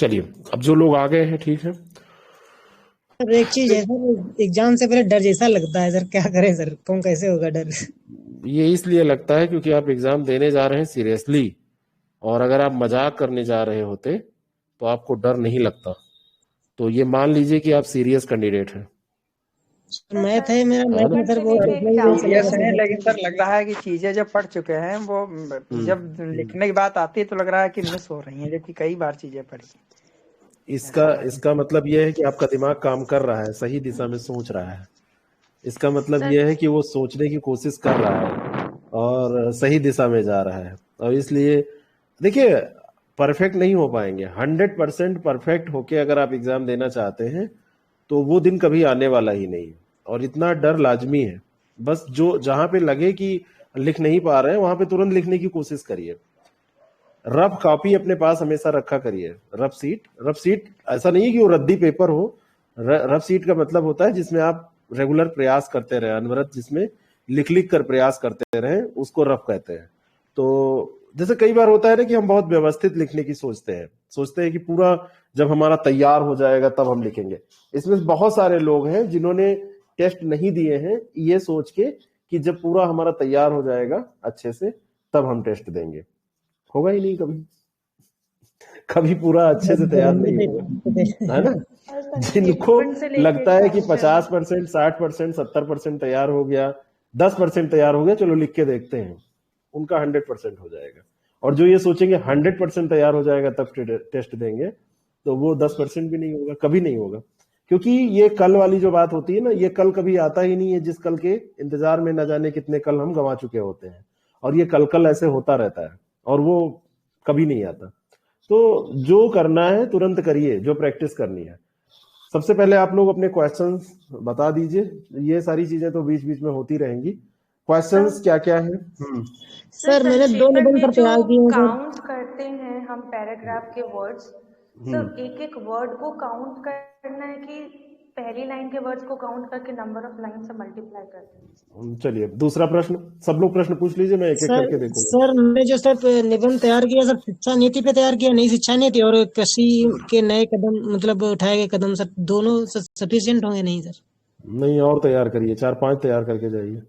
चलिए, अब जो लोग आ गए हैं ठीक है। सर एक चीज है सर, एग्जाम से पहले डर जैसा लगता है सर, क्या करें सर, कौन कैसे होगा डर। ये इसलिए लगता है क्योंकि आप एग्जाम देने जा रहे हैं सीरियसली, और अगर आप मजाक करने जा रहे होते तो आपको डर नहीं लगता। तो ये मान लीजिए कि आप सीरियस कैंडिडेट हैं, तो मैथ सर है मेरा, है मैथ ना? में सर से बहुत लेके इसमें भी एग्जाम नहीं चलेगा सीरियस है, सर। लेकिन सर लग रहा है कि चीजें जब पढ़ चुके हैं वो जब लिखने की बात आती है तो लग रहा है कि मिस हो रही हैं, जबकि कई बार चीजें पढ़ी। इसका इसका मतलब यह है कि आपका दिमाग काम कर रहा है, सही दिशा में सोच रहा है। इसका मतलब सर यह है कि वो सोचने की कोशिश कर रहा है और सही दिशा में जा रहा है। और इसलिए देखिए, परफेक्ट नहीं हो पाएंगे। 100% परफेक्ट होके अगर आप एग्जाम देना चाहते हैं तो वो दिन कभी आने वाला ही नहीं है, और इतना डर लाजमी है। बस जो जहां पे लगे कि लिख नहीं पा रहे हैं वहां पे तुरंत लिखने की कोशिश करिए। रफ कॉपी अपने पास हमेशा रखा करिए। रफ सीट ऐसा नहीं है कि वो रद्दी पेपर हो। रफ सीट का मतलब होता है जिसमें आप रेगुलर प्रयास करते रहे, अनवरत, जिसमें लिख लिख कर प्रयास करते रहे, उसको रफ कहते हैं। तो जैसे कई बार होता है ना कि हम बहुत व्यवस्थित लिखने की सोचते हैं कि पूरा जब हमारा तैयार हो जाएगा तब हम लिखेंगे। इसमें बहुत सारे लोग हैं जिन्होंने टेस्ट नहीं दिए हैं ये सोच के कि जब पूरा हमारा तैयार हो जाएगा अच्छे से तब हम टेस्ट देंगे। होगा ही नहीं कभी, कभी पूरा अच्छे से तैयार नहीं होगा, है ना? और सर जिनको पेपर से लेके लगता है कि एग्जाम तक 50%, 60%, 70% तैयार हो गया, 10% तैयार हो गया, चलो लिख के देखते हैं, उनका 100% हो जाएगा। और जो ये सोचेंगे 100% तैयार हो जाएगा तब टेस्ट देंगे, तो वो 10% भी नहीं होगा, कभी नहीं होगा। क्योंकि ये कल वाली जो बात होती है ना, ये कल कभी आता ही नहीं है, जिस कल के इंतजार में न जाने कितने कल हम गंवा चुके होते हैं। और ये कल ऐसे होता रहता है और वो कभी नहीं आता। तो जो करना है तुरंत करिए, जो प्रैक्टिस करनी है। सबसे पहले आप लोग अपने क्वेश्चंस बता दीजिए। ये सारी चीजें तो बीच बीच में होती रहेंगी। क्वेश्चंस सर क्या क्या है? सर मैंने 2 पेपर निबंध में पर जो तैयार किए हैं सर। काउंट करते हैं हम पैराग्राफ के वर्ड्स, हम्म सर एक एक वर्ड को काउंट करना है कि पहली लाइन के वर्ड्स को काउंट करके नंबर ऑफ लाइन से मल्टीप्लाई करते हैं? चलिए, दूसरा प्रश्न। सब लोग प्रश्न पूछ लीजिए, मैं एक एक सर करके देखूंगा। सर मैंने जो सर निबंध तैयार किया सर, शिक्षा नीति पे तैयार किया, नई शिक्षा नीति और कृषि के नए कदम, मतलब उठाए गए कदम सर, दोनों सफिशिएंट होंगे नहीं सर? नहीं, और तैयार करिए, 4-5 तैयार करके जाइए।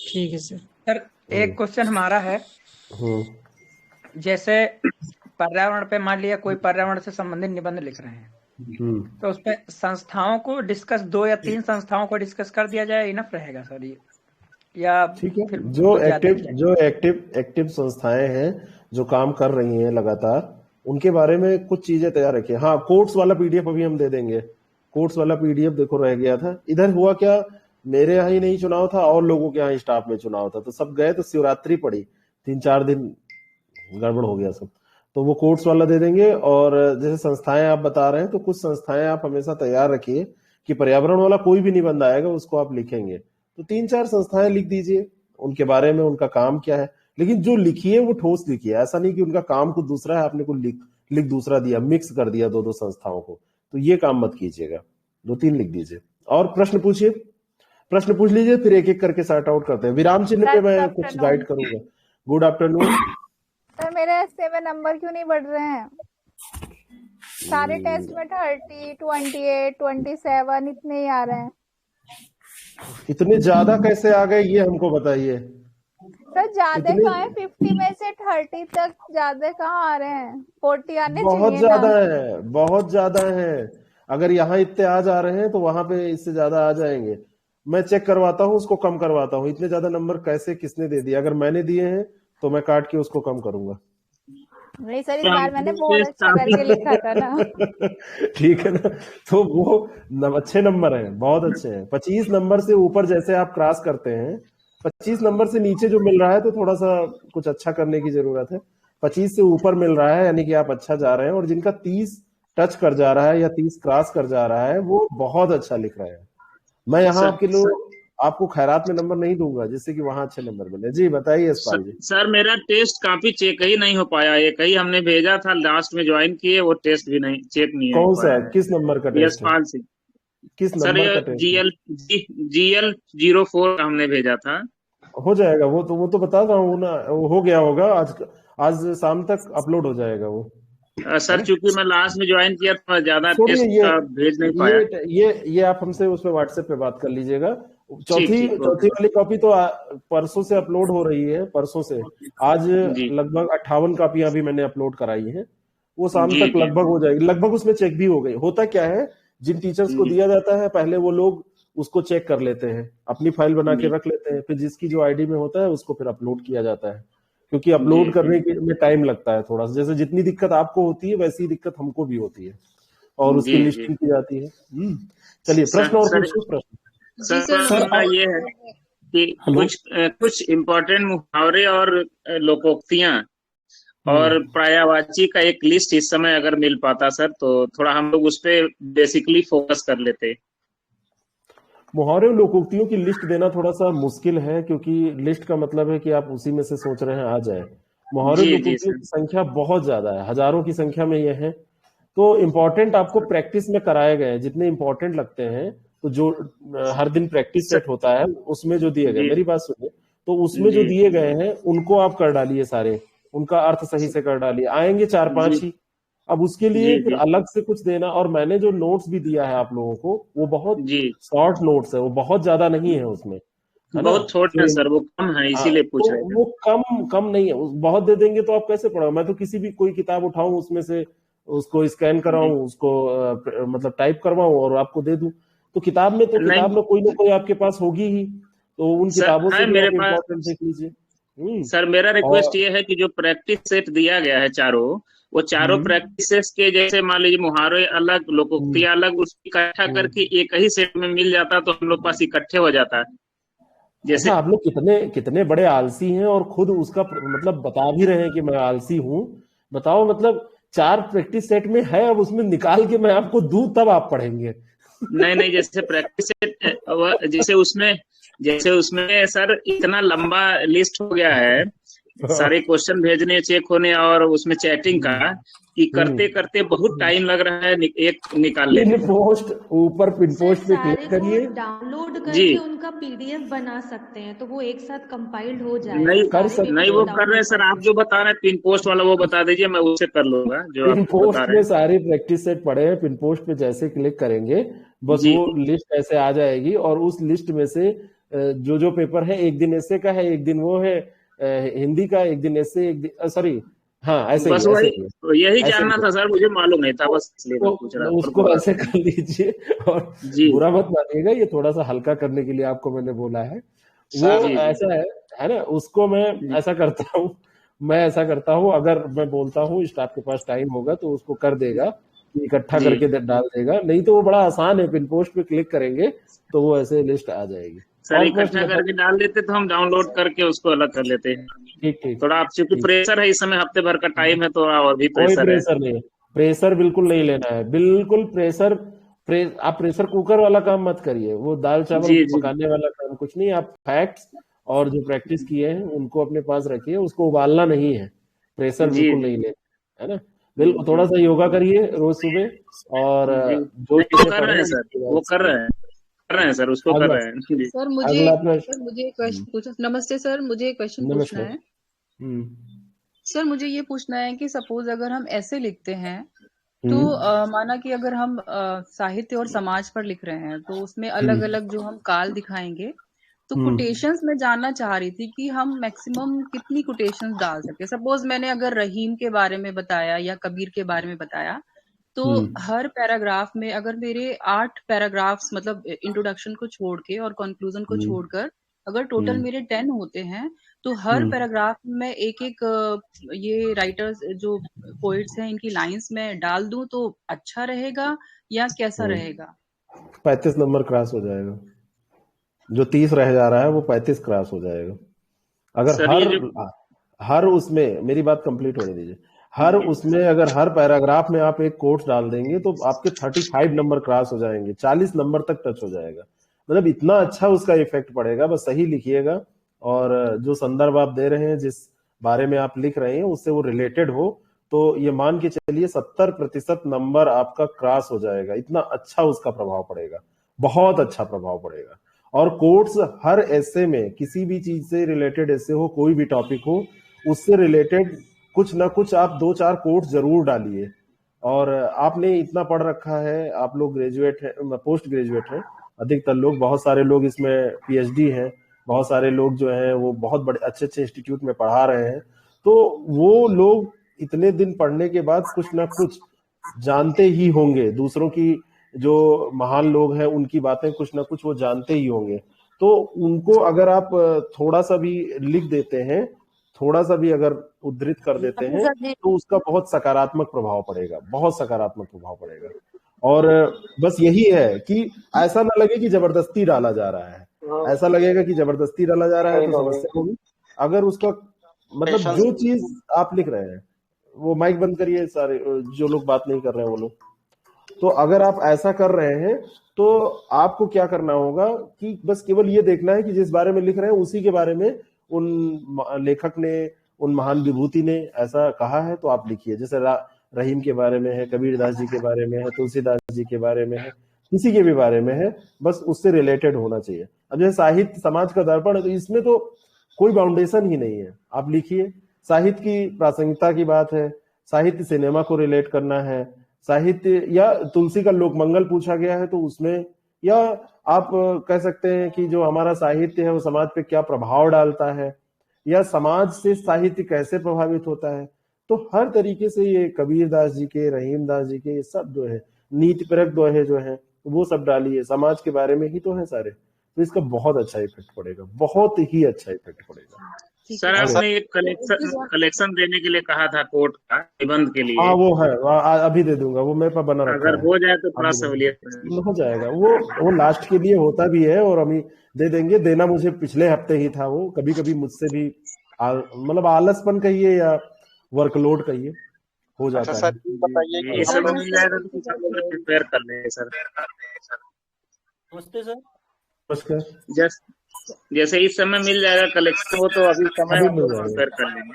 ठीक है सर। सर एक क्वेश्चन हमारा है, हम्म जैसे पर्यावरण पे मान लिया कोई पर्यावरण से संबंधित निबंध लिख रहे हैं, हम्म तो उसपे संस्थाओं को डिस्कस, 2 या 3 संस्थाओं को डिस्कस कर दिया जाए, इनफ रहेगा सर ये, या ठीक है। फिर जो कुछ ज्यादा एक्टिव चाहिए? जो एक्टिव एक्टिव संस्थाएं हैं, जो काम कर रही हैं लगातार, उनके बारे में कुछ चीजें तैयार रखिए। हाँ, कोर्ट्स वाला पीडीएफ अभी हम दे देंगे। कोर्ट्स वाला पीडीएफ देखो रह गया था इधर। हुआ क्या, मेरे यहाँ ही नहीं चुनाव था और लोगों के यहाँ स्टाफ में चुनाव था, तो सब गए तो शिवरात्रि पड़ी, 3-4 दिन गड़बड़ हो गया सब। तो वो कोर्ट्स वाला दे देंगे। और जैसे संस्थाएं आप बता रहे हैं, तो कुछ संस्थाएं आप हमेशा तैयार रखिए कि पर्यावरण वाला कोई भी निबंध आएगा उसको आप लिखेंगे, तो 3-4 संस्थाएं लिख दीजिए, उनके बारे में, उनका काम क्या है। लेकिन जो लिखिए वो ठोस लिखिए, ऐसा नहीं कि उनका काम कुछ दूसरा है, आपने कुछ लिख लिख दूसरा दिया, मिक्स कर दिया दो दो संस्थाओं को, तो ये काम मत कीजिएगा। 2-3 लिख दीजिए और प्रश्न पूछिए। प्रश्न पूछ लीजिए, फिर एक एक करके सॉर्ट आउट करते हैं। विराम चिन्ह पे सर गुड मैं कुछ गाइड आफ्टरनून। करूंगा। Good afternoon. सर मेरे एस्से में नंबर क्यों नहीं बढ़ रहे हैं? सारे टेस्ट में 30, 28, 27 इतने ही आ रहे हैं। इतने ज्यादा कैसे आ गए ये हमको बताइए। सर ज्यादा इतने कहाँ है? 50 में से 30 तक ज्यादा कहाँ आ रहे हैं? 40 आने बहुत चाहिए ना। ज्यादा है, बहुत ज्यादा है। अगर यहाँ इतने आ जा रहे हैं तो वहां पे इससे ज्यादा आ जाएंगे। मैं चेक करवाता हूँ, उसको कम करवाता हूँ। इतने ज्यादा नंबर कैसे, किसने दे दिया? अगर मैंने दिए हैं तो मैं काट के उसको कम करूंगा। नहीं सर, इस बार मैंने बहुत अच्छा करके लिखा था ना। ठीक है ना? तो वो अच्छे नंबर हैं, बहुत अच्छे हैं। 25 नंबर से ऊपर जैसे आप क्रॉस करते हैं, 25 नंबर से नीचे जो मिल रहा है तो थोड़ा सा कुछ अच्छा करने की जरूरत है। 25 से ऊपर मिल रहा है यानी कि आप अच्छा जा रहे हैं, और जिनका 30 टच कर जा रहा है या 30 क्रॉस कर जा रहा है वो बहुत अच्छा लिख रहे हैं। मैं यहाँ आपके लोग आपको खैरात में नंबर नहीं दूंगा जिससे कि वहां अच्छे नंबर मिले। जी बताइए यशपाल जी। सर मेरा टेस्ट काफी चेक ही नहीं हो पाया। एक ही हमने भेजा था, लास्ट में ज्वाइन किए, वो टेस्ट भी नहीं चेक नहीं हो कौन सा पाया है, है। किस नंबर का टेस्ट है? यशपाल सिंह। किस सर नंबर ये का टेस्ट है? GL 04 हमने भेजा था। हो जाएगा वो तो बता रहा हूँ ना, वो हो गया होगा। आज आज शाम तक अपलोड हो जाएगा वो। सर चूंकि मैं लास्ट में ज्वाइन किया तो मैं ज्यादा छोड़िए टेस्ट का भेज नहीं पाया। ये आप हमसे उस पर व्हाट्सएप पे बात कर लीजिएगा। ठीक चौथी ठीक चौथी वाली कॉपी तो परसों से अपलोड हो रही है, परसों से आज जी लगभग 58 कॉपियां भी मैंने अपलोड कराई हैं। वो शाम जी तक जी लगभग हो जाएगी, लगभग उसमें चेक भी हो गई। होता क्या है, जिन टीचर्स को जी दिया जाता है पहले वो लोग उसको चेक कर लेते हैं, अपनी फाइल बना के जी रख लेते हैं, फिर जिसकी जो आईडी में होता है उसको फिर अपलोड किया जाता है। क्योंकि जी अपलोड करने जी के में टाइम लगता है थोड़ा सा, जैसे जितनी दिक्कत आपको होती है वैसी दिक्कत हमको भी होती है, और उसकी जी जी लिस्टिंग की जाती है। चलिए सर प्रश्न और सर पूछिए प्रश्न। जी सर सर मेरा ये है कि हेलो, कुछ इम्पोर्टेंट मुहावरे और लोकोक्तियां और हम्म पर्यायवाची का एक लिस्ट इस समय अगर मिल पाता सर तो थोड़ा हम लोग उस पे बेसिकली फोकस कर लेते। मुहावरे और लोकोक्तियों की लिस्ट देना थोड़ा सा मुश्किल है, क्योंकि लिस्ट का मतलब है कि आप उसी में से सोच रहे हैं आ जाए। मुहावरे और जी जी लोकोक्तियों सर की संख्या बहुत ज्यादा है, हजारों की संख्या में ये है। तो इम्पोर्टेंट आपको प्रैक्टिस में कराए गए हैं, जितने इम्पोर्टेंट लगते हैं, तो जो हर दिन प्रैक्टिस सर सेट होता है उसमें जो दिए गए, जी मेरी बात सुनिए, तो उसमें जो जी दिए गए हैं उनको आप कर डालिए सारे, उनका अर्थ सही से कर डालिए, आएंगे 4-5 जी ही। अब उसके लिए जी फिर जी अलग से कुछ देना, और मैंने जो नोट्स भी दिया है आप लोगों को वो बहुत जी शॉर्ट नोट्स है, वो बहुत ज्यादा नहीं है उसमें, है ना। बहुत छोटे हैं जो सर, वो कम है हाँ, इसीलिए तो पूछ रहे थे। वो कम कम नहीं है, बहुत दे देंगे तो आप कैसे पढ़ोगे। मैं तो किसी भी कोई किताब उठाऊं उसमें से उसको स्कैन जी कराऊं, उसको मतलब टाइप करवाऊं और आपको दे दूं, तो किताब में नहीं कोई ना कोई आपके पास होगी ही, तो उन सर किताबों से है भी मेरे आप इम्पोर्टेंट पास। देख लीजिए। सर मेरा रिक्वेस्ट और ये है कि जो प्रैक्टिस सेट दिया गया है चारों, वो चारों हम्म प्रैक्टिस सेट्स के जैसे मान लीजिए मुहावरे अलग हम्म लोकोक्तियां अलग उसकी इकट्ठा हम्म। करके एक ही सेट में मिल जाता तो हम लोग पास इकट्ठे हो जाता। अच्छा, जैसे आप लोग कितने कितने बड़े आलसी हैं, और खुद उसका मतलब बता भी रहे हैं कि मैं आलसी हूं। बताओ, मतलब 4 प्रैक्टिस सेट में है, अब उसमें निकाल के मैं आपको दूं तब आप पढ़ेंगे। नहीं नहीं जैसे प्रैक्टिस सेट जैसे उसमें सर इतना लंबा लिस्ट हो गया है, सारे क्वेश्चन भेजने चेक होने और उसमें चैटिंग का, कि करते हम्म करते बहुत टाइम लग रहा है एक निकालने पिन में। पोस्ट, ऊपर पिन सर पोस्ट पे क्लिक सारे को करिए। डाउनलोड जी करके उनका पीडीएफ बना सकते हैं तो वो एक साथ कंपाइल्ड हो जाएगा, नहीं कर सारे सकते पेपर नहीं को वो हैं। कर रहे हैं डाउनलोड सर, कर आप जो सकते बता रहे हैं पिन पोस्ट वाला वो बता दीजिए, मैं उससे कर लूंगा जो पिन आप बता पोस्ट रहे में हैं। सारे प्रैक्टिस सेट पड़े हैं, पिन पोस्ट पे जैसे क्लिक करेंगे बस जी वो लिस्ट ऐसे आ जाएगी, और उस लिस्ट में से जो जो पेपर है, एक दिन ऐसे का है, एक दिन वो है हिंदी का, एक दिन ऐसे, एक दिन सॉरी, हाँ ऐसे बस ही ऐसे वही ही यही ऐसे जानना ही था सर, मुझे मालूम नहीं था, तो, बस इसलिए मैं पूछ रहा था और उसको बोल ऐसे रहा था। कर लीजिए। और जी बुरा मत मानिएगा, ये थोड़ा सा हल्का करने के लिए आपको मैंने बोला है। वो सर जी जी ऐसा है ना, उसको मैं जी ऐसा करता हूँ, मैं ऐसा करता हूँ, अगर मैं बोलता हूँ स्टाफ के पास टाइम होगा तो उसको कर देगा, कि इकट्ठा जी करके डाल देगा। नहीं तो वो बड़ा आसान है, पिन पोस्ट पे क्लिक करेंगे तो वो ऐसे लिस्ट आ जाएगी। सर और प्रश्न इकट्ठा करके बताइए। डाल देते तो हम डाउनलोड करके उसको अलग कर लेते हैं। ठीक ठीक थोड़ा आप चूंकि ठीक। प्रेशर है इस समय, हफ्ते भर का टाइम है, तो और भी कोई प्रेशर है। प्रेशर नहीं है, प्रेशर बिल्कुल नहीं लेना है, बिल्कुल आप प्रेशर कुकर वाला काम मत करिए, वो दाल चावल जी जी पकाने वाला काम कुछ नहीं। आप फैक्ट्स और जो प्रैक्टिस किए हैं उनको अपने पास रखिए, उसको उबालना नहीं है, प्रेशर जी बिल्कुल जी नहीं लेना है ना। बिल्कुल, जी थोड़ा सा योगा करिए रोज सुबह, और जी जो नहीं वो चीजें कर पढ़े रहे हैं सर, उसके वो बाद कर से। रहे हैं, कर रहे हैं सर, उसको कर अगला रहे हैं जी। अगला प्रश्न। सर मुझे एक क्वेश्चन पूछा, नमस्ते सर, मुझे एक क्वेश्चन पूछना नमस्कार। है। हम्म सर मुझे ये पूछना है कि सपोज अगर हम ऐसे लिखते हैं तो हम्म माना कि अगर हम साहित्य और समाज पर लिख रहे हैं तो उसमें अलग हम्म अलग जो हम काल दिखाएंगे, तो हम्म कोटेशंस में जानना चाह रही थी कि हम मैक्सिमम कितनी कोटेशंस डाल सके। सपोज मैंने अगर रहीम के बारे में बताया या कबीर के बारे में बताया, तो हम्म हर पैराग्राफ में अगर मेरे 8 पैराग्राफ्स मतलब इंट्रोडक्शन को छोड़ के और कंक्लूजन को हम्म छोड़कर अगर टोटल हम्म मेरे 10 होते हैं, तो हर हम्म पैराग्राफ में एक एक ये राइटर्स जो पोइट्स हैं इनकी लाइंस में डाल दूं तो अच्छा रहेगा या कैसा हम्म। रहेगा? 35 नंबर क्रॉस हो जाएगा, जो 30 रह जा रहा है वो 35 क्रॉस हो जाएगा। अगर सर ये हर जो हर उसमें, मेरी बात कंप्लीट होने दीजिए, हर जी उसमें अगर हर पैराग्राफ में आप एक कोट डाल देंगे तो आपके 35 नंबर क्रॉस हो जाएंगे, 40 नंबर तक टच हो जाएगा। मतलब इतना अच्छा उसका इफेक्ट पड़ेगा, बस सही लिखिएगा, और जो संदर्भ आप दे रहे हैं, जिस बारे में आप लिख रहे हैं उससे वो रिलेटेड हो, तो ये मान के चलिए 70% नंबर आपका क्रॉस हो जाएगा। इतना अच्छा उसका प्रभाव पड़ेगा, बहुत अच्छा प्रभाव पड़ेगा। और कोट्स हर ऐसे में, किसी भी चीज से रिलेटेड ऐसे हो, कोई भी टॉपिक हो, उससे रिलेटेड कुछ ना कुछ आप 2-4 कोट जरूर डालिए। और आपने इतना पढ़ रखा है, आप लोग ग्रेजुएट हैं, पोस्ट ग्रेजुएट हैं अधिकतर लोग, बहुत सारे लोग इसमें पीएचडी हैं, बहुत सारे लोग जो हैं वो बहुत बड़े अच्छे अच्छे इंस्टीट्यूट में पढ़ा रहे हैं। तो वो लोग इतने दिन पढ़ने के बाद कुछ ना कुछ जानते ही होंगे, दूसरों की जो महान लोग हैं उनकी बातें कुछ ना कुछ वो जानते ही होंगे। तो उनको अगर आप थोड़ा सा भी लिख देते हैं, थोड़ा सा भी अगर उद्धृत कर देते हैं, तो उसका बहुत सकारात्मक प्रभाव पड़ेगा, बहुत सकारात्मक प्रभाव पड़ेगा। और बस यही है कि ऐसा ना लगे कि जबरदस्ती डाला जा रहा है। ऐसा लगेगा कि जबरदस्ती डाला जा रहा है तो समस्या होगी। अगर उसका मतलब जो चीज आप लिख रहे हैं, वो माइक बंद करिए सारे जो लोग बात नहीं कर रहे हैं वो लोग। तो अगर आप ऐसा कर रहे हैं तो आपको क्या करना होगा कि बस केवल ये देखना है कि जिस बारे में लिख रहे हैं उसी के बारे में उन लेखक ने, उन महान विभूति ने ऐसा कहा है तो आप लिखिए। जैसे रहीम के बारे में है, कबीर दास जी के बारे में है, तुलसीदास जी के बारे में है, किसी के भी बारे में है, बस उससे रिलेटेड होना चाहिए। अब जैसे साहित्य समाज का दर्पण है तो इसमें तो कोई बाउंडेशन ही नहीं है, आप लिखिए। साहित्य की प्रासंगिकता की बात है, साहित्य सिनेमा को रिलेट करना है, साहित्य या तुलसी का लोकमंगल पूछा गया है तो उसमें, या आप कह सकते हैं कि जो हमारा साहित्य है वो समाज पे क्या प्रभाव डालता है, या समाज से साहित्य कैसे प्रभावित होता है। तो हर तरीके से ये कबीर दास जी के, रहीम दास जी के, ये सब जो है नीतिपरक दोहे जो है वो सब डालिए, समाज के बारे में ही तो है सारे। तो इसका बहुत अच्छा इफेक्ट पड़ेगा, बहुत ही अच्छा इफेक्ट पड़ेगा। सर आपने एक कलेक्शन देने के लिए कहा था कोर्ट का निबंध के लिए। हाँ वो है, अभी दे दूंगा, वो मेरे पास बना रखा है। अगर हो जाए तो थोड़ा सहूलियत हो जाएगा, वो लास्ट के लिए होता भी है और हम ही दे देंगे। देना मुझे पिछले हफ्ते ही था, वो कभी कभी मुझसे भी मतलब आलसपन कहिए या वर्कलोड कहिए, हो जाता है। सर बताइए ये सब मिल जाएगा तो कुछ हम लोग प्रिपेयर कर लेंगे सर। नमस्ते सर। नमस्कार। जैसे इस समय मिल जाएगा कलेक्शन हो तो अभी समय हम लोग प्रिपेयर कर लेंगे,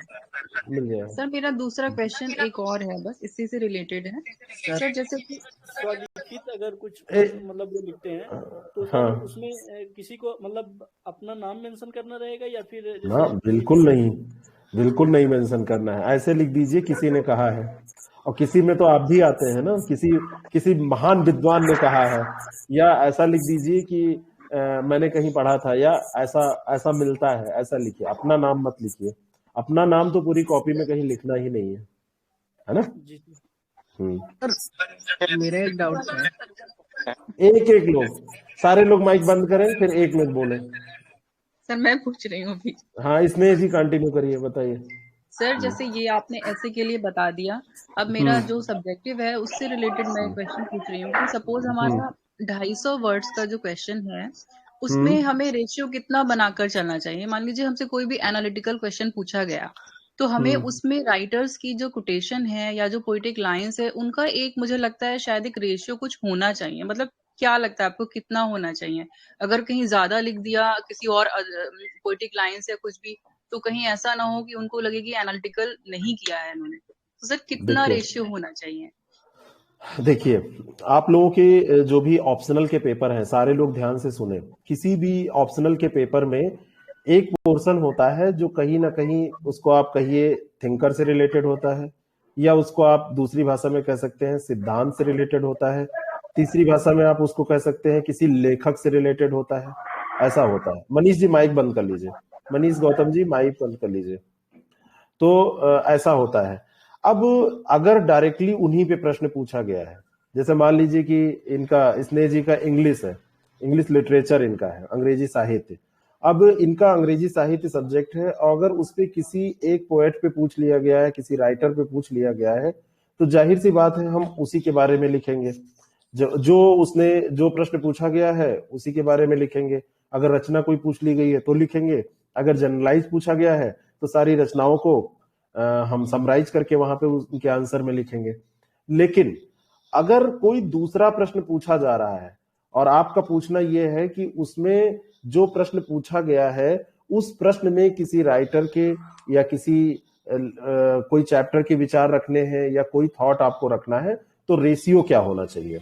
मिल जाएगा। सर मेरा दूसरा क्वेश्चन एक और है, बस इसी से रिलेटेड है सर। जैसे कि स्वलिखित अगर कुछ मतलब वो लिखते हैं तो हाँ, उसमें किसी को मतलब अपना नाम मेंशन करना रहेगा या फिर ना बिल्कुल नहीं, बिल्कुल नहीं मेंशन करना है। ऐसे लिख दीजिए किसी ने कहा है, और किसी में तो आप भी आते हैं ना, किसी महान विद्वान ने कहा है, या ऐसा लिख दीजिए कि मैंने कहीं पढ़ा था, या ऐसा मिलता है, ऐसा लिखिए। अपना नाम मत लिखिए, अपना नाम तो पूरी कॉपी में कहीं लिखना ही नहीं है ना। सर मेरा एक डाउट है, एक लोग, सारे लोग माइक बंद करें फिर एक मिनट बोले। सर मैं पूछ रही हूँ अभी। हाँ, इसमें ही कंटिन्यू करिए, बताइए सर। जैसे ये आपने ऐसे के लिए बता दिया, अब मेरा जो सब्जेक्टिव है उससे रिलेटेड मैं क्वेश्चन पूछ रही हूँ कि सपोज हमारा 250 वर्ड्स का जो क्वेश्चन है उसमें हमें रेशियो कितना बनाकर चलना चाहिए। मान लीजिए हमसे कोई भी एनालिटिकल क्वेश्चन पूछा गया तो हमें उसमें राइटर्स की जो कोटेशन है या जो पोइटिक लाइंस है उनका एक, मुझे लगता है शायद एक रेशियो कुछ होना चाहिए। मतलब क्या लगता है आपको कितना होना चाहिए? अगर कहीं ज्यादा लिख दिया किसी और पोइटिक लाइंस या कुछ भी, तो कहीं ऐसा ना हो कि उनको लगे कि एनालिटिकल नहीं किया है इन्होंने। तो सर कितना रेशियो होना चाहिए? देखिए, आप लोगों के जो भी ऑप्शनल के पेपर हैं, सारे लोग ध्यान से सुने। किसी भी ऑप्शनल के पेपर में एक पोर्शन होता है जो कहीं ना कहीं, उसको आप कहिए थिंकर से रिलेटेड होता है, या उसको आप दूसरी भाषा में कह सकते हैं सिद्धांत से रिलेटेड होता है, तीसरी भाषा में आप उसको कह सकते हैं किसी लेखक से रिलेटेड होता है, ऐसा होता है। मनीष जी माइक बंद कर लीजिए, मनीष गौतम जी माइक बंद कर लीजिए। तो ऐसा होता है। अब अगर डायरेक्टली उन्हीं पे प्रश्न पूछा गया है, जैसे मान लीजिए कि इनका, स्नेह जी का इंग्लिश है, इंग्लिश लिटरेचर इनका है, अंग्रेजी साहित्य। अब इनका अंग्रेजी साहित्य सब्जेक्ट है, और अगर उस पे किसी एक पोएट पे पूछ लिया गया है, किसी राइटर पे पूछ लिया गया है, तो जाहिर सी बात है हम उसी के बारे में लिखेंगे। जो उसने जो प्रश्न पूछा गया है उसी के बारे में लिखेंगे। अगर रचना कोई पूछ ली गई है तो लिखेंगे, अगर जनरलाइज पूछा गया है तो सारी रचनाओं को हम समराइज करके वहां पे उनके आंसर में लिखेंगे। लेकिन अगर कोई दूसरा प्रश्न पूछा जा रहा है और आपका पूछना यह है कि उसमें जो प्रश्न पूछा गया है उस प्रश्न में किसी राइटर के या किसी कोई चैप्टर के विचार रखने हैं या कोई थॉट आपको रखना है, तो रेशियो क्या होना चाहिए।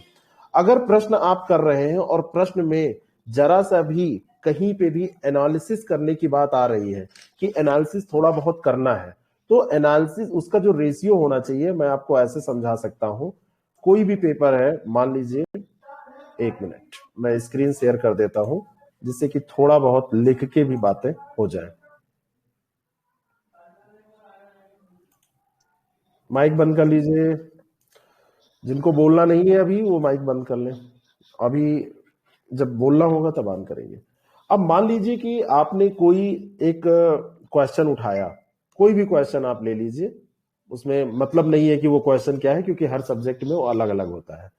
अगर प्रश्न आप कर रहे हैं और प्रश्न में जरा सा भी कहीं पे भी एनालिसिस करने की बात आ रही है कि एनालिसिस थोड़ा बहुत करना है, तो एनालिसिस उसका जो रेशियो होना चाहिए, मैं आपको ऐसे समझा सकता हूं। कोई भी पेपर है, मान लीजिए, एक मिनट मैं स्क्रीन शेयर कर देता हूं जिससे कि थोड़ा बहुत लिख के भी बातें हो जाए। माइक बंद कर लीजिए, जिनको बोलना नहीं है अभी वो माइक बंद कर लें, अभी जब बोलना होगा तब ऑन करेंगे। अब मान लीजिए कि आपने कोई एक क्वेश्चन उठाया, कोई भी क्वेश्चन आप ले लीजिए, उसमें मतलब नहीं है कि वो क्वेश्चन क्या है, क्योंकि हर सब्जेक्ट में वो अलग अलग होता है।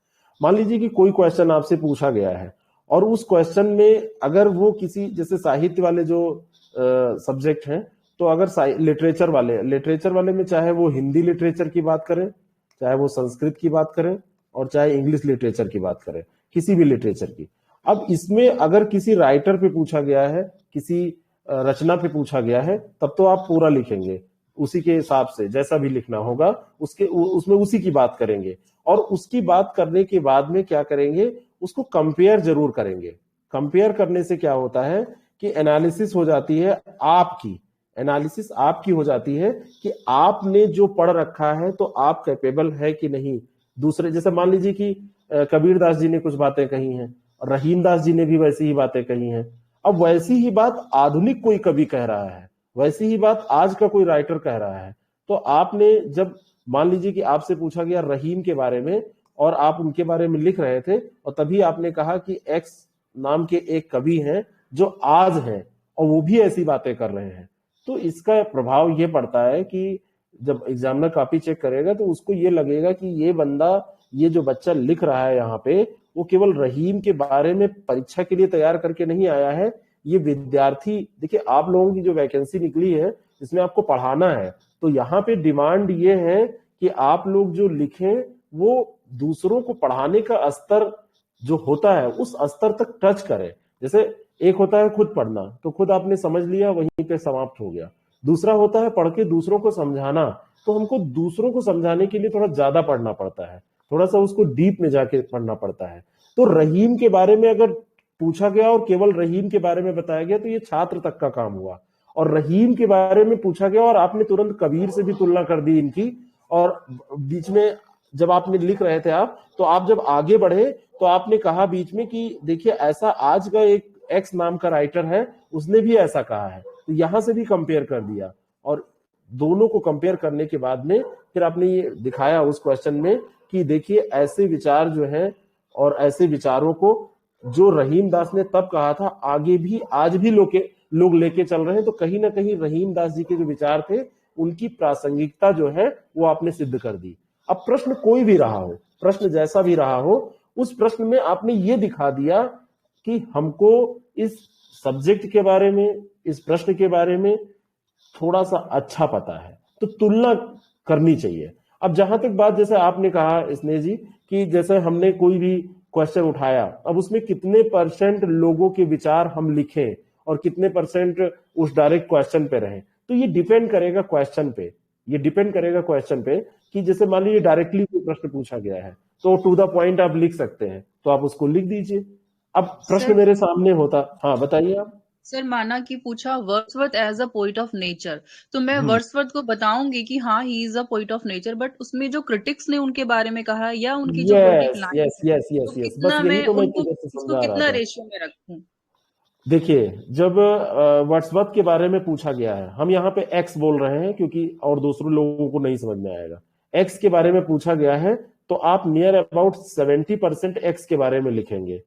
मान लीजिए कि कोई क्वेश्चन आपसे पूछा गया है और उस क्वेश्चन में अगर वो किसी, जैसे साहित्य वाले जो सब्जेक्ट हैं, तो अगर लिटरेचर वाले में चाहे वो हिंदी लिटरेचर की बात करें, चाहे वो संस्कृत की बात करें, और चाहे इंग्लिश लिटरेचर की बात करें, किसी भी लिटरेचर की। अब इसमें अगर किसी राइटर पे पूछा गया है, किसी रचना पे पूछा गया है, तब तो आप पूरा लिखेंगे उसी के हिसाब से, जैसा भी लिखना होगा उसमें उसी की बात करेंगे। और उसकी बात करने के बाद में क्या करेंगे, उसको कंपेयर जरूर करेंगे। कंपेयर करने से क्या होता है कि एनालिसिस हो जाती है आपकी, एनालिसिस आपकी हो जाती है कि आपने जो पढ़ रखा है तो आप कैपेबल है कि नहीं। दूसरे, जैसे मान लीजिए कि कबीर दास जी ने कुछ बातें कही हैं, रहीम दास जी ने भी वैसी ही बातें कही हैं। अब वैसी ही बात आधुनिक कोई कवि कह रहा है, वैसी ही बात आज का कोई राइटर कह रहा है। तो आपने जब, मान लीजिए कि आपसे पूछा गया रहीम के बारे में और आप उनके बारे में लिख रहे थे, और तभी आपने कहा कि एक्स नाम के एक कवि हैं जो आज हैं और वो भी ऐसी बातें कर रहे हैं, तो इसका प्रभाव ये पड़ता है कि जब एग्जामिनर कॉपी चेक करेगा तो उसको ये लगेगा कि ये बंदा, ये जो बच्चा लिख रहा है यहाँ पे, वो केवल रहीम के बारे में परीक्षा के लिए तैयार करके नहीं आया है। ये विद्यार्थी, देखिए आप लोगों की जो वैकेंसी निकली है इसमें आपको पढ़ाना है, तो यहाँ पे डिमांड ये है कि आप लोग जो लिखें वो दूसरों को पढ़ाने का स्तर जो होता है उस स्तर तक टच करे। जैसे एक होता है खुद पढ़ना, तो खुद आपने समझ लिया, वहीं पे समाप्त हो गया। दूसरा होता है पढ़ के दूसरों को समझाना, तो हमको दूसरों को समझाने के लिए थोड़ा ज्यादा पढ़ना पड़ता है, थोड़ा सा उसको डीप में जाके पढ़ना पड़ता है। तो रहीम के बारे में अगर पूछा गया और केवल रहीम के बारे में बताया गया तो ये छात्र तक का काम हुआ, और रहीम के बारे में पूछा गया और आपने तुरंत कबीर से भी तुलना कर दी इनकी, और बीच में जब आपने लिख रहे थे आप, तो आप जब आगे बढ़े तो आपने कहा बीच में कि देखिए ऐसा आज का एक एक्स नाम का राइटर है, उसने भी ऐसा कहा है, तो यहां से भी कंपेयर कर दिया। और दोनों को कंपेयर करने के बाद में फिर आपने ये दिखाया उस क्वेश्चन में कि देखिए ऐसे विचार जो हैं और ऐसे विचारों को जो रहीम दास ने तब कहा था, आगे भी आज भी लोग लेके चल रहे हैं। तो कहीं ना कहीं रहीम दास जी के जो विचार थे उनकी प्रासंगिकता जो है वो आपने सिद्ध कर दी। अब प्रश्न कोई भी रहा हो, प्रश्न जैसा भी रहा हो, उस प्रश्न में आपने ये दिखा दिया कि हमको इस सब्जेक्ट के बारे में, इस प्रश्न के बारे में थोड़ा सा अच्छा पता है, तो तुलना करनी चाहिए। अब जहां तक बात, जैसे आपने कहा स्नेह जी कि जैसे हमने कोई भी क्वेश्चन उठाया, अब उसमें कितने % लोगों के विचार हम लिखें और कितने % उस डायरेक्ट क्वेश्चन पे रहे, तो ये डिपेंड करेगा क्वेश्चन पे, ये डिपेंड करेगा क्वेश्चन पे कि जैसे मान लीजिए डायरेक्टली कोई प्रश्न पूछा गया है तो टू द पॉइंट आप लिख सकते हैं, तो आप उसको लिख दीजिए। अब प्रश्न मेरे सामने होता, हाँ बताइए आप। सर माना कि पूछा Wordsworth as a poet of nature, तो मैं वर्ड्सवर्थ को बताऊंगी कि हाँ he is a poet of nature, but उसमें जो क्रिटिक्स ने उनके बारे में कहा या उनकी जो poetic line yes yes yes तो यस, कितना बस यही मैं तो मैं उनको जैसे उसको समझा रहा कितना था। रेशियो में रखूं? देखिए जब वर्ड्सवर्थ के बारे में पूछा गया है, हम यहाँ पे एक्स बोल रहे हैं क्योंकि और दूसरों लोगों को नहीं समझ में आएगा, एक्स के बारे में पूछा गया है, तो आप नियर अबाउट 70% एक्स के बारे में लिखेंगे,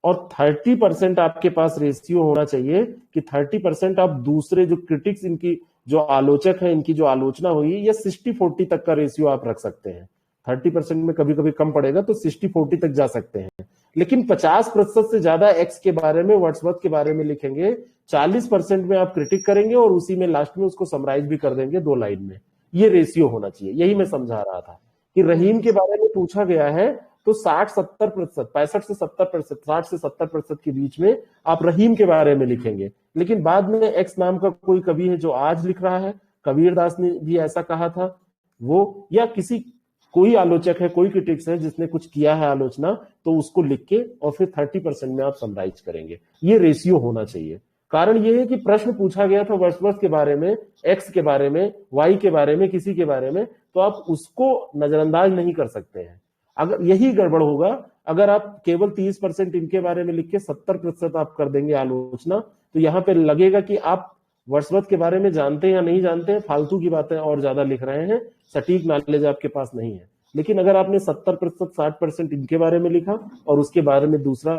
और 30% आपके पास रेशियो होना चाहिए कि 30% आप दूसरे जो क्रिटिक्स, इनकी जो आलोचक है, इनकी जो आलोचना हुई, या 60-40 तक का रेशियो आप रख सकते हैं। 30% में कभी कभी कम पड़ेगा तो 60-40 तक जा सकते हैं, लेकिन 50% से ज्यादा एक्स के बारे में, वर्ड्सवर्थ के बारे में लिखेंगे। 40% में आप क्रिटिक करेंगे और उसी में लास्ट में उसको समराइज भी कर देंगे 2 लाइन में। ये रेशियो होना चाहिए, यही मैं समझा रहा था कि रहीम के बारे में पूछा गया है तो 60-70%, 65 से 70%, 60 से 70% के बीच में आप रहीम के बारे में लिखेंगे। लेकिन बाद में एक्स नाम का कोई कवि है जो आज लिख रहा है, कबीर दास ने भी ऐसा कहा था वो, या कोई आलोचक है, कोई क्रिटिक्स है जिसने कुछ किया है आलोचना, तो उसको लिख के और फिर 30% में आप समराइज करेंगे। ये रेशियो होना चाहिए। कारण ये है कि प्रश्न पूछा गया था वर्ड्सवर्थ के बारे में, एक्स के बारे में, वाई के बारे में, किसी के बारे में, तो आप उसको नजरअंदाज नहीं कर सकते हैं। अगर यही गड़बड़ होगा, अगर आप केवल 30% इनके बारे में लिख के 70% आप कर देंगे आलोचना, तो यहाँ पे लगेगा कि आप वर्ड्सवर्थ के बारे में जानते हैं या नहीं जानते हैं, फालतू की बातें और ज्यादा लिख रहे हैं, सटीक नॉलेज आपके पास नहीं है। लेकिन अगर आपने 70% 60% इनके बारे में लिखा और उसके बारे में दूसरा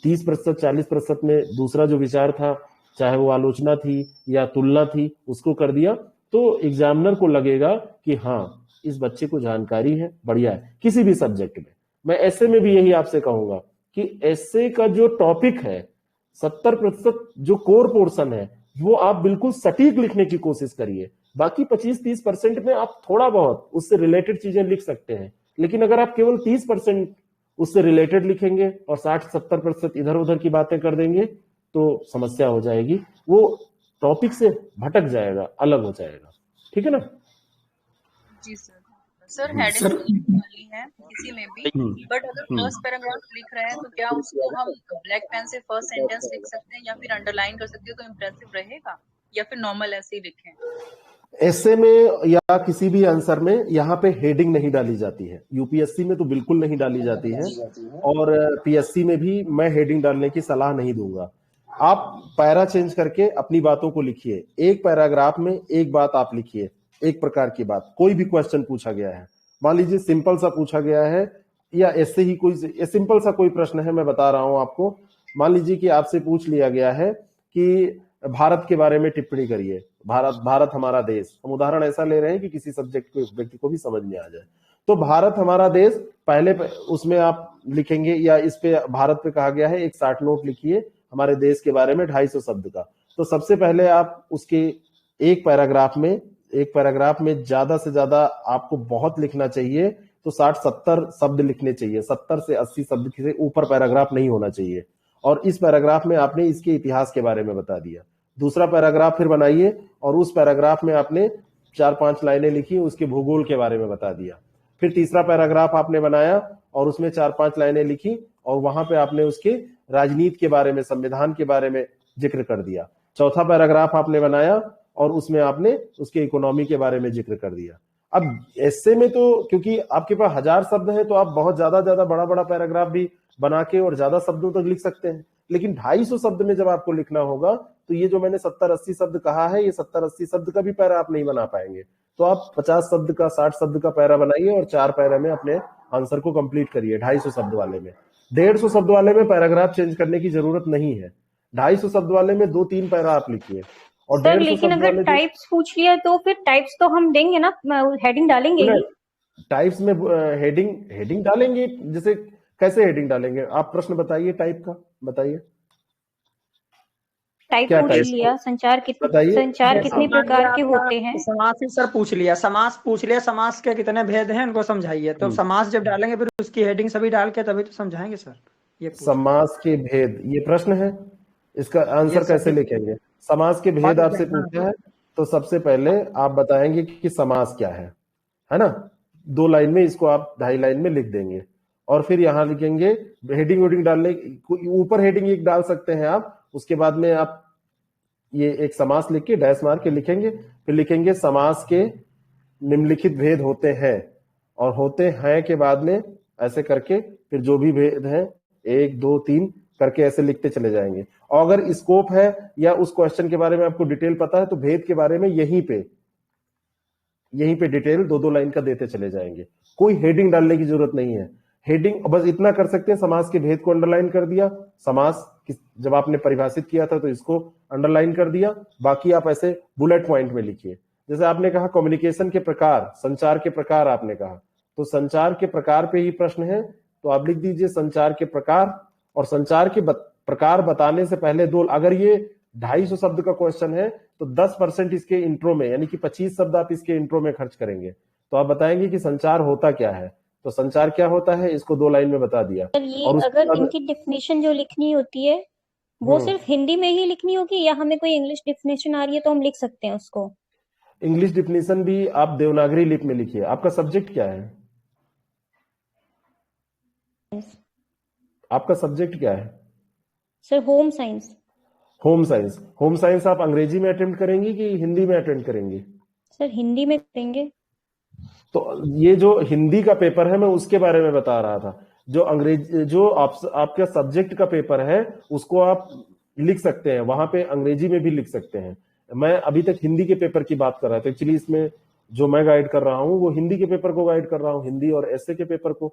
30% 40% में दूसरा जो विचार था, चाहे वो आलोचना थी या तुलना थी, उसको कर दिया, तो एग्जामिनर को लगेगा कि हाँ इस बच्चे को जानकारी है, बढ़िया है। किसी भी सब्जेक्ट में, मैं ऐसे में भी यही आपसे कहूंगा कि ऐसे का जो टॉपिक है 70% जो कोर पोर्शन है वो आप बिल्कुल सटीक लिखने की कोशिश करिए। बाकी 25-30% में आप थोड़ा बहुत उससे रिलेटेड चीजें लिख सकते हैं, लेकिन अगर आप केवल 30% उससे रिलेटेड लिखेंगे और 60-70% इधर उधर की बातें कर देंगे तो समस्या हो जाएगी, वो टॉपिक से भटक जाएगा, अलग हो जाएगा। ठीक है ना? जी सर। सर हेडिंग तो लिखने वाली है किसी में भी, बट अगर फर्स्ट पैराग्राफ लिख रहे हैं तो क्या उसको हम ब्लैक पेन से फर्स्ट सेंटेंस लिख सकते हैं या फिर अंडरलाइन कर सकते हैं, तो इम्प्रेसिव रहेगा, या फिर नॉर्मल ऐसे ही लिखें? ऐसे में या किसी भी आंसर में यहाँ पे हेडिंग नहीं डाली जाती है। यूपीएससी में तो बिल्कुल नहीं डाली जाती है, और पीएससी में भी मैं हेडिंग डालने की सलाह नहीं दूंगा। आप पैरा चेंज करके अपनी बातों को लिखिए, एक पैराग्राफ में एक बात आप लिखिए, एक प्रकार की बात। कोई भी क्वेश्चन पूछा गया है, मान लीजिए सिंपल सा पूछा गया है, या ऐसे ही कोई सिंपल सा कोई प्रश्न है, मैं बता रहा हूं आपको। मान लीजिए कि आपसे पूछ लिया गया है कि भारत के बारे में टिप्पणी करिए, भारत हमारा देश। हम उदाहरण ऐसा ले रहे हैं कि किसी सब्जेक्ट को व्यक्ति को भी समझ में आ जाए। तो भारत हमारा देश, पहले उसमें आप लिखेंगे, या इस पे भारत पे कहा गया है एक 60 नोट लिखिए हमारे देश के बारे में 250 शब्द का। तो सबसे पहले आप उसके एक पैराग्राफ में ज्यादा से ज्यादा आपको बहुत लिखना चाहिए, तो 60-70 शब्द लिखने चाहिए। 70 से 80 शब्द से ऊपर पैराग्राफ नहीं होना चाहिए। और इस पैराग्राफ में आपने इसके इतिहास के बारे में बता दिया। दूसरा पैराग्राफ फिर बनाइए और उस पैराग्राफ में आपने 4-5 लाइनें लिखी, उसके भूगोल के बारे में बता दिया। फिर तीसरा पैराग्राफ आपने बनाया और उसमें 4-5 लाइनें लिखी और वहां पे आपने उसके राजनीति के बारे में, संविधान के बारे में जिक्र कर दिया। चौथा पैराग्राफ आपने बनाया और उसमें आपने उसके इकोनॉमी के बारे में जिक्र कर दिया। अब ऐसे में तो क्योंकि आपके पास 1000 शब्द हैं, तो आप बहुत ज्यादा बड़ा बड़ा पैराग्राफ भी बना के और ज्यादा शब्दों तक लिख सकते हैं। लेकिन 250 शब्द में जब आपको लिखना होगा, तो ये जो मैंने 70-80 शब्द कहा है, ये 70-80 शब्द का भी पैरा आप नहीं बना पाएंगे। तो आप 50 शब्द का, 60 शब्द का पैरा बनाइए और 4 पैरा में अपने आंसर को कंप्लीट करिए। 250 शब्द वाले में, 150 शब्द वाले में पैराग्राफ चेंज करने की जरूरत नहीं है। 250 शब्द वाले में 2-3 पैरा आप लिखिए। और सर लेकिन अगर टाइप्स पूछ लिया तो फिर टाइप्स तो हम देंगे ना, हेडिंग डालेंगे ही। टाइप्स में हेडिंग डालेंगे, जैसे कैसे हेडिंग डालेंगे? आप प्रश्न बताइए, टाइप का बताइए। टाइप पूछ लिया, संचार कितने प्रकार के होते हैं? समास ही सर पूछ लिया, समास पूछ लिया, समास के कितने भेद हैं उनको समझाइए। तो समास जब डालेंगे फिर उसकी हेडिंग सभी डाल के तभी तो समझाएंगे सर। ये समास के भेद, ये प्रश्न है, इसका आंसर कैसे लिखेंगे? समास के भेद आपसे पूछा है, तो सबसे पहले आप बताएंगे कि समास क्या है ना? 2 लाइन में इसको आप 2.5 लाइन में लिख देंगे और फिर यहाँ लिखेंगे हेडिंग डालने, ऊपर हेडिंग एक डाल सकते हैं आप। उसके बाद में आप ये एक समास लिख के डैश मार के लिखेंगे, फिर लिखेंगे समास के निम्नलिखित भेद होते हैं, और होते हैं के बाद में ऐसे करके फिर जो भी भेद है 1 2 3 करके ऐसे लिखते चले जाएंगे। और अगर स्कोप है या उस क्वेश्चन के बारे में आपको डिटेल पता है, तो भेद के बारे में यहीं पे डिटेल 2-2 लाइन का देते चले जाएंगे। कोई हेडिंग डालने की जरूरत नहीं है। हेडिंग बस इतना कर सकते हैं, समास के भेद को अंडरलाइन कर दिया, समास जब आपने परिभाषित किया था तो इसको अंडरलाइन कर दिया। बाकी आप ऐसे बुलेट पॉइंट में लिखिए। जैसे आपने कहा कम्युनिकेशन के प्रकार, संचार के प्रकार आपने कहा, तो संचार के प्रकार पे ही प्रश्न है, तो आप लिख दीजिए संचार के प्रकार। और संचार के प्रकार बताने से पहले अगर ये 250 शब्द का क्वेश्चन है तो 10% इसके इंट्रो में, यानी कि 25 शब्द आप इसके इंट्रो में खर्च करेंगे। तो आप बताएंगे कि संचार होता क्या है। तो संचार क्या होता है, इसको 2 लाइन में बता दिया। ये और अगर इनकी डेफिनेशन जो लिखनी होती है वो सिर्फ हिंदी में ही लिखनी होगी, या हमें कोई इंग्लिश डेफिनेशन आ रही है तो हम लिख सकते हैं उसको? इंग्लिश डेफिनेशन भी आप देवनागरी लिपि में लिखिए। आपका सब्जेक्ट क्या है? आपका सब्जेक्ट क्या है? Sir home science. Home science आप अंग्रेजी में अटेम्प्ट करेंगी कि हिंदी में अटेम्प्ट करेंगी? सर हिंदी में करेंगे। तो ये जो हिंदी का पेपर है मैं उसके बारे में बता रहा था। जो आपका सब्जेक्ट का पेपर है उसको आप लिख सकते हैं, वहां पे अंग्रेजी में भी लिख सकते हैं। मैं अभी तक हिंदी के पेपर की बात कर रहा था। एक्चुअली इसमें जो मैं गाइड कर रहा हूं वो हिंदी के पेपर को गाइड कर रहा हूं, हिंदी और एसए के पेपर को।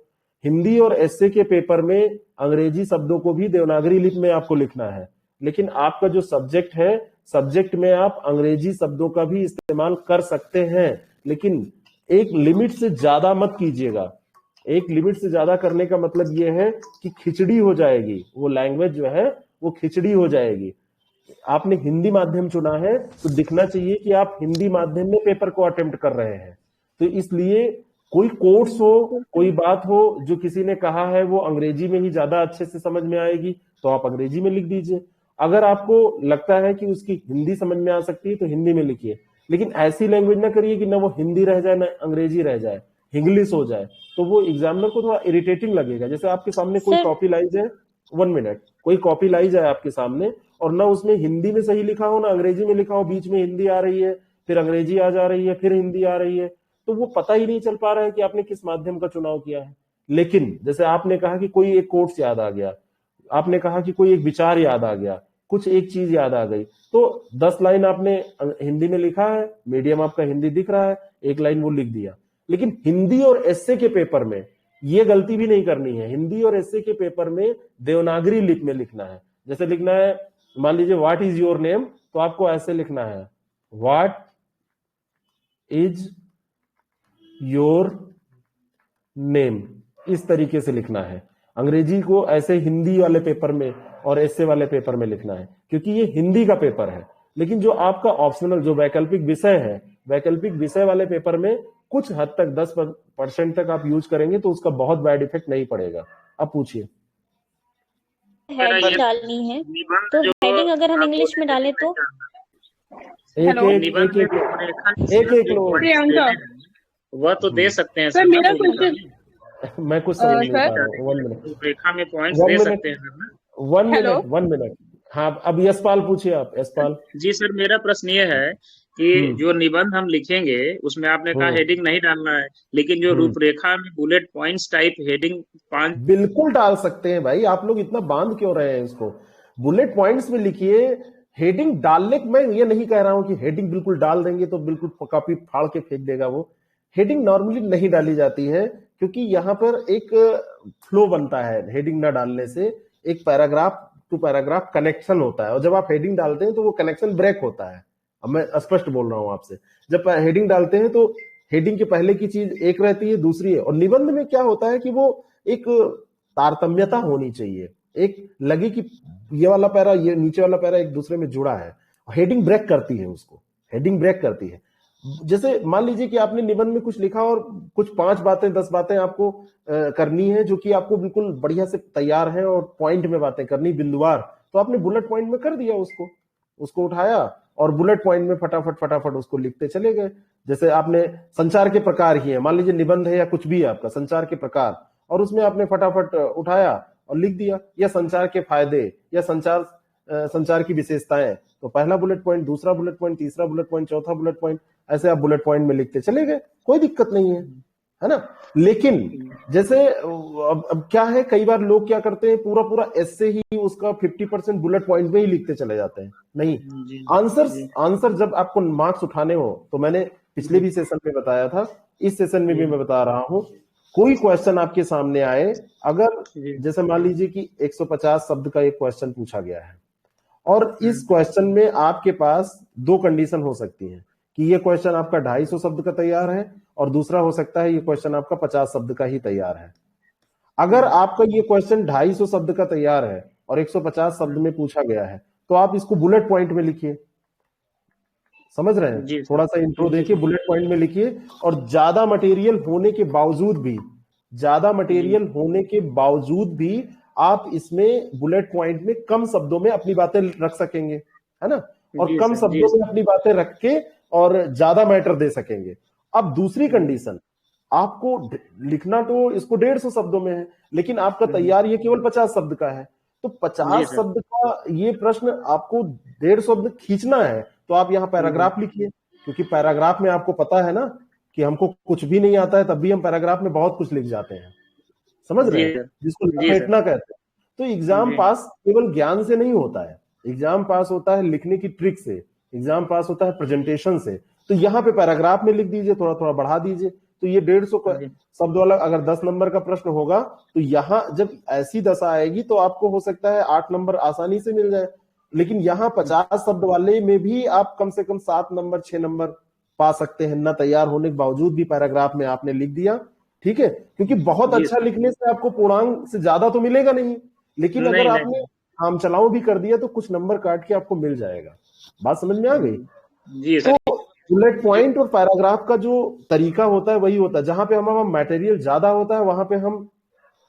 हिंदी और एसए के पेपर में अंग्रेजी शब्दों को भी देवनागरी लिपि में आपको लिखना है, लेकिन आपका जो सब्जेक्ट है, सब्जेक्ट में आप अंग्रेजी शब्दों का भी इस्तेमाल कर सकते हैं, लेकिन एक लिमिट से ज्यादा मत कीजिएगा। एक लिमिट से ज्यादा करने का मतलब यह है कि खिचड़ी हो जाएगी, वो लैंग्वेज जो है वो खिचड़ी हो जाएगी। आपने हिंदी माध्यम चुना है तो दिखना चाहिए कि आप हिंदी माध्यम में पेपर को अटेम्प्ट कर रहे हैं। तो इसलिए कोई कोर्स हो, कोई बात हो जो किसी ने कहा है वो अंग्रेजी में ही ज्यादा अच्छे से समझ में आएगी तो आप अंग्रेजी में लिख दीजिए। अगर आपको लगता है कि उसकी हिंदी समझ में आ सकती है तो हिंदी में लिखिए, लेकिन ऐसी लैंग्वेज ना करिए कि ना वो हिंदी रह जाए ना अंग्रेजी रह जाए, इंग्लिश हो जाए, तो वो एग्जामिनर को थोड़ा इरिटेटिंग लगेगा। जैसे आपके सामने कोई कॉपी लाई जाए, 1 मिनट, कोई कॉपी लाई जाए आपके सामने और ना उसमें हिंदी में सही लिखा हो ना अंग्रेजी में लिखा हो, बीच में हिंदी आ रही है, फिर अंग्रेजी आ जा रही है, फिर हिंदी आ रही है, तो वो पता ही नहीं चल पा रहा है कि आपने किस माध्यम का चुनाव किया है। लेकिन जैसे आपने कहा कि कोई एक कोट्स याद आ गया, आपने कहा कि कोई एक विचार याद आ गया, कुछ एक चीज याद आ गई, तो 10 लाइन आपने हिंदी में लिखा है, मीडियम आपका हिंदी दिख रहा है, 1 लाइन वो लिख दिया। लेकिन हिंदी और एसए के पेपर में ये गलती भी नहीं करनी है। हिंदी और एसए के पेपर में देवनागरी लिपि में लिखना है। जैसे लिखना है, मान लीजिए व्हाट इज योर नेम, तो आपको ऐसे लिखना है, व्हाट इज योर नेम, इस तरीके से लिखना है। अंग्रेजी को ऐसे हिंदी वाले पेपर में और एसए वाले पेपर में लिखना है, क्योंकि ये हिंदी का पेपर है। लेकिन जो आपका ऑप्शनल जो वैकल्पिक विषय है, वैकल्पिक विषय वाले पेपर में कुछ हद तक 10% तक आप यूज करेंगे तो उसका बहुत बैड इफेक्ट नहीं पड़ेगा। अब पूछिए। हेडिंग डालनी है तो हेडिंग अगर हम इंग्लिश में डालें तो एक वह तो दे सकते हैं सर। मेरा क्वेश्चन मैं कुछ समझ नहीं पा रहा हूँ। 1 मिनट, रूपरेखा में पॉइंट्स दे सकते हैं सर। 1 मिनट। हाँ, अब यशपाल पूछिए आप। यशपाल जी सर, मेरा प्रश्न ये है कि जो निबंध हम लिखेंगे उसमें आपने कहा हेडिंग नहीं डालना है, लेकिन जो रूपरेखा में बुलेट पॉइंट्स टाइप हेडिंग 5 बिल्कुल डाल सकते हैं भाई। आप लोग इतना बांध क्यों रहे हैं इसको? बुलेट पॉइंट्स में लिखिए। हेडिंग डालने, मैं ये नहीं कह रहा हूं कि हेडिंग बिल्कुल डाल देंगे तो बिल्कुल कॉपी फाड़ के फेंक देगा वो। हेडिंग नॉर्मली नहीं डाली जाती है, क्योंकि यहाँ पर एक फ्लो बनता है। हेडिंग ना डालने से एक पैराग्राफ टू पैराग्राफ कनेक्शन होता है, और जब आप हेडिंग डालते हैं तो वो कनेक्शन ब्रेक होता है। अब मैं स्पष्ट बोल रहा हूं आपसे, जब हेडिंग डालते हैं तो हेडिंग के पहले की चीज एक रहती है, दूसरी है। और निबंध में क्या होता है कि वो एक तारतम्यता होनी चाहिए, एक लगे कि ये वाला पैरा ये नीचे वाला पैरा एक दूसरे में जुड़ा है। हेडिंग ब्रेक करती है उसको, हेडिंग ब्रेक करती है। जैसे मान लीजिए कि आपने निबंध में कुछ लिखा और कुछ 5 बातें 10 बातें आपको करनी है, जो कि आपको बिल्कुल बढ़िया से तैयार है और पॉइंट में बातें करनी, बिंदुवार, तो आपने बुलेट पॉइंट में कर दिया, उसको उठाया और बुलेट पॉइंट में फटाफट उसको लिखते चले गए। जैसे आपने संचार के प्रकार ही है, मान लीजिए निबंध है या कुछ भी है आपका संचार के प्रकार, और उसमें आपने फटाफट उठाया और लिख दिया, या संचार के फायदे या संचार की विशेषताएं, तो पहला बुलेट पॉइंट, दूसरा बुलेट पॉइंट, तीसरा बुलेट पॉइंट, चौथा बुलेट पॉइंट, ऐसे आप बुलेट पॉइंट में लिखते चले गए, कोई दिक्कत नहीं है ना। लेकिन जैसे अब क्या है, कई बार लोग क्या करते हैं, पूरा एस्से ही उसका 50% बुलेट पॉइंट में ही लिखते चले जाते हैं। नहीं, आंसर जब आपको मार्क्स उठाने हो, तो मैंने पिछले भी सेशन में बताया था, इस सेशन में भी मैं बता रहा हूं, कोई क्वेश्चन आपके सामने आए, अगर जैसे मान लीजिए कि 150 शब्द का एक क्वेश्चन पूछा गया है, और इस क्वेश्चन में आपके पास 2 कंडीशन हो सकती है कि ये क्वेश्चन आपका 250 शब्द का तैयार है, और दूसरा हो सकता है ये क्वेश्चन आपका 50 शब्द का ही तैयार है। अगर आपका ये क्वेश्चन 250 शब्द का तैयार है और 150 शब्द में पूछा गया है, तो आप इसको बुलेट पॉइंट में लिखिए। समझ रहे हैं? थोड़ा सा इंट्रो देखिए, बुलेट पॉइंट में लिखिए। और ज्यादा मटेरियल होने के बावजूद भी आप इसमें बुलेट पॉइंट में कम शब्दों में अपनी बातें रख सकेंगे, है ना, और कम शब्दों में अपनी बातें रख के और ज्यादा मैटर दे सकेंगे। अब दूसरी कंडीशन, आपको लिखना तो इसको 150 शब्दों में है, लेकिन आपका तैयार ये केवल 50 शब्द का है, तो जी 50 सर। शब्द का ये प्रश्न आपको 1.5 शब्द खींचना है, तो आप यहाँ पैराग्राफ लिखिए, क्योंकि पैराग्राफ में आपको पता है ना कि हमको कुछ भी नहीं आता है, तब भी हम पैराग्राफ में बहुत कुछ लिख जाते हैं, समझ रहे जी हैं, सर। जिसको जी सर। लपेटना कहते हैं। तो एग्जाम जी पास केवल ज्ञान से नहीं होता है, एग्जाम पास होता है लिखने की ट्रिक से, एग्जाम पास होता है प्रेजेंटेशन से। तो यहाँ पे पैराग्राफ में लिख दीजिए, थोड़ा थोड़ा बढ़ा दीजिए, तो ये 150 जी शब्द वाला अगर 10 नंबर का प्रश्न होगा, तो यहाँ जब ऐसी दशा आएगी तो आपको हो सकता है 8 नंबर आसानी से मिल जाए। लेकिन यहाँ 50 शब्द वाले में भी आप कम से कम 7 नंबर 6 नंबर पा सकते हैं, ना तैयार होने के बावजूद भी पैराग्राफ में आपने लिख दिया, ठीक है। क्योंकि बहुत जी अच्छा सर। लिखने से आपको पूर्णांक से ज्यादा तो मिलेगा नहीं, लेकिन अगर नहीं आपने नहीं। काम चलाओ भी कर दिया तो कुछ नंबर काट के आपको मिल जाएगा। बात समझ में आ गई? जी सर। तो बुलेट पॉइंट और पैराग्राफ का जो तरीका होता है वही होता है, जहां पे हमारा मटेरियल ज्यादा होता है वहां पे हम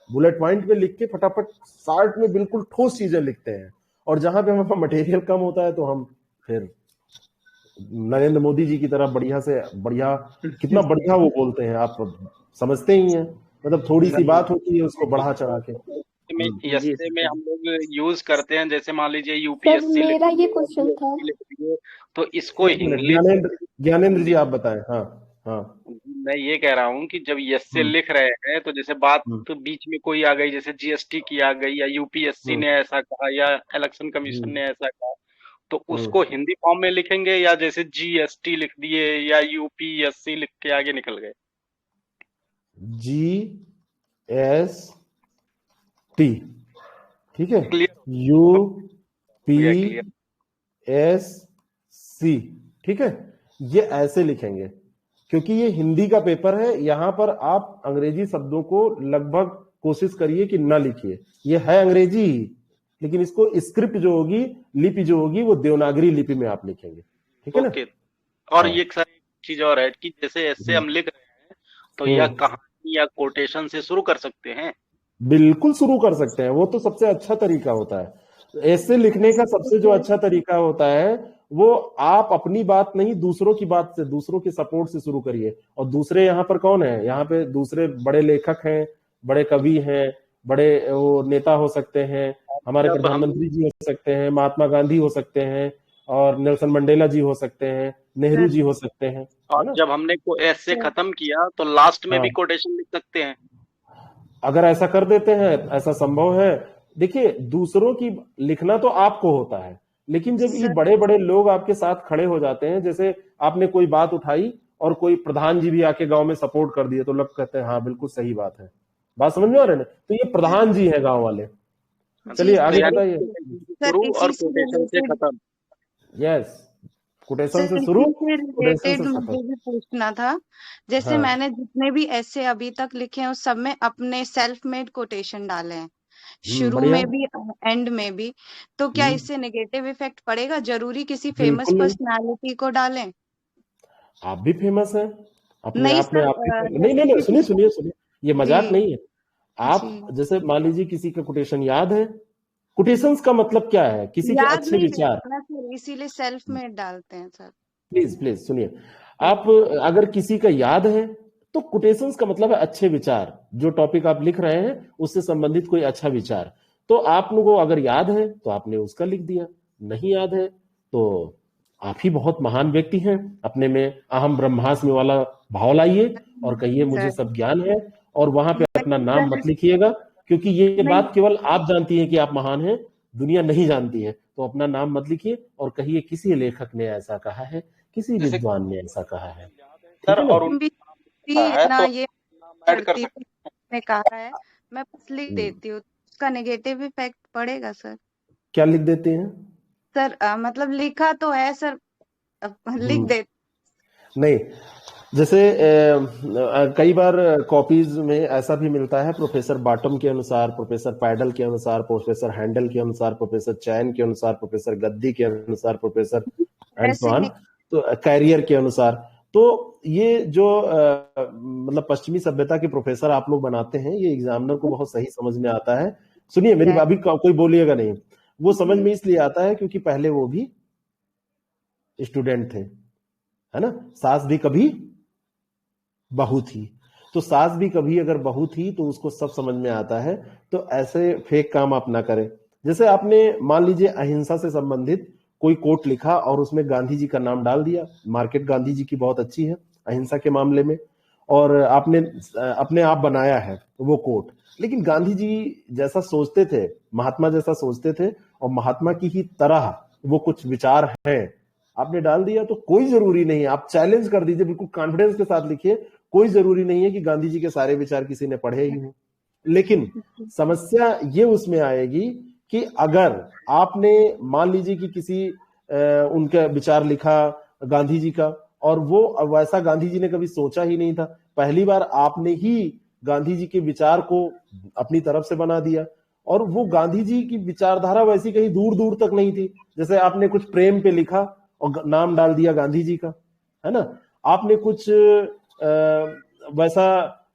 बुलेट पॉइंट पे लिख के फटाफट शार्ट में बिल्कुल ठोस चीजें लिखते हैं, और जहां पे हमारा मटेरियल कम होता है तो हम फिर नरेंद्र मोदी जी की तरह बढ़िया से बढ़िया, कितना बढ़िया वो बोलते हैं, आप समझते ही हैं, मतलब थोड़ी सी बात होती है उसको बढ़ा चढ़ा के। में जी यस्से सर। में हम लोग यूज करते हैं, जैसे मान लीजिए सर यूपीएससी लिख मेरा ये दिए, क्वेश्चन था। UPSC लिख दिए, तो इसको एक मिनट, इंग्लिश ज्ञानेंद्र जी आप बताएं। हाँ हाँ। मैं ये कह रहा हूँ कि जब यस्से हम्म लिख रहे हैं तो जैसे बात हम्म तो बीच में कोई आ गई, जैसे जीएसटी की आ गई, या यूपीएससी हम्म ने ऐसा कहा, या इलेक्शन कमीशन हम्म ने ऐसा कहा, तो हम्म। उसको हिंदी फॉर्म में लिखेंगे, या जैसे जीएसटी लिख दिए या यूपीएससी लिख के आगे निकल गए? GST, ठीक है, क्लियर UPSC, क्लियर। ठीक है, ये ऐसे लिखेंगे, क्योंकि ये हिंदी का पेपर है। यहां पर आप अंग्रेजी शब्दों को लगभग कोशिश करिए कि ना लिखिए, ये है अंग्रेजी ही, लेकिन इसको स्क्रिप्ट जो होगी, लिपि जो होगी, वो देवनागरी लिपि में आप लिखेंगे, ठीक है ना। ओके। और हाँ। ये एक चीज और है कि जैसे ऐसे हम लिख रहे हैं तो या कहानी या कोटेशन से शुरू कर सकते हैं? बिल्कुल शुरू कर सकते हैं, वो तो सबसे अच्छा तरीका होता है। ऐसे लिखने का सबसे जो अच्छा तरीका होता है वो आप अपनी बात नहीं, दूसरों की बात से, दूसरों के सपोर्ट से शुरू करिए। और दूसरे यहाँ पर कौन है? यहाँ पे दूसरे बड़े लेखक हैं, बड़े कवि हैं, बड़े वो नेता हो सकते हैं, हमारे जब हम प्रधानमंत्री जी हो सकते हैं, महात्मा गांधी हो सकते हैं, और नेल्सन मंडेला जी हो सकते हैं, नेहरू जी हो सकते हैं, है और ना। जब हमने को ऐसे खत्म किया तो लास्ट में हाँ, भी कोटेशन लिख सकते हैं? अगर ऐसा कर देते हैं, ऐसा संभव है। देखिए, दूसरों की लिखना तो आपको होता है, लेकिन जब ये बड़े बड़े लोग आपके साथ खड़े हो जाते हैं, जैसे आपने कोई बात उठाई और कोई प्रधान जी भी आके गांव में सपोर्ट कर दिए, तो लोग कहते हैं हाँ बिल्कुल सही बात है। बात समझ में आ रही है ना? तो ये प्रधान जी हैं गांव वाले। चलिए आगे बताइए। शुरू और कोटेशन से खत्म। यस, कोटेशन सर से शुरू, इसी से कोटेशन रिलेटेड से मुझे खत्म। भी पूछना था। जैसे हाँ। मैंने जितने भी ऐसे अभी तक लिखे हैं उस सब में अपने सेल्फ मेड कोटेशन डाले हैं, शुरू बढ़िया। में भी एंड में भी। तो क्या इससे नेगेटिव इफेक्ट पड़ेगा? जरूरी किसी फेमस बिल्कुल नहीं, पर्सनालिटी को डालें? आप भी फेमस हैं अपने नहीं आप में, सर, आप भी नहीं जैसे नहीं नहीं, किसी सुनिए सुनिए सुनिए, ये मजाक जी नहीं है। आप जी जैसे मान लीजिए किसी का कोटेशन याद है, कोटेशंस का मतलब क्या है? किसी के याद अच्छे नहीं विचार। रहता सर, इसीलिए सेल्फ मेड डालते हैं सर। प्लीज प्लीज सुनिए, आप अगर किसी का याद है तो कोटेशंस का मतलब है अच्छे विचार, जो टॉपिक आप लिख रहे हैं उससे संबंधित कोई अच्छा विचार। तो आप लोगों को अगर याद है तो आपने उसका लिख दिया, नहीं याद है तो आप ही बहुत महान व्यक्ति हैं, अपने में अहम ब्रह्मास्मि वाला भाव लाइए और कहिए मुझे सर सब ज्ञान है, और वहां पे अपना नहीं नाम सर, मत लिखिएगा, क्योंकि ये नहीं बात केवल आप जानती हैं कि आप महान हैं, दुनिया नहीं जानती है। तो अपना नाम मत लिखिए और कहिए किसी लेखक ने ऐसा कहा है, किसी जैसे विद्वान ने ऐसा कहा है, ठीक सर, है ना। और उन भी है ना तो ये नाम ऐड कर करती सकते हूँ, मैं कहा है मैं बस लिख हम्म, देती हूँ, उसका नेगेटिव इफेक्ट पड़ेगा सर? क्या लिख देते हैं? सर मतलब लिखा तो है सर, लिख हम्म, दे। नहीं, जैसे कई बार कॉपीज में ऐसा भी मिलता है, प्रोफेसर बॉटम के अनुसार, प्रोफेसर पैडल के अनुसार, प्रोफेसर हैंडल के अनुसार, प्रोफेसर चैन के अनुसार, प्रोफेसर गद्दी के अनुसार, प्रोफेसर एंड ऐसे सो ऑन, नहीं तो कैरियर के अनुसार। तो ये जो मतलब पश्चिमी सभ्यता के प्रोफेसर आप लोग बनाते हैं, ये एग्जामिनर को बहुत सही समझ में आता है। सुनिए मेरी अभी कोई बोलिएगा नहीं, वो समझ में इसलिए आता है क्योंकि पहले वो भी स्टूडेंट थे, है ना। सास भी कभी बहू थी, तो सास भी कभी अगर बहू थी तो उसको सब समझ में आता है। तो ऐसे फेक काम आप ना करें। जैसे आपने मान लीजिए अहिंसा से संबंधित कोई कोट लिखा और उसमें गांधी जी का नाम डाल दिया, मार्केट गांधी जी की बहुत अच्छी है अहिंसा के मामले में, और आपने अपने आप बनाया है वो कोट, लेकिन गांधी जी जैसा सोचते थे, महात्मा जैसा सोचते थे, और महात्मा की ही तरह वो कुछ विचार हैं, आपने डाल दिया, तो कोई जरूरी नहीं है, आप चैलेंज कर दीजिए, बिल्कुल कॉन्फिडेंस के साथ लिखिए, कोई जरूरी नहीं है कि गांधी जी के सारे विचार किसी ने पढ़े ही हों। लेकिन समस्या ये उसमें आएगी कि अगर आपने मान लीजिए कि किसी उनका विचार लिखा गांधी जी का, और वो वैसा गांधी जी ने कभी सोचा ही नहीं था, पहली बार आपने ही गांधी जी के विचार को अपनी तरफ से बना दिया, और वो गांधी जी की विचारधारा वैसी कहीं दूर दूर तक नहीं थी। जैसे आपने कुछ प्रेम पे लिखा और नाम डाल दिया गांधी जी का, है ना, आपने कुछ वैसा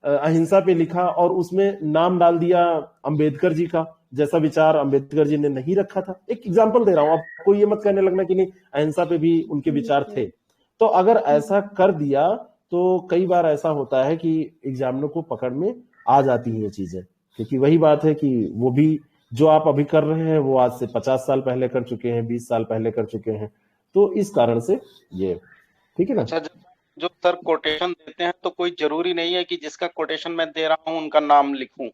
अहिंसा पे लिखा और उसमें नाम डाल दिया अंबेडकर जी का, जैसा विचार अंबेडकर जी ने नहीं रखा था। एक एग्जांपल दे रहा हूं, आपको ये मत कहने लगना कि नहीं अहिंसा पे भी उनके विचार थे। तो अगर ऐसा कर दिया तो कई बार ऐसा होता है कि एग्जामिनर को पकड़ में आ जाती हैं ये चीजें, क्योंकि वही बात है कि वो भी जो आप अभी कर रहे हैं वो आज से 50 साल पहले कर चुके हैं, 20 साल पहले कर चुके हैं, तो इस कारण से ये ठीक है ना। अच्छा, जो सर कोटेशन देते हैं तो कोई जरूरी नहीं है कि जिसका कोटेशन मैं दे रहा हूं उनका नाम लिखूं?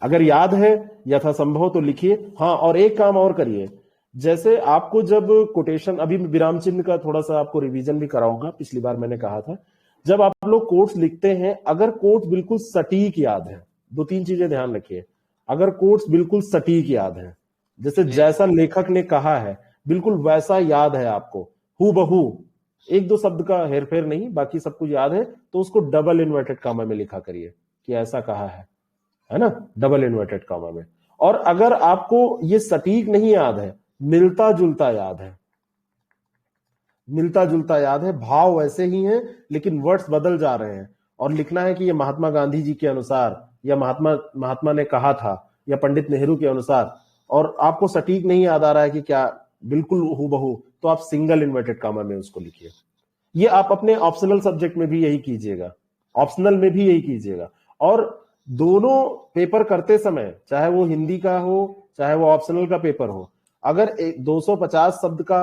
अगर याद है यथासंभव तो लिखिए। हाँ, और एक काम और करिए, जैसे आपको जब कोटेशन, अभी विराम चिन्ह का थोड़ा सा आपको रिवीजन भी कराऊंगा, पिछली बार मैंने कहा था, जब आप लोग कोट्स लिखते हैं, अगर कोट बिल्कुल सटीक याद है, 2-3 चीजें ध्यान रखिए। अगर कोट्स बिल्कुल सटीक याद है, जैसे जैसा लेखक ने कहा है बिल्कुल वैसा याद है आपको, हूबहू, 1-2 शब्द का हेरफेर नहीं, बाकी सब कुछ याद है, तो उसको डबल इन्वर्टेड कामा में लिखा करिए कि ऐसा कहा है ना, डबल इन्वर्टेड कामा में। और अगर आपको ये सटीक नहीं याद है, मिलता जुलता याद है, मिलता जुलता याद है, भाव वैसे ही हैं लेकिन वर्ड्स बदल जा रहे हैं, और लिखना है कि ये महात्मा गांधी जी के अनुसार, या महात्मा ने कहा था, या पंडित नेहरू के अनुसार, और आपको सटीक नहीं याद आ रहा है कि क्या बिल्कुल हूबहू, तो आप सिंगल इन्वर्टेड कामा में उसको लिखिए। ये आप अपने ऑप्शनल सब्जेक्ट में भी यही कीजिएगा, ऑप्शनल में भी यही कीजिएगा। और दोनों पेपर करते समय, चाहे वो हिंदी का हो चाहे वो ऑप्शनल का पेपर हो, अगर 250 शब्द का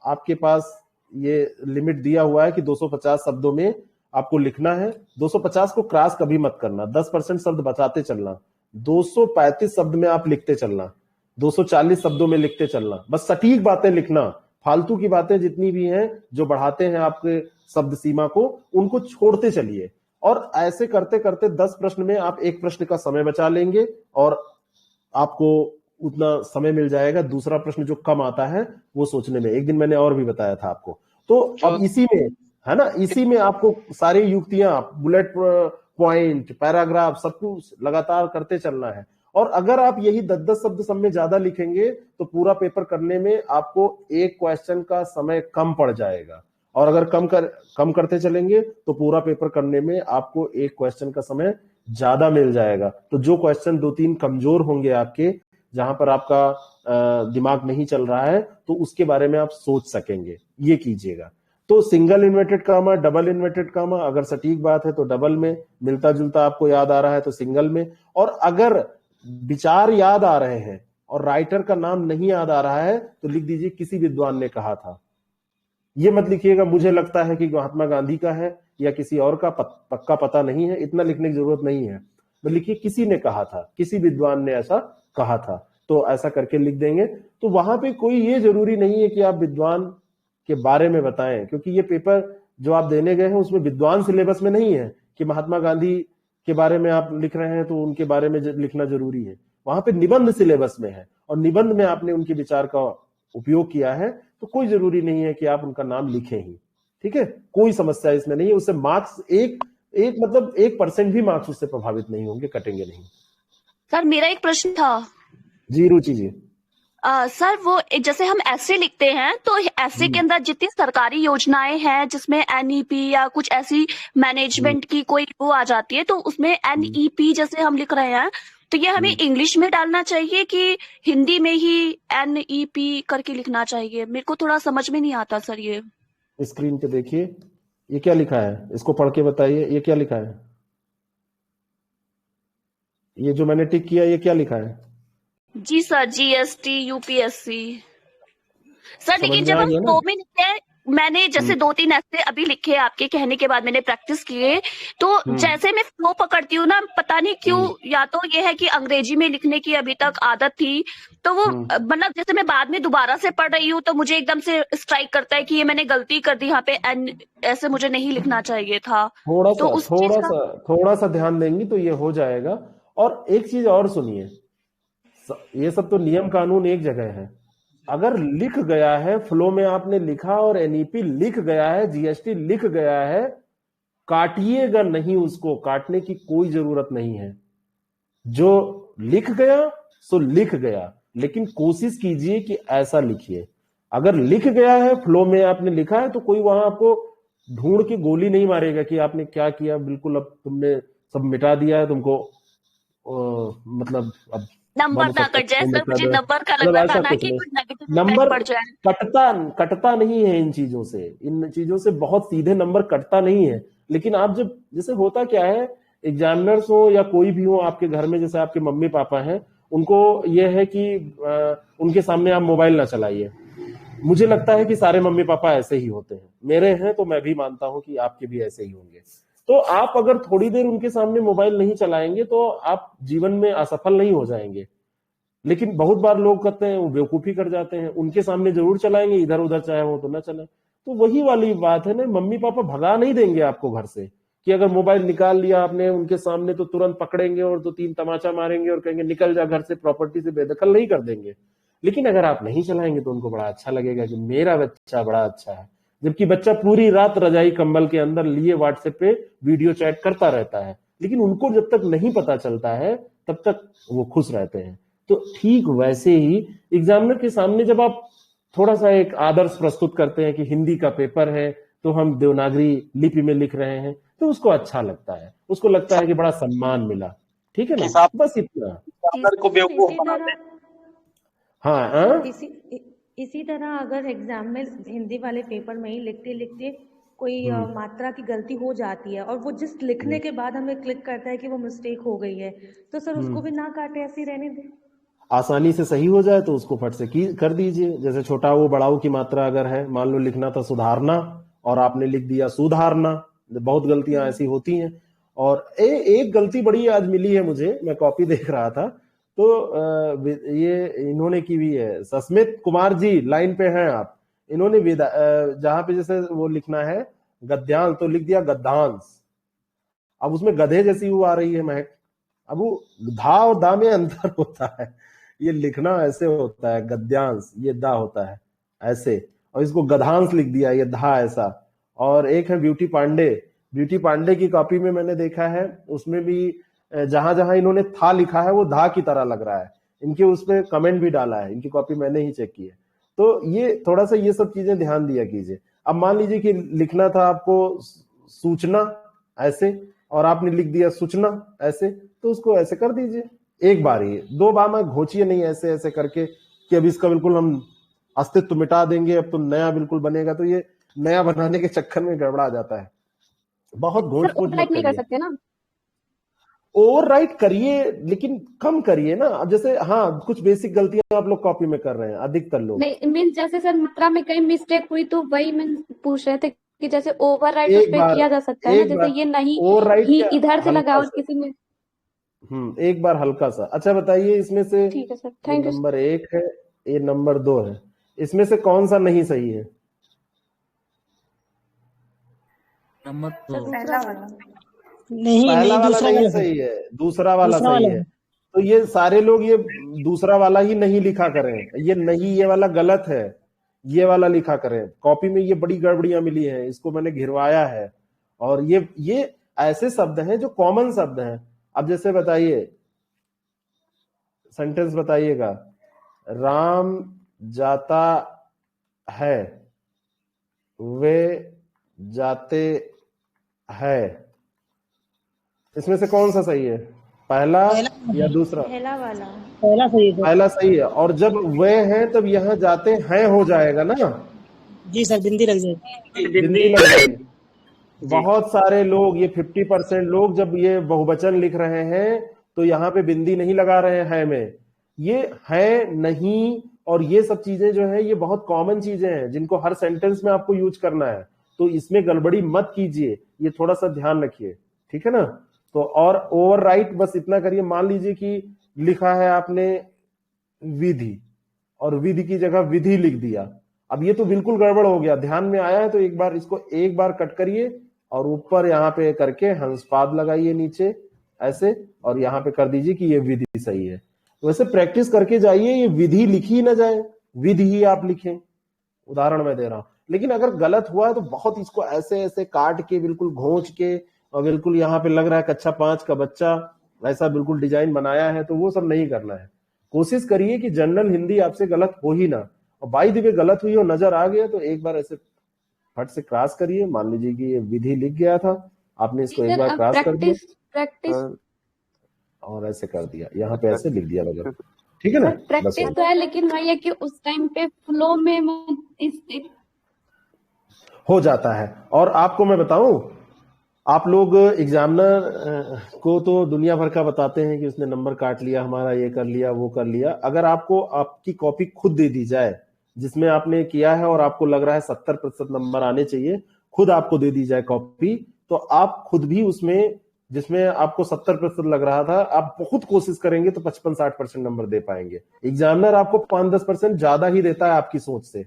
आपके पास ये लिमिट दिया हुआ है कि 250 शब्दों में आपको लिखना है, 250 को क्रॉस कभी मत करना, 10% शब्द बचाते चलना, 235 शब्द में आप लिखते चलना, 240 शब्दों में लिखते चलना, बस सटीक बातें लिखना, फालतू की बातें जितनी भी हैं जो बढ़ाते हैं आपके शब्द सीमा को, उनको छोड़ते चलिए। और ऐसे करते करते 10 प्रश्न में आप एक प्रश्न का समय बचा लेंगे और आपको उतना समय मिल जाएगा दूसरा प्रश्न जो कम आता है वो सोचने में। एक दिन मैंने और भी बताया था आपको। तो अब इसी में है ना, इसी में आपको सारी युक्तियां, बुलेट पॉइंट, पैराग्राफ, सब कुछ लगातार करते चलना है। और अगर आप यही 10-10 शब्द सब में ज्यादा लिखेंगे तो पूरा पेपर करने में आपको एक क्वेश्चन का समय कम पड़ जाएगा, और अगर कम करते चलेंगे तो पूरा पेपर करने में आपको एक क्वेश्चन का समय ज्यादा मिल जाएगा। तो जो क्वेश्चन 2-3 कमजोर होंगे आपके, जहां पर आपका दिमाग नहीं चल रहा है, तो उसके बारे में आप सोच सकेंगे, ये कीजिएगा। तो single inverted comma, double inverted comma, अगर सटीक बात है तो डबल में, मिलता जुलता आपको याद आ रहा है तो सिंगल में, और अगर विचार याद आ रहे हैं और राइटर का नाम नहीं याद आ रहा है तो लिख दीजिए किसी विद्वान ने कहा था। ये मत लिखिएगा मुझे लगता है कि महात्मा गांधी का है या किसी और का, पक्का पता नहीं है, इतना लिखने की जरूरत नहीं है। तो लिखिए किसी ने कहा था, किसी विद्वान ने ऐसा कहा था, तो ऐसा करके लिख देंगे। तो वहां पे कोई ये जरूरी नहीं है कि आप विद्वान के बारे में बताएं, क्योंकि ये पेपर जो आप देने गए हैं उसमें विद्वान सिलेबस में नहीं है कि महात्मा गांधी के बारे में आप लिख रहे हैं तो उनके बारे में लिखना जरूरी है। वहां पे निबंध सिलेबस में है, और निबंध में आपने उनके विचार का उपयोग किया है, तो कोई जरूरी नहीं है कि आप उनका नाम लिखें ही। ठीक है, कोई समस्या इसमें नहीं है। उससे मार्क्स मतलब 1% भी मार्क्स उससे प्रभावित नहीं होंगे, कटेंगे नहीं। सर मेरा एक प्रश्न था। जी रुचि जी। सर वो जैसे हम ऐसे लिखते हैं तो ऐसे के अंदर जितनी सरकारी योजनाएं हैं जिसमें एनईपी या कुछ ऐसी मैनेजमेंट की कोई वो आ जाती है, तो उसमें एनईपी जैसे हम लिख रहे हैं तो ये हमें इंग्लिश में डालना चाहिए कि हिंदी में ही एनईपी करके लिखना चाहिए? मेरे को थोड़ा समझ में नहीं आता सर। ये स्क्रीन पे देखिए, ये क्या लिखा है, इसको पढ़ के बताइए, ये क्या लिखा है? ये जो मैंने टिक किया ये क्या लिखा है? जी सर, जीएसटी, यूपीएससी। सर समझ लेकिन में जब आ हम गया ना? 2 में लिखते हैं, मैंने जैसे 2-3 ऐसे अभी लिखे, आपके कहने के बाद मैंने प्रैक्टिस किए, तो जैसे मैं फ्लो पकड़ती हूँ ना, पता नहीं क्यों, या तो ये है कि अंग्रेजी में लिखने की अभी तक आदत थी, तो वो मतलब जैसे मैं बाद में दोबारा से पढ़ रही हूँ तो मुझे एकदम से स्ट्राइक करता है कि ये मैंने गलती कर दी यहाँ पे, एन ऐसे मुझे नहीं लिखना चाहिए था। थोड़ा तो सा उस चीज थोड़ा का सा थोड़ा सा ध्यान देंगी तो ये हो जाएगा। और एक चीज और सुनिए, ये सब तो नियम कानून एक जगह है। अगर लिख गया है, फ्लो में आपने लिखा और एनईपी लिख गया है, जीएसटी लिख गया है, काटिएगा नहीं, उसको काटने की कोई जरूरत नहीं है। जो लिख गया सो लिख गया, लेकिन कोशिश कीजिए कि ऐसा लिखिए। अगर लिख गया है, फ्लो में आपने लिखा है, तो कोई वहां आपको ढूंढ के गोली नहीं मारेगा कि आपने क्या किया, बिल्कुल अब तुमने सब मिटा दिया है, तुमको मतलब अब नंबर ना कट जाए सर, मुझे नंबर का लग मतलब रहा ऐसा था ना कुछ कि नहीं। कुछ नेगेटिव इम्पैक्ट नंबर पड़ जाए। कटता नहीं है इन चीजों से, बहुत सीधे नंबर कटता नहीं है। लेकिन आप जब, जैसे होता क्या है, एग्जामिनर्स हो या कोई भी हो आपके घर में, जैसे आपके मम्मी पापा हैं, उनको ये है कि उनके सामने आप मोबाइल ना चलाइए। मुझे लगता है कि सारे मम्मी पापा ऐसे ही होते हैं, मेरे हैं तो मैं भी मानता हूं कि आपके भी ऐसे ही होंगे। तो आप अगर थोड़ी देर उनके सामने मोबाइल नहीं चलाएंगे तो आप जीवन में असफल नहीं हो जाएंगे। लेकिन बहुत बार लोग कहते हैं, वो बेवकूफी कर जाते हैं, उनके सामने जरूर चलाएंगे, इधर उधर चाहे वो तो ना चले। तो वही वाली बात है ना, मम्मी पापा भगा नहीं देंगे आपको घर से कि अगर मोबाइल निकाल लिया आपने उनके सामने तो तुरंत पकड़ेंगे और 2-3 तमाचा मारेंगे और कहेंगे निकल जा घर से, प्रॉपर्टी से बेदखल नहीं कर देंगे। लेकिन अगर आप नहीं चलाएंगे तो उनको बड़ा अच्छा लगेगा कि मेरा बच्चा बड़ा अच्छा है। जबकि बच्चा पूरी रात रजाई कंबल के अंदर लिए व्हाट्सएप पे वीडियो चैट करता रहता है, लेकिन उनको जब तक नहीं पता चलता है तब तक वो खुश रहते हैं। तो ठीक वैसे ही एग्जामिनर के सामने जब आप थोड़ा सा एक आदर्श प्रस्तुत करते हैं कि हिंदी का पेपर है तो हम देवनागरी लिपि में लिख रहे हैं, तो उसको अच्छा लगता है, उसको लगता है कि बड़ा सम्मान मिला। ठीक है ना, बस इतना। को बेवकूफ बनाते हैं। हाँ, इसी तरह अगर एग्जाम में हिंदी वाले पेपर में ही लिखते लिखते कोई मात्रा की गलती हो जाती है और वो जिस लिखने के बाद हमें क्लिक करता है कि वो मिस्टेक हो गई है, तो सर उसको भी ना काटे, ऐसे ही रहने दें। आसानी से सही हो जाए तो उसको फट से कर दीजिए। जैसे छोटा वो बड़ाऊ की मात्रा अगर है, मान लो लिखना था सुधारना और आपने लिख दिया सुधारना, बहुत गलतियां ऐसी होती हैं। और एक गलती बड़ी आज मिली है मुझे, मैं कॉपी देख रहा था तो ये इन्होंने की हुई है, सस्मित कुमार जी लाइन पे हैं आप, इन्होंने जहां पे जैसे वो लिखना है गद्यांश तो लिख दिया गद्यांश। अब उसमें गधे जैसी वो आ रही है महक। अब वो धा और दा में अंतर होता है, ये लिखना ऐसे होता है गद्यांश, ये दा होता है ऐसे, और इसको गधांश लिख दिया, ये धा ऐसा। और एक है ब्यूटी पांडे की कॉपी में मैंने देखा है, उसमें भी जहां जहां इन्होंने था लिखा है वो धा की तरह लग रहा है। इनके उसमें कमेंट भी डाला है, इनकी कॉपी मैंने ही चेक की है। तो ये थोड़ा सा ये सब चीजें ध्यान दिया कीजिए। अब मान लीजिए कि लिखना था आपको सूचना ऐसे और आपने लिख दिया सूचना ऐसे, तो उसको ऐसे कर दीजिए, एक बार ही, 2 बार में घोचिए नहीं ऐसे ऐसे करके कि अब इसका बिल्कुल हम अस्तित्व मिटा देंगे, अब तो नया बिल्कुल बनेगा। तो ये नया बनाने के चक्कर में गड़बड़ा जाता है, बहुत घोंच पोंच मत नहीं कर करिए। सकते ना, ओवर राइट करिए लेकिन कम करिए ना। अब जैसे हाँ, कुछ बेसिक गलतियां आप लोग कॉपी में कर रहे हैं, अधिकतर लोग। नहीं मीन जैसे सर मात्रा में कहीं मिस्टेक हुई तो वही मैं पूछ रहे थे कि जैसे ओवर राइट उस पे किया जा सकता है ना, जैसे ये नहीं ही इधर से लगा और किसी में। एक बार हल्का सा। अच्छा बताइए, इसमें से ठीक है सर, थैंक यू। नंबर 1 है, ये नंबर 2 है, इसमें से कौन सा नहीं सही है? नंबर 2 पहला वाला पहला वाला नहीं सही है, दूसरा वाला सही है। तो ये सारे लोग ये दूसरा वाला ही नहीं लिखा करें, ये नहीं, ये वाला गलत है, ये वाला लिखा करें। कॉपी में ये बड़ी गड़बड़ियां मिली हैं, इसको मैंने घिरवाया है। और ये ऐसे शब्द हैं जो कॉमन शब्द हैं। अब जैसे बताइए, सेंटेंस बताइएगा, राम जाता है, वे जाते हैं, इसमें से कौन सा सही है, पहला या दूसरा? पहला वाला। पहला सही है। पहला सही है। और जब वे हैं तब यहाँ जाते हैं हो जाएगा ना? जी सर, बिंदी लग जाएगी। बिंदी लग जाएगी। बहुत सारे लोग, ये 50% लोग जब ये बहुवचन लिख रहे हैं तो यहाँ पे बिंदी नहीं लगा रहे हैं में, ये है नहीं, और ये सब चीजें जो है ये बहुत कॉमन चीजें हैं जिनको हर सेंटेंस में आपको यूज करना है, तो इसमें गड़बड़ी मत कीजिए, ये थोड़ा सा ध्यान रखिए, ठीक है ना। तो और ओवरराइट बस इतना करिए, मान लीजिए कि लिखा है आपने विधि और विधि की जगह विधि लिख दिया, अब ये तो बिल्कुल गड़बड़ हो गया, ध्यान में आया है तो एक बार इसको एक बार कट करिए और ऊपर यहाँ पे करके हंसपाद लगाइए नीचे ऐसे, और यहाँ पे कर दीजिए कि ये विधि सही है। तो वैसे प्रैक्टिस करके जाइए, ये विधि लिखी ना जाए, विधि ही आप लिखें, उदाहरण मैं दे रहा हूं। लेकिन अगर गलत हुआ है तो बहुत इसको ऐसे ऐसे काट के बिल्कुल घोंच के और बिल्कुल यहाँ पे लग रहा है कक्षा 5 का बच्चा ऐसा बिल्कुल डिजाइन बनाया है, तो वो सब नहीं करना है। कोशिश करिए कि जनरल हिंदी आपसे गलत हो ही ना, और बाई द वे गलत हुई और नजर आ गया तो एक बार ऐसे फट से क्रॉस करिए, मान लीजिए कि ये विधि लिख गया था, आपने इसको एक बार क्रॉस कर दिया प्रैक्टिस और ऐसे कर दिया, यहाँ पे ऐसे लिख दिया वगैरह, ठीक है ना। प्रैक्टिस तो है, लेकिन वही है कि उस टाइम पे फ्लो में हो जाता है। और आपको मैं बताऊं, आप लोग एग्जामिनर को तो दुनिया भर का बताते हैं कि उसने नंबर काट लिया हमारा, ये कर लिया वो कर लिया। अगर आपको आपकी कॉपी खुद दे दी जाए जिसमें आपने किया है और आपको लग रहा है 70% नंबर आने चाहिए, खुद आपको दे दी जाए कॉपी, तो आप खुद भी उसमें जिसमें आपको 70% लग रहा था, आप बहुत कोशिश करेंगे तो 55-60% नंबर दे पाएंगे। एग्जामिनर आपको 5-10% ज्यादा ही देता है आपकी सोच से।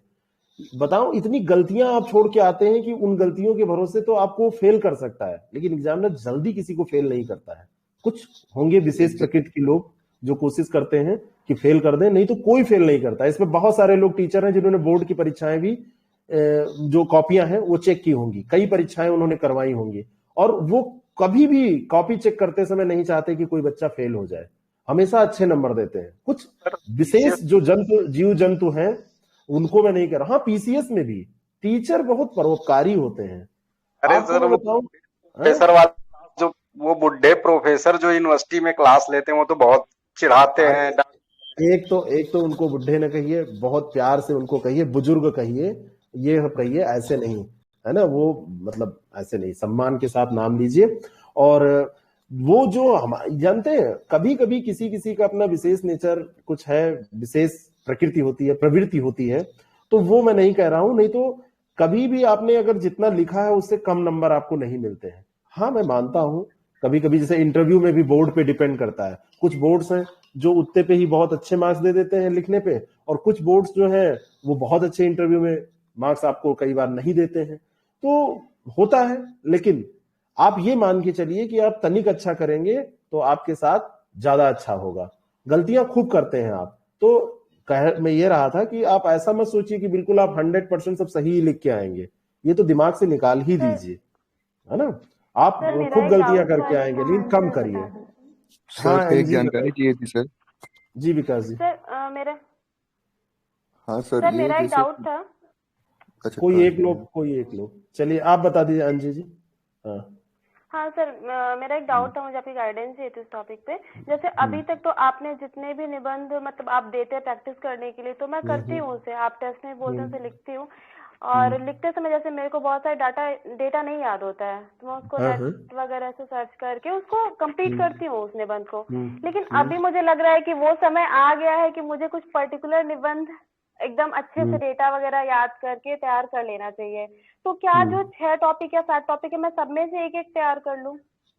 बताओ, इतनी गलतियां आप छोड़ के आते हैं कि उन गलतियों के भरोसे तो आपको फेल कर सकता है, लेकिन एग्जामिनर जल्दी किसी को फेल नहीं करता है। कुछ होंगे विशेष प्रकृति के लोग जो कोशिश करते हैं कि फेल कर दें, नहीं तो कोई फेल नहीं करता। इसमें बहुत सारे लोग टीचर हैं जिन्होंने बोर्ड की परीक्षाएं भी जो कॉपियां हैं वो चेक की होंगी, कई परीक्षाएं उन्होंने करवाई होंगी, और वो कभी भी कॉपी चेक करते समय नहीं चाहते कि कोई बच्चा फेल हो जाए, हमेशा अच्छे नंबर देते हैं। कुछ विशेष जो जीव जंतु हैं उनको मैं नहीं कह रहा, हाँ पीसीएस में भी टीचर बहुत परोपकारी होते हैं। अरे सर, वो प्रोफेसर वाले जो वो बुढ़े प्रोफेसर जो यूनिवर्सिटी में क्लास लेते हैं वो तो बहुत चिढ़ाते हैं। एक तो उनको बुढ़े न कहिए, बहुत प्यार से उनको कहिए बुजुर्ग कहिए, ये कहिए, ऐसे नहीं, है ना, वो मतलब ऐसे नहीं, सम्मान के साथ नाम लीजिए। और वो जो हम जानते हैं कभी कभी किसी का अपना विशेष नेचर कुछ है, विशेष प्रकृति होती है, प्रवृत्ति होती है, तो वो मैं नहीं कह रहा हूं, नहीं तो कभी भी आपने अगर जितना लिखा है उससे कम नंबर आपको नहीं मिलते हैं। हाँ मैं मानता हूं कभी कभी जैसे इंटरव्यू में भी बोर्ड पे डिपेंड करता है, कुछ बोर्ड्स हैं जो उतने पे ही बहुत अच्छे मार्क्स दे देते हैं लिखने पे, और कुछ बोर्ड्स जो है वो बहुत अच्छे इंटरव्यू में मार्क्स आपको कई बार नहीं देते हैं, तो होता है। लेकिन आप ये मान के चलिए कि आप तनिक अच्छा करेंगे तो आपके साथ ज्यादा अच्छा होगा। गलतियां खूब करते हैं आप, तो मैं ये रहा था कि आप ऐसा मत सोचिए कि बिल्कुल आप 100% सब सही लिख के आएंगे, ये तो दिमाग से निकाल ही दीजिए, है ना। आप खूब गलतियां करके आएंगे, लेकिन कम करिए। सर एक जानकारी चाहिए थी सर। जी विकास जी। सर मेरा हाँ सर, मेरा एक डाउट था। अच्छा, कोई एक लोग चलिए आप बता दीजिए अंजी जी। हाँ सर, मेरा एक डाउट था, मुझे आपकी गाइडेंस चाहिए थी इस टॉपिक पे। जैसे अभी तक तो आपने जितने भी निबंध मतलब आप देते हैं प्रैक्टिस करने के लिए, तो मैं करती हूँ उसे, आप टेस्ट में बोलते हैं उसे लिखती हूँ, और लिखते समय जैसे मेरे को बहुत सारे डेटा नहीं याद होता है, तो मैं उसको नेट वगैरह से सर्च करके उसको कंप्लीट करती हूँ उस निबंध को। लेकिन अभी मुझे लग रहा है कि वो समय आ गया है कि मुझे कुछ पर्टिकुलर निबंध एकदम अच्छे से डेटा वगैरह याद करके तैयार कर लेना चाहिए। तो क्या जो 6 टॉपिक या 7 टॉपिक है मैं सब में से एक तैयार कर लूं,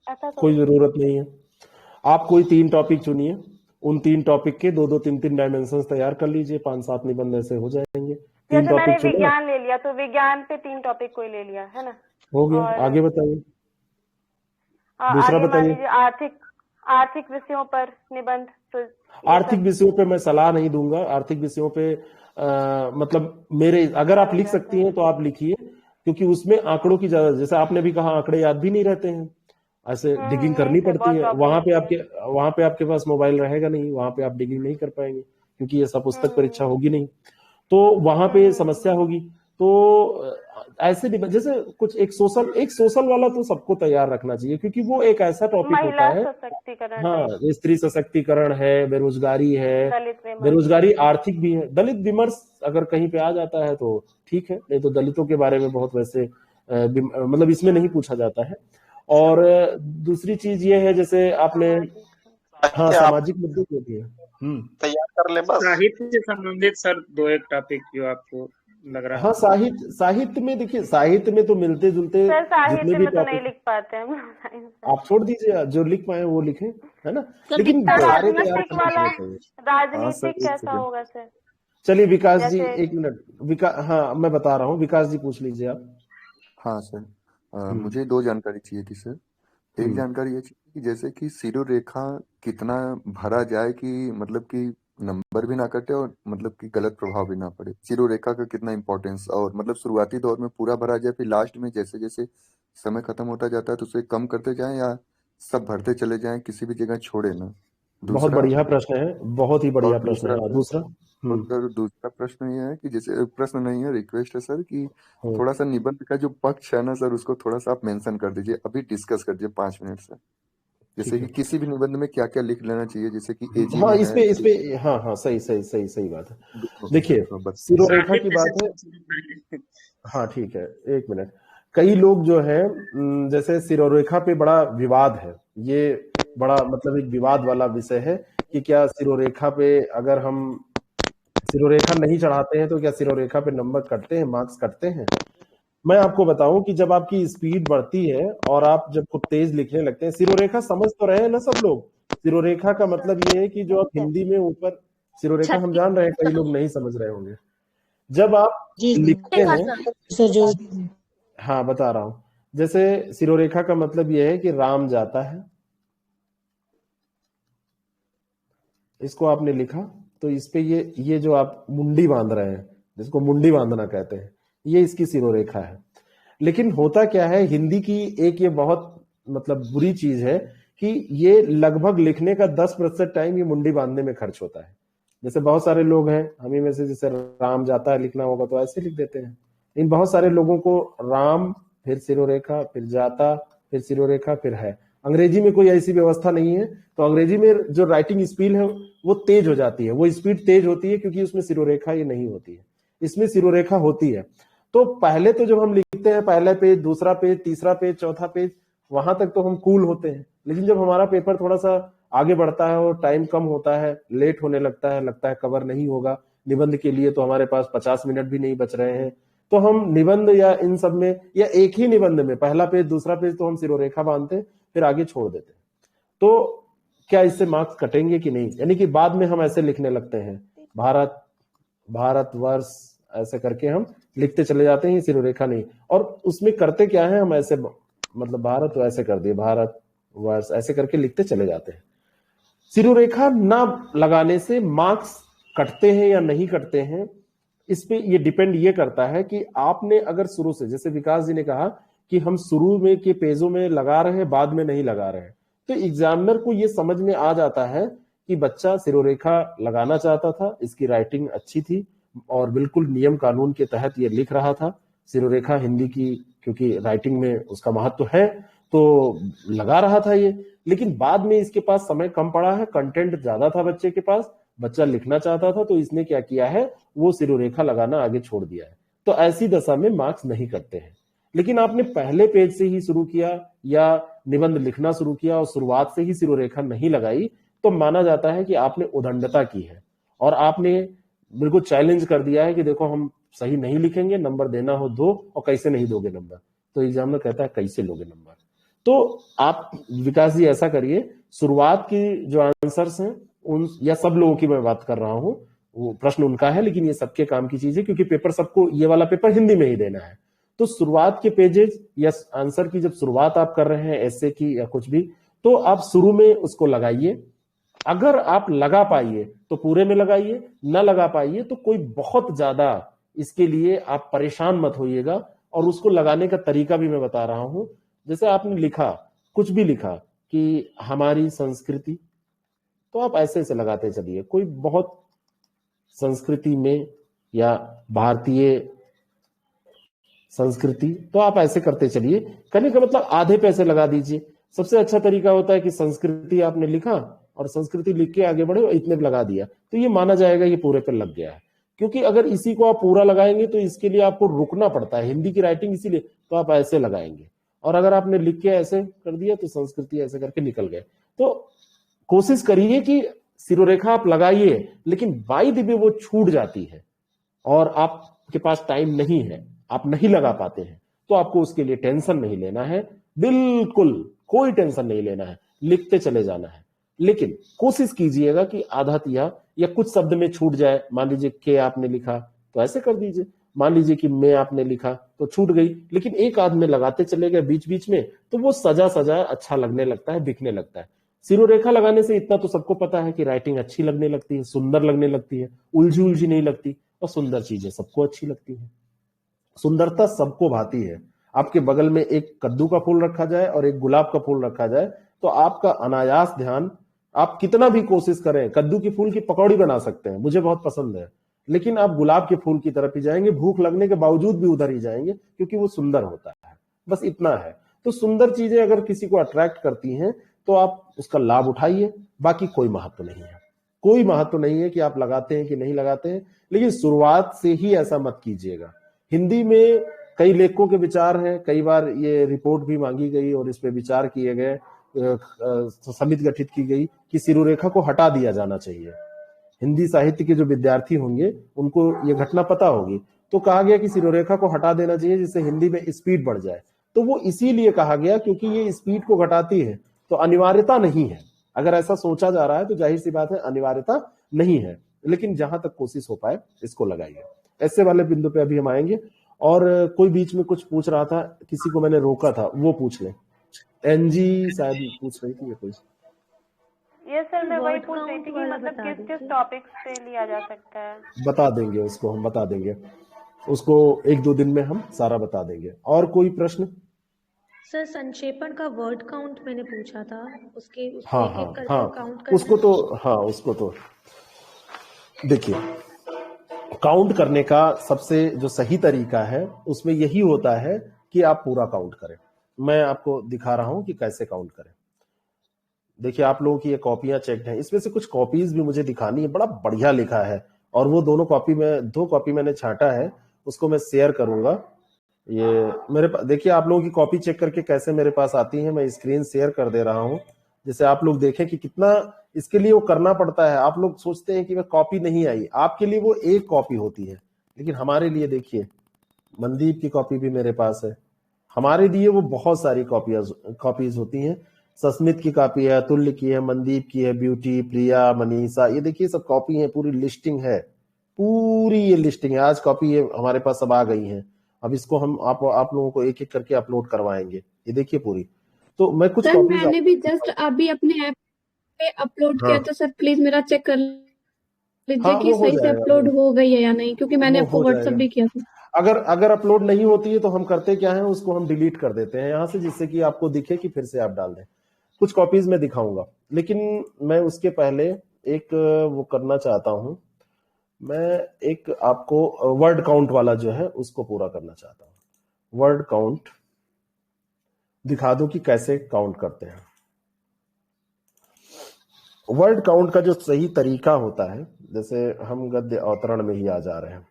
ऐसा कोई जरूरत नहीं है। आप कोई 3 टॉपिक चुनिए, उन 3 टॉपिक के 2-2, 3-3 डायमेंशन तैयार कर लीजिए, 5-7 निबंध ऐसे हो जाएंगे। 3 जैसे मैंने टॉपिक विज्ञान ले लिया तो विज्ञान पे 3 टॉपिक कोई ले लिया है ना, हो गया। आगे बताइए, दूसरा बताइए। आर्थिक विषयों पर निबंध। तो आर्थिक विषयों पे मैं सलाह नहीं दूंगा, आर्थिक विषयों पे मतलब मेरे अगर आप लिख सकती हैं तो आप लिखिए, क्योंकि उसमें आंकड़ों की ज्यादा, जैसे आपने भी कहा आंकड़े याद भी नहीं रहते हैं, ऐसे डिगिंग करनी पड़ती है। वहां पे आपके पास मोबाइल रहेगा नहीं, वहां पे आप डिगिंग नहीं कर पाएंगे, क्योंकि ये सब पुस्तक परीक्षा होगी नहीं, तो वहां पे समस्या होगी। तो ऐसे जैसे कुछ एक सोशल वाला तो सबको तैयार रखना चाहिए, क्योंकि वो एक ऐसा टॉपिक होता है। हाँ, स्त्री सशक्तिकरण है, बेरोजगारी है, बेरोजगारी आर्थिक भी है, दलित विमर्श अगर कहीं पे आ जाता है तो ठीक है, नहीं तो दलितों के बारे में बहुत वैसे मतलब इसमें नहीं पूछा जाता है। और दूसरी चीज ये है, जैसे आपने हाँ सामाजिक मुद्दे के लिए तैयार कर ले बस। साहित्य से संबंधित सर 2-1 टॉपिक जो आपको लग रहा हाँ, साहित्य में देखिए, साहित्य में तो मिलते जुलते सर जितने साहित्य भी में तो नहीं टॉपिक लिख पाते हम आप छोड़ दीजिए, जो लिख पाए वो लिखें, है ना। सर लेकिन दिखता सारे है। तैयार राजनीतिक करने वाला, चाहिए। राजनीतिक एक कैसा सेकंड। होगा सर? चलिए विकास जी, जैसे 1 मिनट। हाँ, मैं बता रहा हूँ, विकास जी पूछ लीजिए आप। हाँ सर, मुझे 2 जानकारी चाहिए थी सर। एक जानकारी ये चाहिए कि जैसे कि सिरोरेखा कितना भरा जाए कि मतलब कि नंबर भी ना कटे और मतलब कि गलत प्रभाव भी ना पड़े। सिरोरेखा का कितना इंपॉर्टेंस, और मतलब शुरुआती दौर में पूरा भरा जाए, फिर लास्ट में जैसे जैसे समय खत्म होता जाता है तो उसे कम करते जाएं, या सब भरते चले जाएं, किसी भी जगह छोड़े ना। बहुत दूसरा बढ़िया प्रश्न है, बहुत ही और बढ़िया प्रश्न दूसरा है। सर दूसरा और सर दूसरा प्रश्न ये है कि जैसे प्रश्न नहीं है, रिक्वेस्ट है सर कि थोड़ा सा निबंध का जो पक्ष है ना सर, उसको थोड़ा सा आप मेंशन कर दीजिए, अभी डिस्कस कर दीजिए 5 मिनट सर। जैसे कि किसी भी निबंध में क्या क्या लिख लेना चाहिए, जैसे कि एजी हाँ, में इस है पे हाँ, सही बात है। देखिए, सिरोरेखा की बात है। हाँ ठीक है, 1 मिनट। कई लोग जो है जैसे सिरोरेखा पे बड़ा विवाद है, ये बड़ा मतलब एक विवाद वाला विषय है कि क्या सिरोरेखा पे अगर हम सिरोरेखा नहीं चढ़ाते हैं तो क्या सिरोरेखा पे नंबर कटते हैं, मार्क्स कटते हैं। मैं आपको बताऊं कि जब आपकी स्पीड बढ़ती है और आप जब खुद तेज लिखने लगते हैं, सिरोरेखा समझ तो रहे हैं ना सब लोग। सिरोरेखा का मतलब ये है कि जो आप हिंदी में ऊपर सिरोरेखा, हम जान रहे हैं कई लोग नहीं समझ रहे होंगे। जब आप लिखते हैं, सर जो हाँ बता रहा हूं, जैसे सिरोरेखा का मतलब यह है कि राम जाता है, इसको आपने लिखा तो इस पे ये जो आप मुंडी बांध रहे हैं, जिसको मुंडी बांधना कहते हैं, ये इसकी सिरोरेखा है। लेकिन होता क्या है, हिंदी की एक ये बहुत मतलब बुरी चीज है कि ये लगभग लिखने का 10% टाइम ये मुंडी बांधने में खर्च होता है। जैसे बहुत सारे लोग हैं हमें में से, जैसे राम जाता है लिखना होगा तो ऐसे लिख देते हैं। इन बहुत सारे लोगों को राम फिर सिरोरेखा फिर जाता फिर सिरोरेखा फिर है। अंग्रेजी में कोई ऐसी व्यवस्था नहीं है, तो अंग्रेजी में जो राइटिंग स्पीड है वो तेज हो जाती है, वो स्पीड तेज होती है क्योंकि उसमें सिरोरेखा ये नहीं होती है, इसमें सिरोरेखा होती है। तो पहले तो जब हम लिखते हैं पहला पेज, दूसरा पेज, तीसरा पेज, चौथा पेज, वहां तक तो हम कूल होते हैं। लेकिन जब हमारा पेपर थोड़ा सा आगे बढ़ता है और टाइम कम होता है, लेट होने लगता है कवर नहीं होगा निबंध के लिए, तो हमारे पास 50 मिनट भी नहीं बच रहे हैं, तो हम निबंध या इन सब में या एक ही निबंध में पहला पेज दूसरा पेज तो हम सिरोरेखा बांधते हैं, फिर आगे छोड़ देते हैं। तो क्या इससे मार्क्स कटेंगे कि नहीं, यानी कि बाद में हम ऐसे लिखने लगते हैं, भारत, भारतवर्ष, ऐसे करके हम लिखते चले जाते हैं, सिरोरेखा नहीं। और उसमें करते क्या है, हम ऐसे मतलब भारत तो ऐसे कर दिए, भारत वर्ष ऐसे करके लिखते चले जाते हैं। सिरोरेखा ना लगाने से मार्क्स कटते हैं या नहीं कटते हैं, इस पे ये डिपेंड ये करता है कि आपने अगर शुरू से, जैसे विकास जी ने कहा कि हम शुरू में के पेजों में लगा रहे हैं, बाद में नहीं लगा रहे हैं, तो एग्जामिनर को ये समझ में आ जाता है कि बच्चा सिरोरेखा लगाना चाहता था, इसकी राइटिंग अच्छी थी और बिल्कुल नियम कानून के तहत ये लिख रहा था। सिरोरेखा हिंदी की क्योंकि राइटिंग में उसका महत्व है तो लगा रहा था ये, लेकिन बाद में इसके पास समय कम पड़ा है, कंटेंट ज्यादा था बच्चे के पास, बच्चा लिखना चाहता था, तो इसने क्या किया है, वो सिरोरेखा लगाना आगे छोड़ दिया है। तो ऐसी दशा में मार्क्स नहीं कटते हैं। लेकिन आपने पहले पेज से ही शुरू किया या निबंध लिखना शुरू किया और शुरुआत से ही सिरोरेखा नहीं लगाई, तो माना जाता है कि आपने उदंडता की है और आपने बिल्कुल चैलेंज कर दिया है कि देखो हम सही नहीं लिखेंगे, नंबर देना हो दो, और कैसे नहीं दोगे नंबर। तो एग्जामिनर कहता है कैसे लोगे नंबर। तो आप विकास जी ऐसा करिए, शुरुआत की जो आंसर्स हैं उन, या सब लोगों की मैं बात कर रहा हूं, वो प्रश्न उनका है लेकिन ये सबके काम की चीज है क्योंकि पेपर सबको, ये वाला पेपर हिंदी में ही देना है। तो शुरुआत के पेजेस या आंसर की जब शुरुआत आप कर रहे हैं ऐसे की या कुछ भी, तो आप शुरू में उसको लगाइए। अगर आप लगा पाइए तो पूरे में लगाइए, न लगा पाइए तो कोई बहुत ज्यादा इसके लिए आप परेशान मत होइएगा। और उसको लगाने का तरीका भी मैं बता रहा हूं। जैसे आपने लिखा, कुछ भी लिखा कि हमारी संस्कृति, तो आप ऐसे ऐसे लगाते चलिए। कोई बहुत संस्कृति में या भारतीय संस्कृति, तो आप ऐसे करते चलिए। कहने का मतलब आधे पैसे लगा दीजिए। सबसे अच्छा तरीका होता है कि संस्कृति आपने लिखा और संस्कृति लिख के आगे बढ़े, इतने लगा दिया, तो ये माना जाएगा ये पूरे पे लग गया है। क्योंकि अगर इसी को आप पूरा लगाएंगे तो इसके लिए आपको रुकना पड़ता है, हिंदी की राइटिंग इसीलिए, तो आप ऐसे लगाएंगे। और अगर आपने लिख के ऐसे कर दिया तो संस्कृति ऐसे करके निकल गए। तो कोशिश करिए कि सिरोरेखा आप लगाइए, लेकिन बाई द वे वो छूट जाती है और आपके पास टाइम नहीं है, आप नहीं लगा पाते हैं, तो आपको उसके लिए टेंशन नहीं लेना है, बिल्कुल कोई टेंशन नहीं लेना है, लिखते चले जाना है। लेकिन कोशिश कीजिएगा कि आधा तिया या कुछ शब्द में छूट जाए। मान लीजिए के आपने लिखा तो ऐसे कर दीजिए, मान लीजिए कि मैं आपने लिखा तो छूट गई, लेकिन एक आध में लगाते चले गए बीच बीच में, तो वो सजा सजा अच्छा लगने लगता है, दिखने लगता है। सिरोरेखा लगाने से इतना तो सबको पता है कि राइटिंग अच्छी लगने लगती है, सुंदर लगने लगती है, उलझी उलझी नहीं लगती, और सुंदर चीजें सबको अच्छी लगती है। सुंदरता सबको भाती है। आपके बगल में एक कद्दू का फूल रखा जाए और एक गुलाब का फूल रखा जाए तो आपका अनायास ध्यान, आप कितना भी कोशिश करें, कद्दू की फूल की पकौड़ी बना सकते हैं, मुझे बहुत पसंद है, लेकिन आप गुलाब के फूल की तरफ ही जाएंगे, भूख लगने के बावजूद भी उधर ही जाएंगे, क्योंकि वो सुंदर होता है। बस इतना है। तो सुंदर चीजें अगर किसी को अट्रैक्ट करती हैं तो आप उसका लाभ उठाइए, बाकी कोई महत्व नहीं है। कोई महत्व नहीं है कि आप लगाते हैं कि नहीं लगाते हैं, लेकिन शुरुआत से ही ऐसा मत कीजिएगा। हिंदी में कई लेखकों के विचार हैं, कई बार ये रिपोर्ट भी मांगी गई और इस पे विचार किए गए, समिति गठित की गई कि सिरोरेखा को हटा दिया जाना चाहिए। हिंदी साहित्य के जो विद्यार्थी होंगे उनको ये घटना पता होगी, तो कहा गया कि सिरोरेखा को हटा देना चाहिए जिससे हिंदी में स्पीड बढ़ जाए। तो वो इसीलिए कहा गया क्योंकि ये स्पीड को घटाती है, तो अनिवार्यता नहीं है। अगर ऐसा सोचा जा रहा है तो जाहिर सी बात है अनिवार्यता नहीं है, लेकिन जहां तक कोशिश हो पाए इसको लगाइए। ऐसे वाले बिंदु पे अभी हम आएंगे। और कोई बीच में कुछ पूछ रहा था, किसी को मैंने रोका था, वो पूछ ले। एनजी शायद पूछ रही थी ये कोई। ये सर मैं वही पूछ रही थी कि मतलब किस किस टॉपिक्स पे लिया जा सकता है। बता देंगे उसको, हम बता देंगे उसको, एक दो दिन में हम सारा बता देंगे। और कोई प्रश्न? सर संक्षेपण का वर्ड काउंट मैंने पूछा था, उसके हाँ एक-एक हाँ करके हाँ, काउंट करना उसको तो हाँ, उसको तो देखिए, काउंट करने का सबसे जो सही तरीका है उसमें यही होता है कि आप पूरा काउंट करें। मैं आपको दिखा रहा हूं कि कैसे काउंट करें। देखिए, आप लोगों की ये कॉपियां चेक्ड हैं, इसमें से कुछ कॉपीज भी मुझे दिखानी है, बड़ा बढ़िया लिखा है, और वो दो कॉपी मैंने छांटा है, उसको मैं शेयर करूंगा। ये मेरे पास देखिए, आप लोगों की कॉपी चेक करके कैसे मेरे पास आती है, मैं स्क्रीन शेयर कर दे रहा हूं, जिससे आप लोग देखें कि कितना इसके लिए वो करना पड़ता है। आप लोग सोचते हैं कि वह कॉपी नहीं आई, आपके लिए वो एक कॉपी होती है, लेकिन हमारे लिए देखिए, मनदीप की कॉपी भी मेरे पास है, हमारे लिए वो बहुत सारी कॉपीज होती हैं। सस्मित की कॉपी है, तुल्य की है, मनदीप की है, ब्यूटी, प्रिया, मनीषा, ये देखिए सब कॉपी है, पूरी लिस्टिंग है, पूरी ये लिस्टिंग है। आज कॉपी ये हमारे पास सब आ गई हैं। अब इसको हम आप लोगों को एक एक करके अपलोड करवाएंगे। ये देखिए पूरी, तो मैं कुछ सर मैंने भी जस्ट अभी अपने ऐप पे अपलोड किया, तो सर प्लीज मेरा चेक कर लीजिए कि सही से अपलोड हो गई है या नहीं, क्योंकि मैंने आपको व्हाट्सएप भी किया था। अगर अपलोड नहीं होती है तो हम करते क्या है, उसको हम डिलीट कर देते हैं यहाँ से, जिससे कि आपको दिखे कि फिर से आप डाल दें। कुछ कॉपीज में दिखाऊंगा, लेकिन मैं उसके पहले एक वो करना चाहता हूं, मैं एक आपको वर्ड काउंट वाला जो है उसको पूरा करना चाहता हूं। वर्ड काउंट दिखा दूं कि कैसे काउंट करते हैं। वर्ड काउंट का जो सही तरीका होता है, जैसे हम गद्य अवतरण में ही आ जा रहे हैं,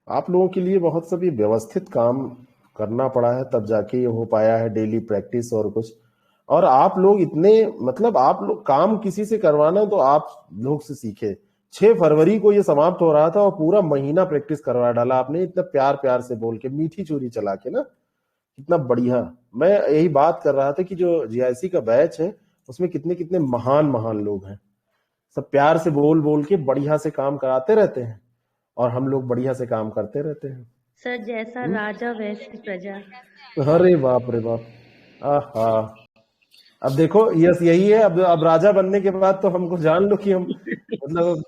आप लोगों के लिए बहुत सभी व्यवस्थित काम करना पड़ा है, तब जाके ये हो पाया है, डेली प्रैक्टिस और कुछ। और आप लोग इतने, मतलब आप लोग काम किसी से करवाना तो आप लोग से सीखे। 6 फरवरी को ये समाप्त हो रहा था और पूरा महीना प्रैक्टिस करवा डाला आपने, इतना प्यार प्यार से बोल के, मीठी चूरी चला के ना, कितना बढ़िया। मैं यही बात कर रहा था कि जो जीआईसी का बैच है उसमें कितने कितने महान महान लोग हैं, सब प्यार से बोल बोल के बढ़िया से काम कराते रहते हैं, और हम लोग बढ़िया से काम करते रहते हैं। सर जैसा राजा वैसी प्रजा। अरे बाप रे बाप, आहा। अब देखो, यस यही है। अब राजा बनने के बाद तो हमको जान लो कि हम मतलब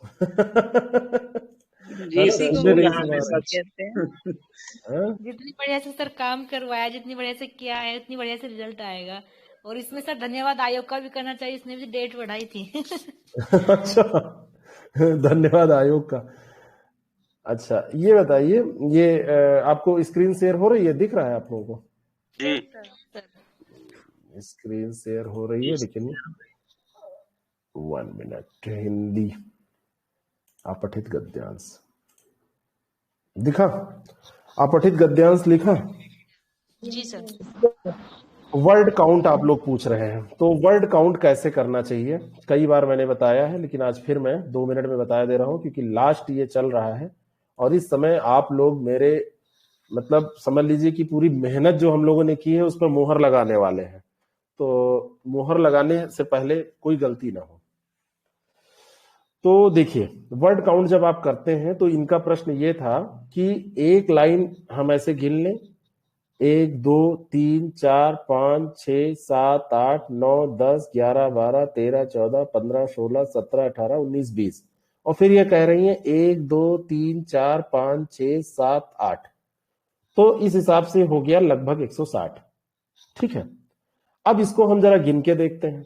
जी कहते हैं। जितनी बढ़िया से सर काम करवाया, जितनी बढ़िया से किया है, उतनी बढ़िया से रिजल्ट आएगा। और इसमें सर धन्यवाद आयोग का भी करना चाहिए, इसने भी डेट बढ़ाई थी। अच्छा, धन्यवाद आयोग का। अच्छा, ये बताइए, ये आपको स्क्रीन शेयर हो रही है, दिख रहा है आप लोगों को? जी स्क्रीन शेयर हो रही है, लेकिन 1 मिनट। हिंदी अपठित गद्यांश दिखा? अपठित गद्यांश लिखा? जी सर। वर्ड काउंट आप लोग पूछ रहे हैं, तो वर्ड काउंट कैसे करना चाहिए कई बार मैंने बताया है, लेकिन आज फिर मैं 2 मिनट में बता दे रहा हूं, क्योंकि लास्ट ये चल रहा है और इस समय आप लोग मेरे मतलब समझ लीजिए कि पूरी मेहनत जो हम लोगों ने की है उस पर मोहर लगाने वाले हैं। तो मोहर लगाने से पहले कोई गलती ना हो। तो देखिए, वर्ड काउंट जब आप करते हैं तो इनका प्रश्न ये था कि एक लाइन हम ऐसे गिन लें, 1 2 3 4 5 6 7 8 9 10 11 12 13 14 15 16 17 18 19 20, और फिर ये कह रही हैं 1 2 3 4 5 6 7 8, तो इस हिसाब से हो गया लगभग 160। ठीक है, अब इसको हम जरा गिन के देखते हैं।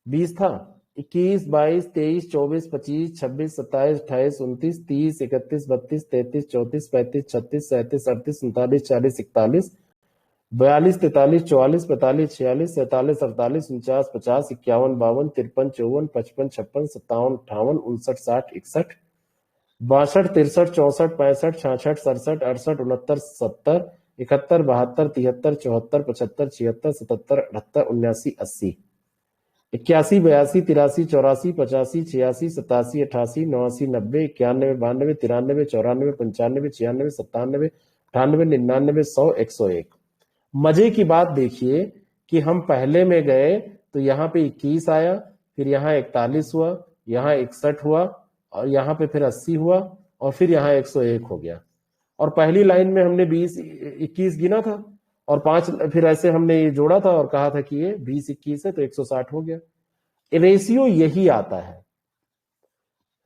20 था, 21 22 23 24 25 26 27 28 29 30 31 32 33 34 35 36 37 38 39 40 41 42 43 44 45 46 47 48 49 50 51 52 53 54 55 56 57 58 59 60 61 62 63 64 65 66 67 68 69 70 71 72 73 74 75 76 77 78 79 80 81 82 83 84 85 86 87 88 89 90 91 92 93 94 95 96 97 98 99 100 101। मजे की बात देखिए कि हम पहले में गए तो यहाँ पे 21 आया, फिर यहाँ 41 हुआ, यहाँ 61 हुआ, और यहाँ पे फिर 80 हुआ, और फिर यहाँ 101 हो गया। और पहली लाइन में हमने 21 गिना था और 5 फिर ऐसे हमने ये जोड़ा था और कहा था कि ये 20-21 है तो 160 हो गया। रेशियो यही आता है,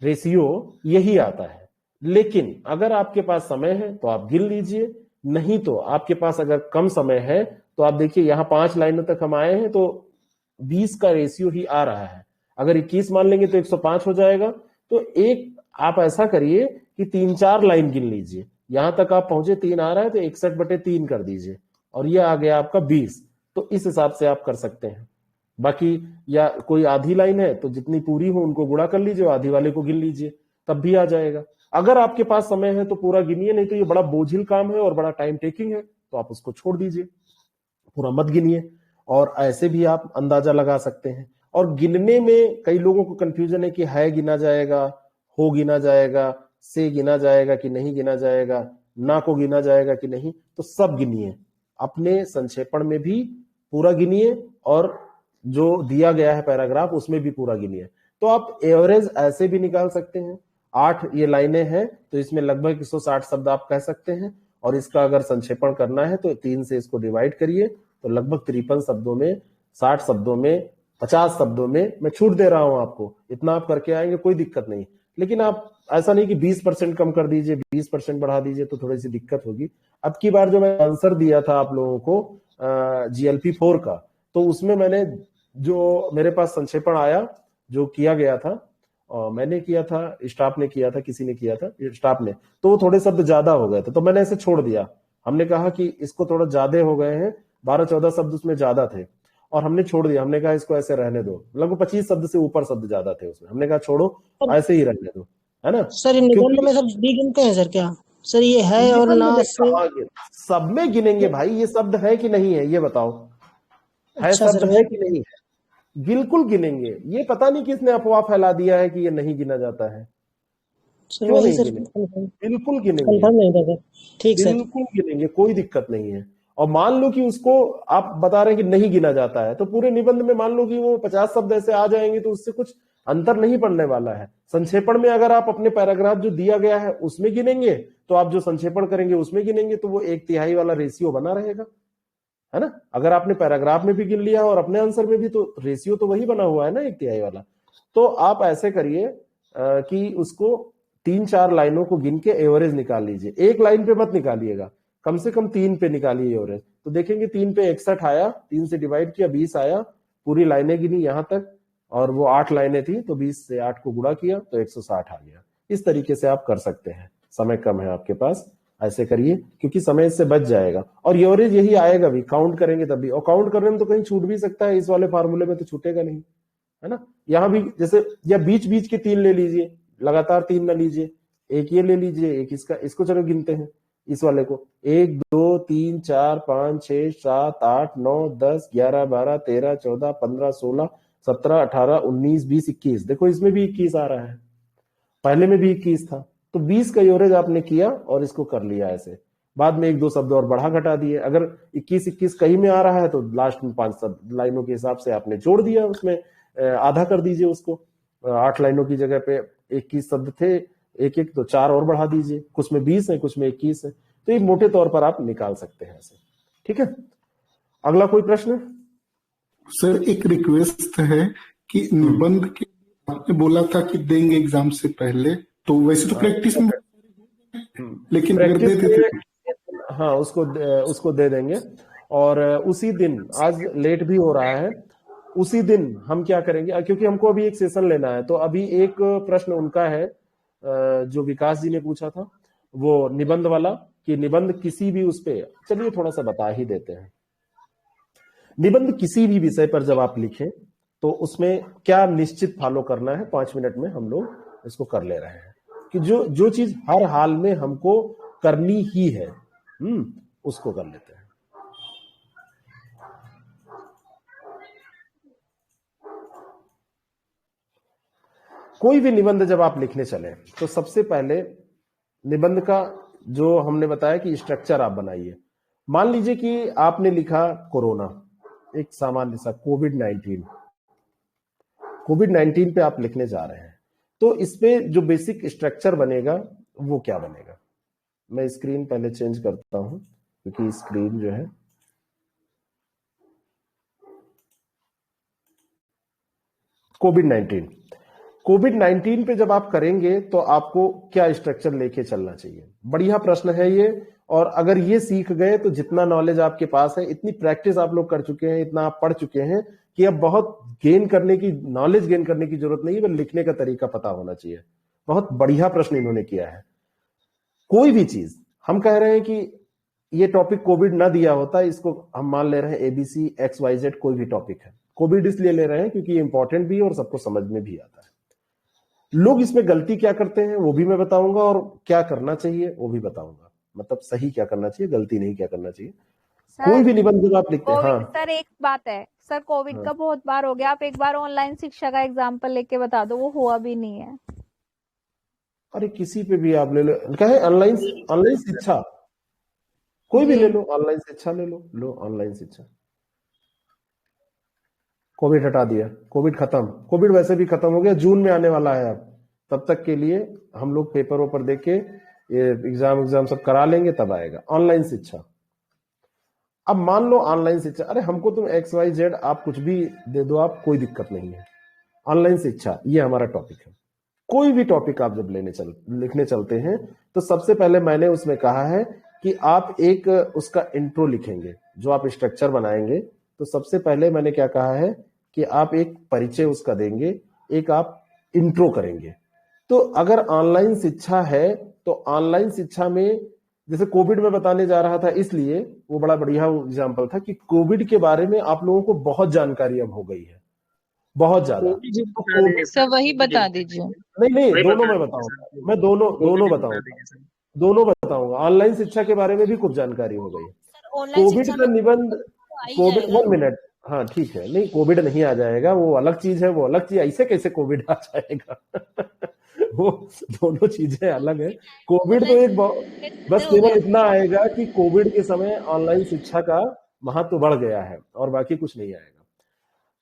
रेशियो यही आता है। लेकिन अगर आपके पास समय है तो आप गिन लीजिए, नहीं तो आपके पास अगर कम समय है तो आप देखिए यहाँ 5 लाइनों तक हम आए हैं तो 20 का रेशियो ही आ रहा है। अगर 21 मान लेंगे तो 105 हो जाएगा। तो एक आप ऐसा करिए कि 3-4 लाइन गिन लीजिए, यहां तक आप पहुंचे 3 आ रहा है तो 61/3 कर दीजिए और ये आ गया आपका 20। तो इस हिसाब से आप कर सकते हैं। बाकी या कोई आधी लाइन है तो जितनी पूरी हो उनको गुणा कर लीजिए, आधी वाले को गिन लीजिए, तब भी आ जाएगा। अगर आपके पास समय है तो पूरा गिनिए, नहीं तो ये बड़ा बोझिल काम है और बड़ा टाइम टेकिंग है तो आप उसको छोड़ दीजिए, पूरा मत गिनिए। और ऐसे भी आप अंदाजा लगा सकते हैं। और गिनने में कई लोगों को कंफ्यूजन है कि है गिना जाएगा, हो गिना जाएगा, से गिना जाएगा कि नहीं गिना जाएगा, ना को गिना जाएगा कि नहीं। तो सब गिनिए, अपने संक्षेपण में भी पूरा गिनिए और जो दिया गया है पैराग्राफ उसमें भी पूरा गिनिए। तो आप एवरेज ऐसे भी निकाल सकते हैं। 8 ये लाइनें हैं तो इसमें लगभग 160 शब्द आप कह सकते हैं। और इसका अगर संक्षेपण करना है तो 3 से इसको डिवाइड करिए तो लगभग 53 शब्दों में, 60 शब्दों में, 50 शब्दों में मैं छूट दे रहा हूं आपको। इतना आप करके आएंगे, कोई दिक्कत नहीं। लेकिन आप ऐसा नहीं कि 20% कम कर दीजिए, 20% बढ़ा दीजिए तो थोड़ी सी दिक्कत होगी। अब की बार जो मैं आंसर दिया था आप लोगों को GLP 4 का, तो उसमें मैंने जो मेरे पास संक्षेपण आया जो किया गया था, और मैंने किया था, स्टाफ ने किया था, किसी ने किया था स्टाफ ने, तो वो थोड़े शब्द ज्यादा हो गए थे तो मैंने ऐसे छोड़ दिया। हमने कहा कि इसको थोड़ा ज्यादा हो गए हैं, 12-14 शब्द उसमें ज्यादा थे और हमने छोड़ दिया। हमने कहा इसको ऐसे रहने दो, लगभग 25 शब्द से ऊपर शब्द ज्यादा थे उसमें, हमने कहा छोड़ो ऐसे ही रहने दो, है ना। सर निबंध में सब भी गिनते हैं सर क्या? सर ये है और ना से सब में गिनेंगे भाई, ये शब्द है कि नहीं है ये बताओ। है अच्छा शब्द है कि नहीं है? बिल्कुल गिनेंगे। ये पता नहीं किसने अफवाह फैला दिया है कि ये नहीं गिना जाता है। क्यों नहीं गिनेंगे? बिल्कुल गिनेंगे, ठीक सर, बिल्कुल गिनेंगे, कोई दिक्कत नहीं है। और मान लो कि उसको आप बता रहे हैं कि नहीं गिना जाता है, तो पूरे निबंध में मान लो कि वो 50 शब्द ऐसे आ जाएंगे तो उससे कुछ अंतर नहीं पड़ने वाला है। संक्षेपण में अगर आप अपने पैराग्राफ जो दिया गया है उसमें गिनेंगे तो आप जो संक्षेपण करेंगे उसमें गिनेंगे, तो वो 1/3 वाला रेशियो बना रहेगा, है ना। अगर आपने पैराग्राफ में भी गिन लिया और अपने आंसर में भी, तो रेशियो तो वही बना हुआ है ना 1/3 वाला। तो आप ऐसे करिए कि उसको 3-4 लाइनों को गिन के एवरेज निकाल लीजिए। एक लाइन पे मत निकालिएगा, कम से कम 3 पे निकालिए एवरेज। तो देखेंगे 3 पे 61 आया, 3 से डिवाइड किया 20 आया, पूरी लाइनें गिनी यहां तक, और वो 8 लाइनें थी तो 20 से 8 को गुणा किया तो 160 आ गया। इस तरीके से आप कर सकते हैं। समय कम है आपके पास, ऐसे करिए क्योंकि समय इससे बच जाएगा। और एवरेज यही आएगा भी, काउंट करेंगे तभी। और काउंट करने में तो कहीं छूट भी सकता है, इस वाले फार्मूले में तो छूटेगा नहीं, है ना। यहाँ भी जैसे, या बीच बीच के 3 ले लीजिए, लगातार 3 ना लीजिए, एक ये ले लीजिए, एक इसका, इसको चलो गिनते हैं। इस वाले को 1 2 3 4 5 6 7 8 9 10 11 12 13 14 15 16 17 18 19 20 21। देखो इसमें भी 21 आ रहा है, पहले में भी 21 था, तो 20 का एवरेज आपने किया और इसको कर लिया ऐसे। बाद में 1-2 शब्द और बढ़ा घटा दिए। अगर 21-21 कहीं में आ रहा है तो लास्ट में 5 लाइनों के हिसाब से आपने जोड़ दिया, उसमें आधा कर दीजिए उसको। 8 लाइनों की जगह पे 21 शब्द थे, एक एक तो 4 और बढ़ा दीजिए, कुछ में 20 है कुछ में 21 है, तो ये मोटे तौर पर आप निकाल सकते हैं ऐसे। ठीक है, अगला कोई प्रश्न? सर एक रिक्वेस्ट है कि निबंध के आपने बोला था कि देंगे एग्जाम से पहले, तो वैसे तो प्रैक्टिस में लेकिन अगर देते थे हाँ उसको दे देंगे। और उसी दिन, आज लेट भी हो रहा है, उसी दिन हम क्या करेंगे, क्योंकि हमको अभी एक सेशन लेना है, तो अभी एक प्रश्न उनका है जो विकास जी ने पूछा था, वो निबंध वाला, कि निबंध किसी भी उस पे, चलिए थोड़ा सा बता ही देते हैं। निबंध किसी भी विषय पर जब आप लिखें तो उसमें क्या निश्चित फॉलो करना है, 5 मिनट में हम लोग इसको कर ले रहे हैं कि जो चीज हर हाल में हमको करनी ही है, उसको कर लेते हैं। कोई भी निबंध जब आप लिखने चले तो सबसे पहले निबंध का जो हमने बताया कि स्ट्रक्चर आप बनाइए। मान लीजिए कि आपने लिखा कोरोना, एक सामान्य सा कोविड-19 पे आप लिखने जा रहे हैं, तो इसपे जो बेसिक स्ट्रक्चर बनेगा वो क्या बनेगा। मैं स्क्रीन पहले चेंज करता हूं क्योंकि स्क्रीन जो है कोविड-19 पे जब आप करेंगे तो आपको क्या स्ट्रक्चर लेके चलना चाहिए। बढ़िया प्रश्न है ये, और अगर ये सीख गए तो जितना नॉलेज आपके पास है, इतनी प्रैक्टिस आप लोग कर चुके हैं, इतना आप पढ़ चुके हैं कि अब बहुत नॉलेज गेन करने की जरूरत नहीं है, बस लिखने का तरीका पता होना चाहिए। बहुत बढ़िया प्रश्न इन्होंने किया है। कोई भी चीज हम कह रहे हैं कि ये टॉपिक कोविड ना दिया होता, इसको हम मान ले रहे हैं ABC XYZ कोई भी टॉपिक है, कोविड इसलिए ले रहे हैं क्योंकि ये इंपॉर्टेंट भी है और सबको समझ में भी आता है। लोग इसमें गलती क्या करते हैं वो भी मैं बताऊंगा, और क्या करना चाहिए वो भी बताऊंगा, मतलब सही क्या करना चाहिए, गलती नहीं क्या करना चाहिए। कोई भी निबंध जब आप लिखते हैं। हाँ सर एक बात है सर, कोविड का बहुत बार हो गया, आप एक बार ऑनलाइन शिक्षा का एग्जाम्पल लेके बता दो, वो हुआ भी नहीं है। अरे किसी पे भी आप ले लो, कहे ऑनलाइन शिक्षा, कोई भी ले लो, ऑनलाइन शिक्षा ले लो ऑनलाइन शिक्षा। कोविड हटा दिया, कोविड खत्म, कोविड वैसे भी खत्म हो गया, जून में आने वाला है। अब तब तक के लिए हम लोग पेपर ऊपर देख के ये एग्जाम सब करा लेंगे, तब आएगा ऑनलाइन शिक्षा। अब मान लो ऑनलाइन शिक्षा, अरे हमको तुम XYZ आप कुछ भी दे दो, आप कोई दिक्कत नहीं है। ऑनलाइन शिक्षा ये हमारा टॉपिक है। कोई भी टॉपिक आप जब लिखने चलते हैं तो सबसे पहले मैंने उसमें कहा है कि आप एक उसका इंट्रो लिखेंगे, जो आप स्ट्रक्चर बनाएंगे। तो सबसे पहले मैंने क्या कहा है कि आप एक परिचय उसका देंगे, एक आप इंट्रो करेंगे। तो अगर ऑनलाइन शिक्षा है तो ऑनलाइन शिक्षा में जैसे कोविड में बताने जा रहा था, इसलिए वो बड़ा बढ़िया एग्जाम्पल था कि कोविड के बारे में आप लोगों को बहुत जानकारी अब हो गई है, बहुत ज्यादा। सर वही बता दीजिए। नहीं दोनों मैं बताऊंगा, मैं दोनों बताऊंगा। ऑनलाइन शिक्षा के बारे में भी कुछ जानकारी हो गई है। कोविड का निबंध, कोविड 1 मिनट, हाँ ठीक है, नहीं कोविड नहीं आ जाएगा, वो अलग चीज है, वो अलग चीज। ऐसे कैसे कोविड आ जाएगा वो दोनों चीजें अलग है। कोविड तो एक बस केवल इतना आएगा कि कोविड के समय ऑनलाइन शिक्षा का महत्व बढ़ गया है, और बाकी कुछ नहीं आएगा।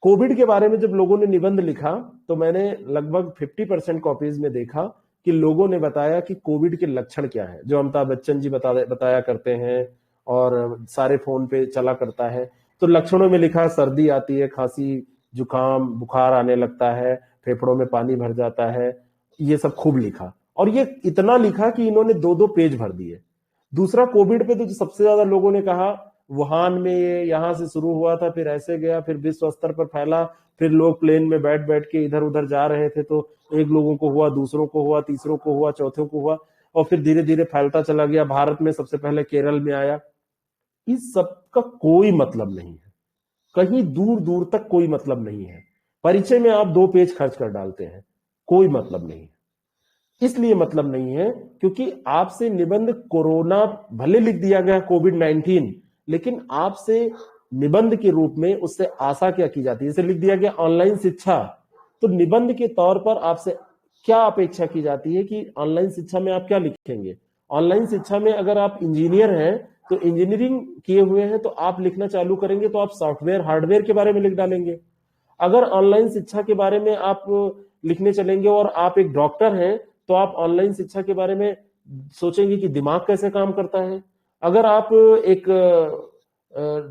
कोविड के बारे में जब लोगों ने निबंध लिखा तो मैंने लगभग 50% कॉपीज में देखा कि लोगों ने बताया कि कोविड के लक्षण क्या है, जो अमिताभ बच्चन जी बताया करते हैं और सारे फोन पे चला करता है। तो लक्षणों में लिखा सर्दी आती है, खांसी जुकाम बुखार आने लगता है, फेफड़ों में पानी भर जाता है, ये सब खूब लिखा। और ये इतना लिखा कि इन्होंने 2-2 पेज भर दिए। दूसरा, कोविड पे तो सबसे ज्यादा लोगों ने कहा वुहान में ये यहाँ से शुरू हुआ था, फिर ऐसे गया, फिर विश्व स्तर पर फैला, फिर लोग प्लेन में बैठ के इधर उधर जा रहे थे, तो एक लोगों को हुआ, दूसरों को हुआ, तीसरों को हुआ, चौथों को हुआ, और फिर धीरे धीरे फैलता चला गया। भारत में सबसे पहले केरल में आया। इस सब का कोई मतलब नहीं है, कहीं दूर दूर तक कोई मतलब नहीं है। परिचय में आप 2 पेज खर्च कर डालते हैं, कोई मतलब नहीं है। इसलिए मतलब नहीं है क्योंकि आपसे निबंध कोरोना भले लिख दिया गया कोविड-19, लेकिन आपसे निबंध के रूप में उससे आशा क्या की जाती है? जैसे लिख दिया गया ऑनलाइन शिक्षा, तो निबंध के तौर पर आपसे क्या अपेक्षा की जाती है कि ऑनलाइन शिक्षा में आप क्या लिखेंगे? ऑनलाइन शिक्षा में अगर आप इंजीनियर हैं तो इंजीनियरिंग किए हुए हैं तो आप लिखना चालू करेंगे तो आप सॉफ्टवेयर हार्डवेयर के बारे में लिख डालेंगे। अगर ऑनलाइन शिक्षा के बारे में आप लिखने चलेंगे और आप एक डॉक्टर हैं तो आप ऑनलाइन शिक्षा के बारे में सोचेंगे कि दिमाग कैसे काम करता है। अगर आप एक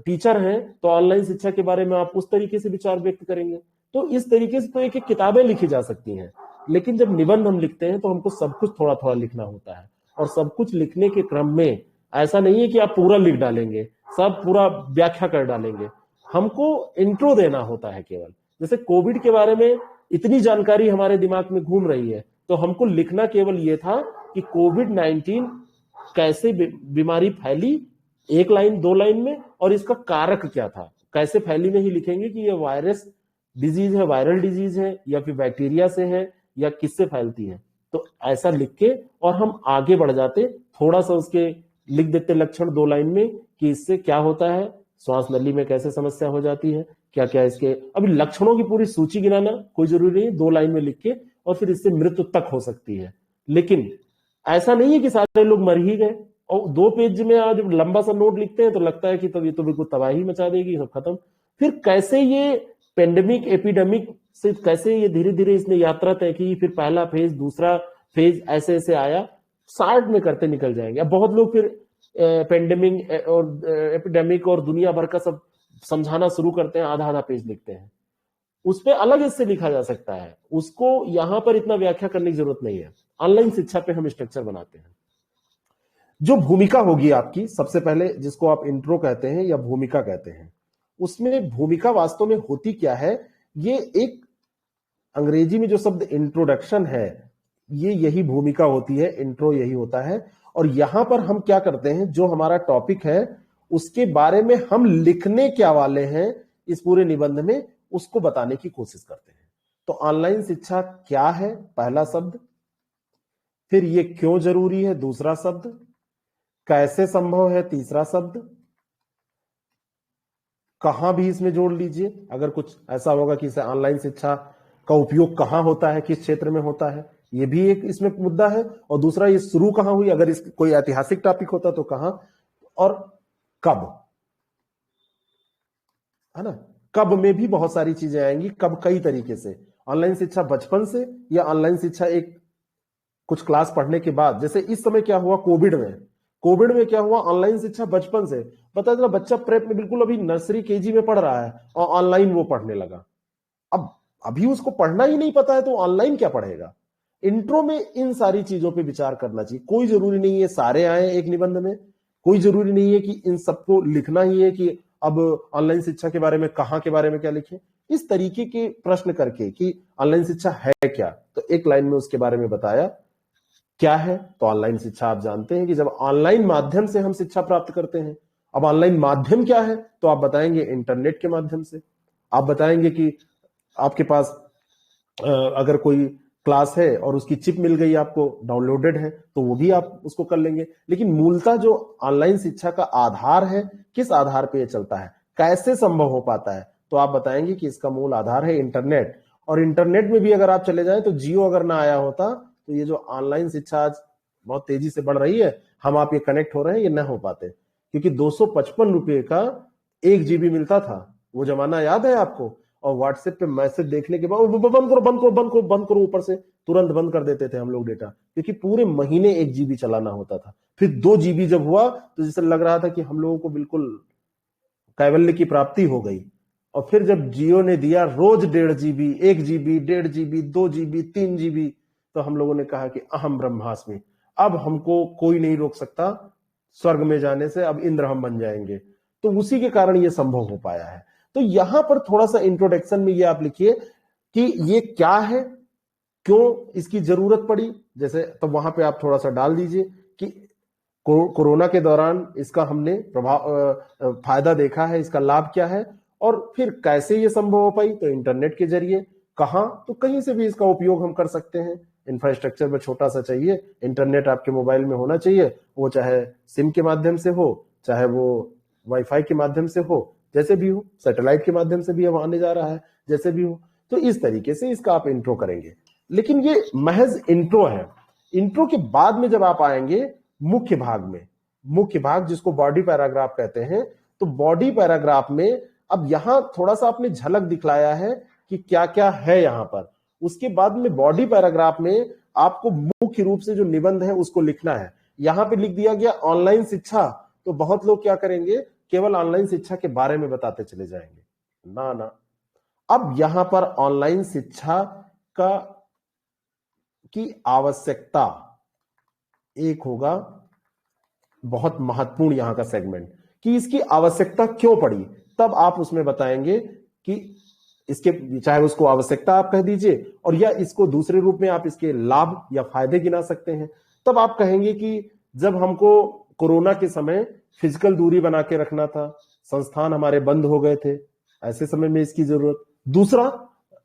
टीचर हैं तो ऑनलाइन शिक्षा के बारे में आप उस तरीके से विचार व्यक्त करेंगे। तो इस तरीके से तो एक एक किताबें लिखी जा सकती हैं, लेकिन जब निबंध हम लिखते हैं तो हमको सब कुछ थोड़ा थोड़ा लिखना होता है। और सब कुछ लिखने के क्रम में ऐसा नहीं है कि आप पूरा लिख डालेंगे, सब पूरा व्याख्या कर डालेंगे। हमको इंट्रो देना होता है केवल। जैसे कोविड के बारे में इतनी जानकारी हमारे दिमाग में घूम रही है तो हमको लिखना केवल ये था कि कोविड-19 कैसे बीमारी फैली, एक लाइन दो लाइन में, और इसका कारक क्या था। कैसे फैली में ही लिखेंगे कि ये वायरस डिजीज है, वायरल डिजीज है, या फिर बैक्टीरिया से है, या किससे फैलती है। तो ऐसा लिख के और हम आगे बढ़ जाते, थोड़ा सा उसके लिख देते लक्षण दो लाइन में कि इससे क्या होता है, श्वास नली में कैसे समस्या हो जाती है, क्या क्या इसके। अभी लक्षणों की पूरी सूची गिनाना कोई जरूरी नहीं, दो लाइन में लिख के, और फिर इससे मृत्यु तक हो सकती है। लेकिन ऐसा नहीं है कि सारे लोग मर ही गए। और 2 पेज में आज लंबा सा नोट लिखते हैं तो लगता है कि तब ये तो बिल्कुल तबाही मचा देगी, सब खत्म। फिर कैसे ये पेंडेमिक एपिडेमिक से कैसे ये धीरे धीरे इसने यात्रा तय की, फिर पहला फेज, दूसरा फेज, ऐसे ऐसे आया, 60 में करते निकल जाएंगे। अब बहुत लोग फिर पेंडेमिक और एपिडेमिक और दुनिया भर का सब समझाना शुरू करते हैं, आधा आधा पेज लिखते हैं। उस पर अलग इससे लिखा जा सकता है, उसको यहां पर इतना व्याख्या करने की जरूरत नहीं है। ऑनलाइन शिक्षा पे हम स्ट्रक्चर बनाते हैं। जो भूमिका होगी आपकी, सबसे पहले जिसको आप इंट्रो कहते हैं या भूमिका कहते हैं, उसमें भूमिका वास्तव में होती क्या है, ये एक अंग्रेजी में जो शब्द इंट्रोडक्शन है, ये यही भूमिका होती है, इंट्रो यही होता है। और यहां पर हम क्या करते हैं, जो हमारा टॉपिक है उसके बारे में हम लिखने क्या वाले हैं इस पूरे निबंध में, उसको बताने की कोशिश करते हैं। तो ऑनलाइन शिक्षा क्या है, पहला शब्द, फिर ये क्यों जरूरी है, दूसरा शब्द, कैसे संभव है, तीसरा शब्द, कहां भी इसमें जोड़ लीजिए अगर कुछ ऐसा होगा कि इसे ऑनलाइन शिक्षा का उपयोग कहां होता है, किस क्षेत्र में होता है, ये भी एक इसमें मुद्दा है। और दूसरा, ये शुरू कहां हुई, अगर इस कोई ऐतिहासिक टॉपिक होता तो कहां, और कब, है ना। कब में भी बहुत सारी चीजें आएंगी, कब कई तरीके से, ऑनलाइन शिक्षा बचपन से या ऑनलाइन शिक्षा एक कुछ क्लास पढ़ने के बाद। जैसे इस समय क्या हुआ कोविड में क्या हुआ, ऑनलाइन शिक्षा बचपन से, पता चला बच्चा प्रेप में बिल्कुल अभी नर्सरी केजी में पढ़ रहा है और ऑनलाइन वो पढ़ने लगा। अब अभी उसको पढ़ना ही नहीं पता है तो ऑनलाइन क्या पढ़ेगा। इंट्रो में इन सारी चीजों पे विचार करना चाहिए। कोई जरूरी नहीं है सारे आए एक निबंध में, कोई जरूरी नहीं है कि इन सबको लिखना ही है कि अब ऑनलाइन शिक्षा के बारे में कहां के बारे में क्या लिखें। इस तरीके के प्रश्न करके कि ऑनलाइन शिक्षा है क्या, तो एक लाइन में उसके बारे में बताया क्या है। तो ऑनलाइन शिक्षा आप जानते हैं कि जब ऑनलाइन माध्यम से हम शिक्षा प्राप्त करते हैं। अब ऑनलाइन माध्यम क्या है, तो आप बताएंगे इंटरनेट के माध्यम से। आप बताएंगे कि आपके पास अगर कोई क्लास है और उसकी चिप मिल गई आपको, डाउनलोडेड है, तो वो भी आप उसको कर लेंगे। लेकिन मूलतः जो ऑनलाइन शिक्षा का आधार है, किस आधार पे ये चलता है, कैसे संभव हो पाता है, तो आप बताएंगे कि इसका मूल आधार है इंटरनेट। और इंटरनेट में भी अगर आप चले जाएं तो जियो अगर ना आया होता तो ये जो ऑनलाइन शिक्षा आज बहुत तेजी से बढ़ रही है, हम आप ये कनेक्ट हो रहे हैं, ये न हो पाते। क्योंकि 255 रुपए का 1 GB मिलता था, वो जमाना याद है आपको। और व्हाट्सएप पे मैसेज देखने के बाद बंद करो, ऊपर से तुरंत बंद कर देते थे हम लोग डेटा, क्योंकि पूरे महीने 1 GB चलाना होता था। फिर 2 GB जब हुआ तो जैसे लग रहा था कि हम लोगों को बिल्कुल कैवल्य की प्राप्ति हो गई। और फिर जब जियो ने दिया रोज 1.5 GB, 1 GB, 1.5 GB, 2 GB, 3 GB, तो हम लोगों ने कहा कि अहम ब्रह्मास्मि, अब हमको कोई नहीं रोक सकता स्वर्ग में जाने से, अब इंद्र हम बन जाएंगे। तो उसी के कारण ये संभव हो पाया है। तो यहां पर थोड़ा सा इंट्रोडक्शन में ये आप लिखिए कि ये क्या है, क्यों इसकी जरूरत पड़ी, जैसे तो वहां पे आप थोड़ा सा डाल दीजिए कि कोरोना के दौरान इसका हमने फायदा देखा है, इसका लाभ क्या है, और फिर कैसे ये संभव हो पाई, तो इंटरनेट के जरिए। कहां, तो कहीं से भी इसका उपयोग हम कर सकते हैं। इंफ्रास्ट्रक्चर में छोटा सा चाहिए, इंटरनेट आपके मोबाइल में होना चाहिए, वो चाहे सिम के माध्यम से हो, चाहे वो वाईफाई के माध्यम से हो, जैसे भी हो, सैटेलाइट के माध्यम से भी अब आने जा रहा है, जैसे भी हो। तो इस तरीके से इसका आप इंट्रो करेंगे। लेकिन ये महज इंट्रो है। इंट्रो के बाद में जब आप आएंगे मुख्य भाग में, मुख्य भाग जिसको बॉडी पैराग्राफ कहते हैं, तो बॉडी पैराग्राफ में अब यहां थोड़ा सा आपने झलक दिखलाया है कि क्या क्या है यहां पर। उसके बाद में बॉडी पैराग्राफ में आपको मुख्य रूप से जो निबंध है उसको लिखना है। यहां पे लिख दिया गया ऑनलाइन शिक्षा, तो बहुत लोग क्या करेंगे, केवल ऑनलाइन शिक्षा के बारे में बताते चले जाएंगे। ना ना, अब यहां पर ऑनलाइन शिक्षा की आवश्यकता एक होगा, बहुत महत्वपूर्ण यहां का सेगमेंट, कि इसकी आवश्यकता क्यों पड़ी। तब आप उसमें बताएंगे कि इसके, चाहे उसको आवश्यकता आप कह दीजिए, और या इसको दूसरे रूप में आप इसके लाभ या फायदे गिना सकते हैं। तब आप कहेंगे कि जब हमको कोरोना के समय फिजिकल दूरी बना के रखना था, संस्थान हमारे बंद हो गए थे, ऐसे समय में इसकी जरूरत। दूसरा,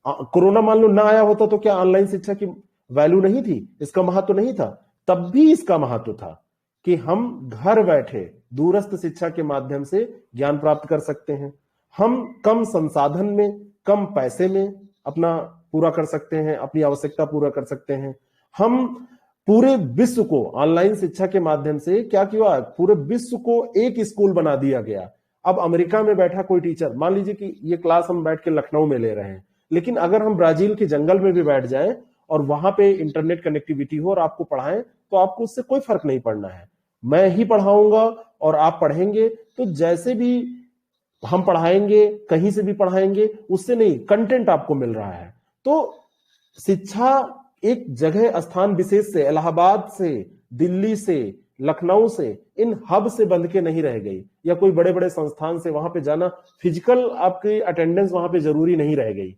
कोरोना मान लो ना आया होता तो क्या ऑनलाइन शिक्षा की वैल्यू नहीं थी, इसका महत्व नहीं था? तब भी इसका महत्व था कि हम घर बैठे दूरस्थ शिक्षा के माध्यम से ज्ञान प्राप्त कर सकते हैं। हम कम संसाधन में, कम पैसे में अपना पूरा कर सकते हैं, अपनी आवश्यकता पूरा कर सकते हैं। हम पूरे विश्व को ऑनलाइन शिक्षा के माध्यम से क्या किया, पूरे विश्व को एक स्कूल बना दिया गया। अब अमेरिका में बैठा कोई टीचर, मान लीजिए कि ये क्लास हम बैठ के लखनऊ में ले रहे हैं, लेकिन अगर हम ब्राजील के जंगल में भी बैठ जाएं और वहां पे इंटरनेट कनेक्टिविटी हो और आपको पढ़ाएं, तो आपको उससे कोई फर्क नहीं पड़ना है। मैं ही पढ़ाऊंगा और आप पढ़ेंगे, तो जैसे भी हम पढ़ाएंगे, कहीं से भी पढ़ाएंगे, उससे नहीं, कंटेंट आपको मिल रहा है। तो शिक्षा एक जगह, स्थान विशेष से, इलाहाबाद से, दिल्ली से, लखनऊ से, इन हब से बंध के नहीं रह गई, या कोई बड़े बड़े संस्थान से वहां पे जाना, फिजिकल आपकी अटेंडेंस वहां पे जरूरी नहीं रह गई।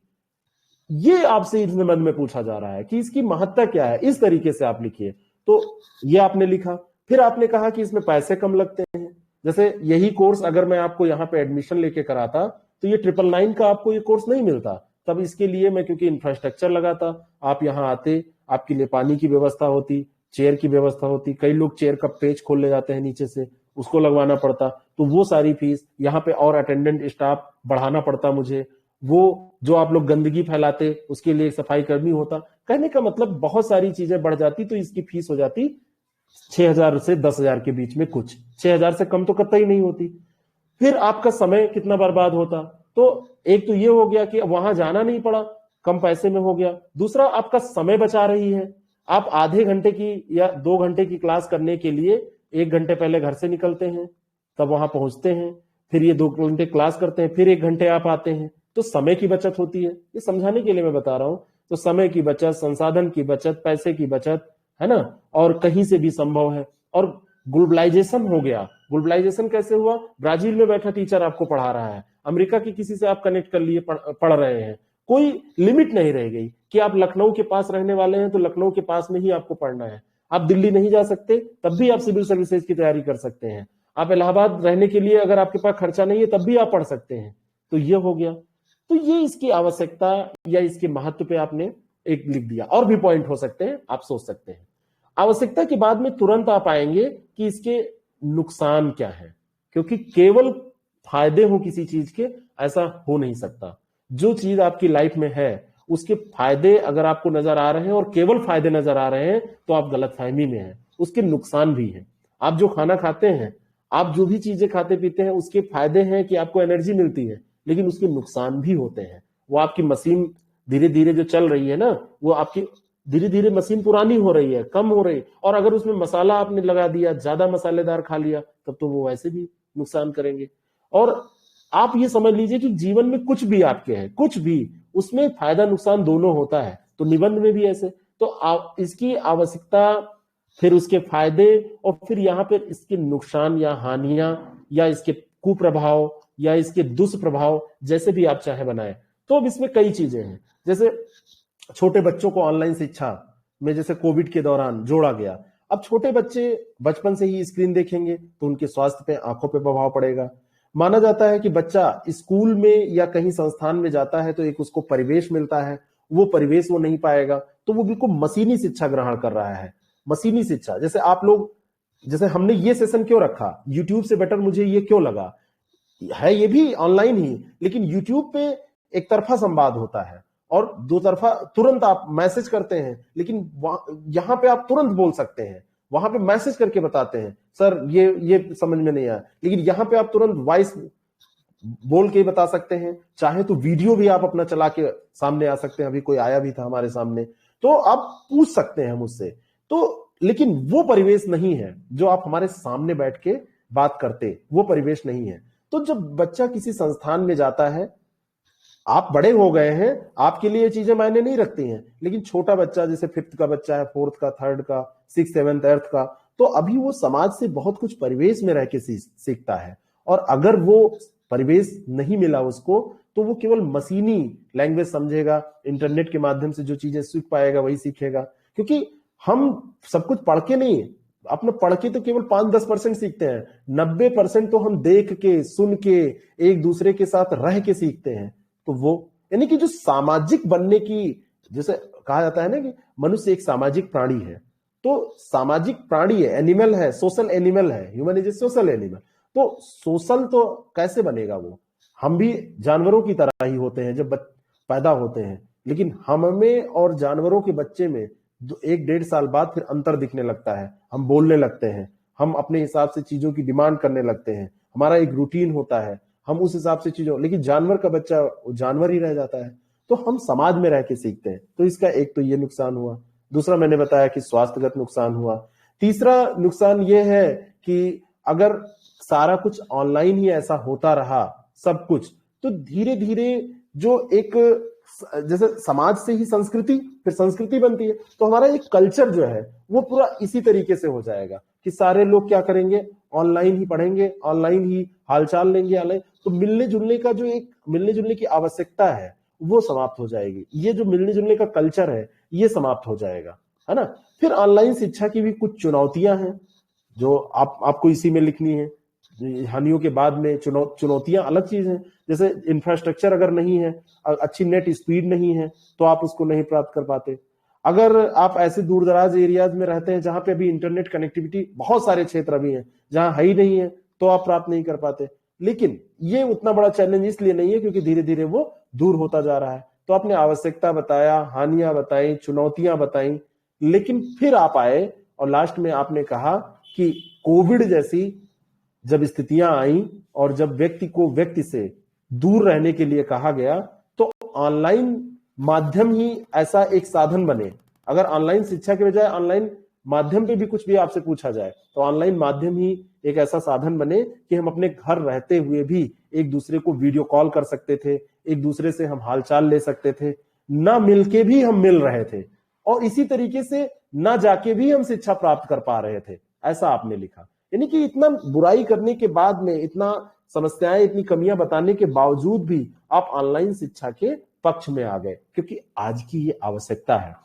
ये आपसे इस निबंध में पूछा जा रहा है कि इसकी महत्ता क्या है, इस तरीके से आप लिखिए। तो ये आपने लिखा। फिर आपने कहा कि इसमें पैसे कम लगते हैं। जैसे यही कोर्स अगर मैं आपको यहाँ पे एडमिशन लेके कराता, तो ये 999 का आपको ये कोर्स नहीं मिलता। तब इसके लिए मैं, क्योंकि इंफ्रास्ट्रक्चर लगाता, आप यहाँ आते, आपके लिए पानी की व्यवस्था होती, चेयर की व्यवस्था होती, कई लोग चेयर का पेज खोल ले जाते हैं नीचे से, उसको लगवाना पड़ता, तो वो सारी फीस, यहाँ पे और अटेंडेंट स्टाफ बढ़ाना पड़ता मुझे, वो जो आप लोग गंदगी फैलाते उसके लिए सफाई कर्मी होता। कहने का मतलब बहुत सारी चीजें बढ़ जाती, तो इसकी फीस हो जाती 6,000 से 10,000 के बीच में, कुछ 6,000 से कम तो कतई नहीं होती। फिर आपका समय कितना बर्बाद होता। तो एक तो ये हो गया कि वहां जाना नहीं पड़ा, कम पैसे में हो गया। दूसरा, आपका समय बचा रही है। आप आधे घंटे की या 2 घंटे की क्लास करने के लिए 1 घंटे पहले घर से निकलते हैं, तब वहां पहुंचते हैं, फिर ये 2 घंटे क्लास करते हैं, फिर 1 घंटे आप आते हैं, तो समय की बचत होती है। ये समझाने के लिए मैं बता रहा हूं। तो समय की बचत, संसाधन की बचत, पैसे की बचत, है ना, और कहीं से भी संभव है। और ग्लोबलाइजेशन हो गया। ग्लोबलाइजेशन कैसे हुआ? ब्राजील में बैठा टीचर आपको पढ़ा रहा है, अमेरिका की किसी से आप कनेक्ट कर लिए, पढ़ रहे हैं, कोई लिमिट नहीं रह गई कि आप लखनऊ के पास रहने वाले हैं तो लखनऊ के पास में ही आपको पढ़ना है। आप दिल्ली नहीं जा सकते, तब भी आप सिविल सर्विसेज की तैयारी कर सकते हैं। आप इलाहाबाद रहने के लिए अगर आपके पास खर्चा नहीं है, तब भी आप पढ़ सकते हैं। तो ये हो गया। तो ये इसकी आवश्यकता या इसके महत्व पे आपने एक लिख दिया। और भी पॉइंट हो सकते हैं, आप सोच सकते हैं। आवश्यकता के बाद में तुरंत आप आएंगे कि इसके नुकसान क्या है, क्योंकि केवल फायदे हो किसी चीज के, ऐसा हो नहीं सकता। जो चीज आपकी लाइफ में है उसके फायदे अगर आपको नजर आ रहे हैं और केवल फायदे नजर आ रहे हैं, तो आप गलतफहमी में हैं। उसके नुकसान भी हैं। आप जो खाना खाते हैं, आप जो भी चीजें खाते पीते हैं, उसके फायदे हैं कि आपको एनर्जी मिलती है, लेकिन उसके नुकसान भी होते हैं। वो आपकी मशीन धीरे धीरे जो चल रही है ना, वो आपकी धीरे धीरे मशीन पुरानी हो रही है, कम हो रही, और अगर उसमें मसाला आपने लगा दिया, ज्यादा मसालेदार खा लिया, तब तो वो वैसे भी नुकसान करेंगे। और आप ये समझ लीजिए कि जीवन में कुछ भी आपके है, कुछ भी, उसमें फायदा नुकसान दोनों होता है। तो निबंध में भी ऐसे। तो इसकी आवश्यकता, फिर उसके फायदे, और फिर यहाँ पर इसके नुकसान या हानियां या इसके कुप्रभाव या इसके दुष्प्रभाव, जैसे भी आप चाहे बनाए। तो अब इसमें कई चीजें हैं। जैसे छोटे बच्चों को ऑनलाइन शिक्षा में जैसे कोविड के दौरान जोड़ा गया। अब छोटे बच्चे बचपन से ही स्क्रीन देखेंगे तो उनके स्वास्थ्य पे, आंखों पे प्रभाव पड़ेगा। माना जाता है कि बच्चा स्कूल में या कहीं संस्थान में जाता है तो एक उसको परिवेश मिलता है, वो परिवेश वो नहीं पाएगा, तो वो बिल्कुल मशीनी शिक्षा ग्रहण कर रहा है। मशीनी शिक्षा, जैसे आप लोग, जैसे हमने ये सेशन क्यों रखा, यूट्यूब से बेटर मुझे ये क्यों लगा, है ये भी ऑनलाइन ही, लेकिन यूट्यूब पे एक तरफा संवाद होता है और दो तरफा, तुरंत आप मैसेज करते हैं, लेकिन यहाँ पे आप तुरंत बोल सकते हैं, वहां पे मैसेज करके बताते हैं सर ये समझ में नहीं आया, लेकिन यहाँ पे आप तुरंत वॉइस बोल के बता सकते हैं, चाहे तो वीडियो भी आप अपना चला के सामने आ सकते हैं। अभी कोई आया भी था हमारे सामने, तो आप पूछ सकते हैं मुझसे। तो लेकिन वो परिवेश नहीं है जो आप हमारे सामने बैठ के बात करते, वो परिवेश नहीं है। तो जब बच्चा किसी संस्थान में जाता है, आप बड़े हो गए हैं, आपके लिए ये चीजें मायने नहीं रखती हैं, लेकिन छोटा बच्चा जैसे 5th का बच्चा है, 4th का, 3rd का, 6th, 7th, 8th का, तो अभी वो समाज से बहुत कुछ परिवेश में रह के सीखता है। और अगर वो परिवेश नहीं मिला उसको, तो वो केवल मशीनी लैंग्वेज समझेगा, इंटरनेट के माध्यम से जो चीजें सीख पाएगा वही सीखेगा। क्योंकि हम सब कुछ पढ़ के नहीं, अपने पढ़ के तो केवल 5-10% सीखते हैं, 90% तो हम देख के, सुन के, एक दूसरे के साथ रह के सीखते हैं। तो वो यानी कि जो सामाजिक बनने की, जैसे कहा जाता है ना कि मनुष्य एक सामाजिक प्राणी है, तो सामाजिक प्राणी है, एनिमल है, सोशल एनिमल है, human is a social animal. तो सोशल तो कैसे बनेगा वो, हम भी जानवरों की तरह ही होते हैं जब पैदा होते हैं, लेकिन हमें और जानवरों के बच्चे में 1-1.5 साल बाद फिर अंतर दिखने लगता है। हम बोलने लगते हैं, हम अपने हिसाब से चीजों की डिमांड करने लगते हैं, हमारा एक रूटीन होता है, हम उस हिसाब से चीजों, लेकिन जानवर का बच्चा जानवर ही रह जाता है। तो हम समाज में रह के सीखते हैं। तो इसका एक तो ये नुकसान हुआ, दूसरा मैंने बताया कि स्वास्थ्यगत नुकसान हुआ, तीसरा नुकसान ये है कि अगर सारा कुछ ऑनलाइन ही ऐसा होता रहा सब कुछ, तो धीरे धीरे जो एक, जैसे समाज से ही संस्कृति, फिर संस्कृति बनती है, तो हमारा एक कल्चर जो है वो पूरा इसी तरीके से हो जाएगा कि सारे लोग क्या करेंगे, ऑनलाइन ही पढ़ेंगे, ऑनलाइन ही हालचाल लेंगे, ऑनलाइन। तो मिलने जुलने का जो एक मिलने जुलने की आवश्यकता है वो समाप्त हो जाएगी। ये जो मिलने जुलने का कल्चर है ये समाप्त हो जाएगा, है ना। फिर ऑनलाइन शिक्षा की भी कुछ चुनौतियां हैं जो आपको इसी में लिखनी है। हानियों के बाद में चुनौतियां अलग चीज है, जैसे इंफ्रास्ट्रक्चर अगर नहीं है, अच्छी नेट स्पीड नहीं है, तो आप उसको नहीं प्राप्त कर पाते। अगर आप ऐसे दूर दराज एरियाज में रहते हैं जहां पे अभी इंटरनेट कनेक्टिविटी, बहुत सारे क्षेत्र अभी हैं जहां है ही नहीं है, तो आप प्राप्त नहीं कर पाते। लेकिन ये उतना बड़ा चैलेंज इसलिए नहीं है क्योंकि धीरे धीरे वो दूर होता जा रहा है। तो आपने आवश्यकता बताया, हानियां बताई, चुनौतियां बताई, लेकिन फिर आप आए और लास्ट में आपने कहा कि कोविड जैसी जब स्थितियां आई और जब व्यक्ति को व्यक्ति से दूर रहने के लिए कहा गया, तो ऑनलाइन माध्यम ही ऐसा एक साधन बने। अगर ऑनलाइन शिक्षा के बजाय ऑनलाइन माध्यम पे भी कुछ भी आपसे पूछा जाए, तो ऑनलाइन माध्यम ही एक ऐसा साधन बने कि हम अपने घर रहते हुए भी एक दूसरे को वीडियो कॉल कर सकते थे, एक दूसरे से हम हालचाल ले सकते थे, ना मिलके भी हम मिल रहे थे, और इसी तरीके से ना जाके भी हम शिक्षा प्राप्त कर पा रहे थे, ऐसा आपने लिखा। यानी कि इतना बुराई करने के बाद में, इतना समस्याएं, इतनी कमियां बताने के बावजूद भी आप ऑनलाइन शिक्षा के पक्ष में आ गए, क्योंकि आज की ये आवश्यकता है।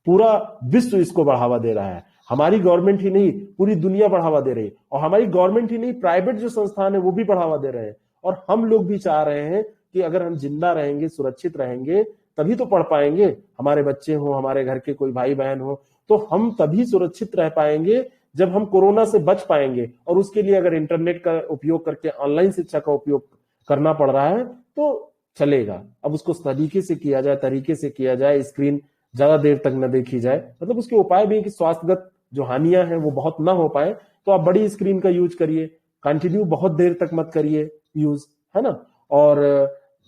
पूरा विश्व इसको बढ़ावा दे रहा है, हमारी गवर्नमेंट ही नहीं पूरी दुनिया बढ़ावा दे रही है, और हमारी गवर्नमेंट ही नहीं प्राइवेट जो संस्थान है वो भी बढ़ावा दे रहे हैं। और हम लोग भी चाह रहे हैं कि अगर हम जिंदा रहेंगे, सुरक्षित रहेंगे, तभी तो पढ़ पाएंगे। हमारे बच्चे हो, हमारे घर के कोई भाई बहन हो, तो हम तभी सुरक्षित रह पाएंगे जब हम कोरोना से बच पाएंगे। और उसके लिए अगर इंटरनेट का उपयोग करके ऑनलाइन शिक्षा का उपयोग करना पड़ रहा है तो चलेगा। अब उसको तरीके से किया जाए, स्क्रीन ज्यादा देर तक न देखी जाए, मतलब उसके उपाय भी है कि स्वास्थ्यगत जो हानियां हैं वो बहुत ना हो पाए, तो आप बड़ी स्क्रीन का यूज करिए, कंटिन्यू बहुत देर तक मत करिए यूज, है ना, और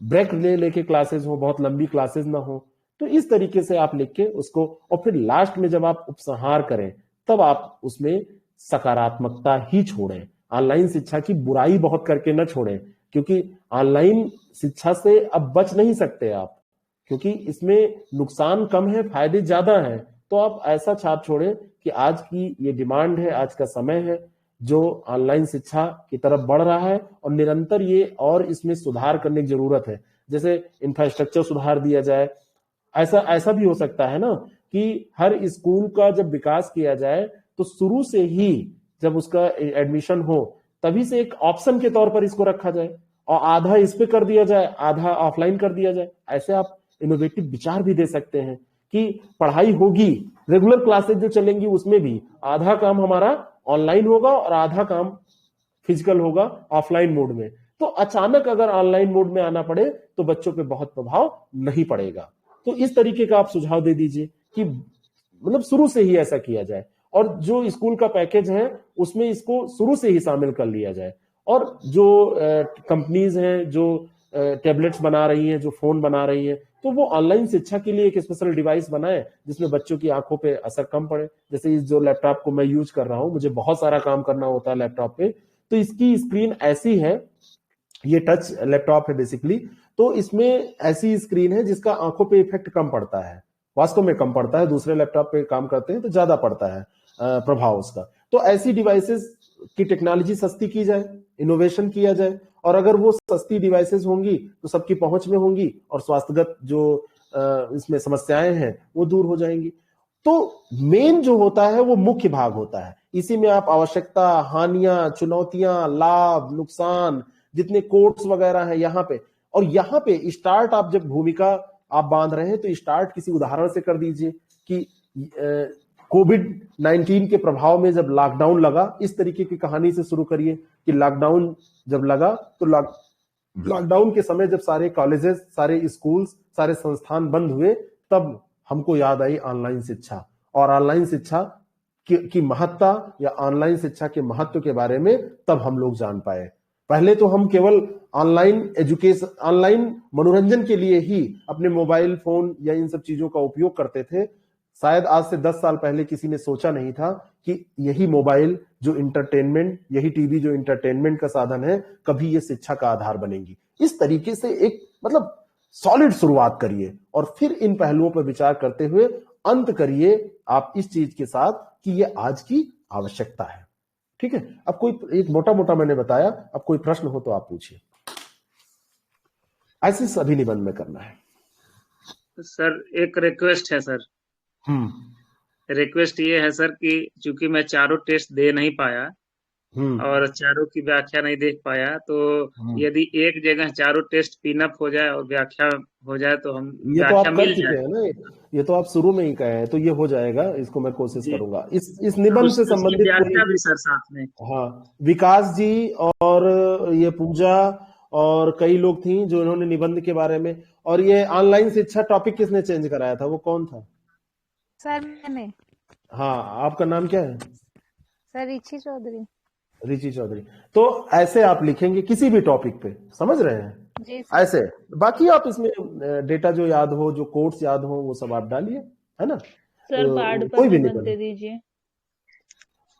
ब्रेक लेके क्लासेस हो, बहुत लंबी क्लासेस ना हो। तो इस तरीके से आप लिख के उसको, और फिर लास्ट में जब आप उपसंहार करें तब आप उसमें सकारात्मकता ही छोड़ें। ऑनलाइन शिक्षा की बुराई बहुत करके न छोड़ें, क्योंकि ऑनलाइन शिक्षा से अब बच नहीं सकते आप, क्योंकि इसमें नुकसान कम है, फायदे ज्यादा हैं। तो आप ऐसा छाप छोड़ें कि आज की ये डिमांड है, आज का समय है जो ऑनलाइन शिक्षा की तरफ बढ़ रहा है, और निरंतर ये और इसमें सुधार करने की जरूरत है। जैसे इंफ्रास्ट्रक्चर सुधार दिया जाए, ऐसा भी हो सकता है ना कि हर स्कूल का जब विकास किया जाए तो शुरू से ही जब उसका एडमिशन हो तभी से एक ऑप्शन के तौर पर इसको रखा जाए, और आधा इस पे कर दिया जाए, आधा ऑफलाइन कर दिया जाए। ऐसे आप इनोवेटिव विचार भी दे सकते हैं कि पढ़ाई होगी, रेगुलर क्लासेज जो चलेंगी उसमें भी आधा काम हमारा ऑनलाइन होगा और आधा काम फिजिकल होगा ऑफलाइन मोड में। तो अचानक अगर ऑनलाइन मोड में आना पड़े तो बच्चों पे बहुत प्रभाव नहीं पड़ेगा। तो इस तरीके का आप सुझाव दे दीजिए कि मतलब शुरू से ही ऐसा किया जाए, और जो स्कूल का पैकेज है उसमें इसको शुरू से ही शामिल कर लिया जाए। और जो कंपनीज हैं जो टैबलेट्स बना रही हैं, जो फोन बना रही हैं, तो वो ऑनलाइन शिक्षा के लिए एक स्पेशल डिवाइस बनाए जिसमें बच्चों की आंखों पे असर कम पड़े। जैसे इस जो लैपटॉप को मैं यूज कर रहा हूं, मुझे बहुत सारा काम करना होता है लैपटॉप पे, तो इसकी स्क्रीन ऐसी है, ये टच लैपटॉप है बेसिकली, तो इसमें ऐसी स्क्रीन है जिसका आंखों पे इफेक्ट कम पड़ता है, वास्तव में कम पड़ता है। दूसरे लैपटॉप पे काम करते हैं तो ज्यादा पड़ता है प्रभाव उसका। तो ऐसी डिवाइसेस की टेक्नोलॉजी सस्ती की जाए, इनोवेशन किया जाए, और अगर वो सस्ती डिवाइसेस होंगी तो सबकी पहुंच में होंगी और स्वास्थ्यगत जो इसमें समस्याएं हैं वो दूर हो जाएंगी। तो मेन जो होता है वो मुख्य भाग होता है, इसी में आप आवश्यकता, हानियां, चुनौतियां, लाभ, नुकसान, जितने कोर्स वगैरह हैं यहाँ पे, और यहाँ पे स्टार्ट आप जब भूमिका आप बांध रहे हैं तो स्टार्ट किसी उदाहरण से कर दीजिए कि कोविड-19 के प्रभाव में जब लॉकडाउन लगा, इस तरीके की कहानी से शुरू करिए कि लॉकडाउन जब लगा तो लॉकडाउन के समय जब सारे कॉलेजेस, सारे स्कूल्स, सारे संस्थान बंद हुए, तब हमको याद आई ऑनलाइन शिक्षा, और ऑनलाइन शिक्षा की महत्ता या ऑनलाइन शिक्षा के महत्व के बारे में तब हम लोग जान पाए। पहले तो हम केवल ऑनलाइन एजुकेशन, ऑनलाइन मनोरंजन के लिए ही अपने मोबाइल फोन या इन सब चीजों का उपयोग करते थे। शायद आज से 10 साल पहले किसी ने सोचा नहीं था कि यही मोबाइल जो इंटरटेनमेंट, यही टीवी जो इंटरटेनमेंट का साधन है, कभी ये शिक्षा का आधार बनेंगी। इस तरीके से एक मतलब सॉलिड शुरुआत करिए और फिर इन पहलुओं पर विचार करते हुए अंत करिए आप इस चीज के साथ कि ये आज की आवश्यकता है। ठीक है, अब कोई एक मोटा मोटा मैंने बताया, अब कोई प्रश्न हो तो आप पूछिए। ऐसे सभी निबंध में करना है। सर एक रिक्वेस्ट है सर। रिक्वेस्ट ये है सर कि चूंकि मैं चारों टेस्ट दे नहीं पाया और चारों की व्याख्या नहीं देख पाया, तो यदि एक जगह चारों टेस्ट पिनअप हो जाए और व्याख्या हो जाए तो हम ये तो आप व्याख्या कर मिल चुके जाए। हैं ना, ये तो आप शुरू में ही कहे हैं, तो ये हो जाएगा। इसको मैं कोशिश करूंगा इस निबंध से उसकी संबंधित व्याख्या पूरी। भी सर साथ में। हाँ, विकास जी और ये पूजा और कई लोग थी जो इन्होंने निबंध के बारे में, और ये ऑनलाइन शिक्षा टॉपिक किसने चेंज कराया था, वो कौन था? सर मैंने। हाँ, आपका नाम क्या है? सर रिची चौधरी। रिची चौधरी। तो ऐसे आप लिखेंगे किसी भी टॉपिक पे, समझ रहे हैं? जी ऐसे बाकी आप इसमें डेटा जो याद हो, जो कोड्स याद हो, वो सब आप डालिए, है ना? सर बाढ़ पर कोई भी निबंध निबंध। दे दीजिए।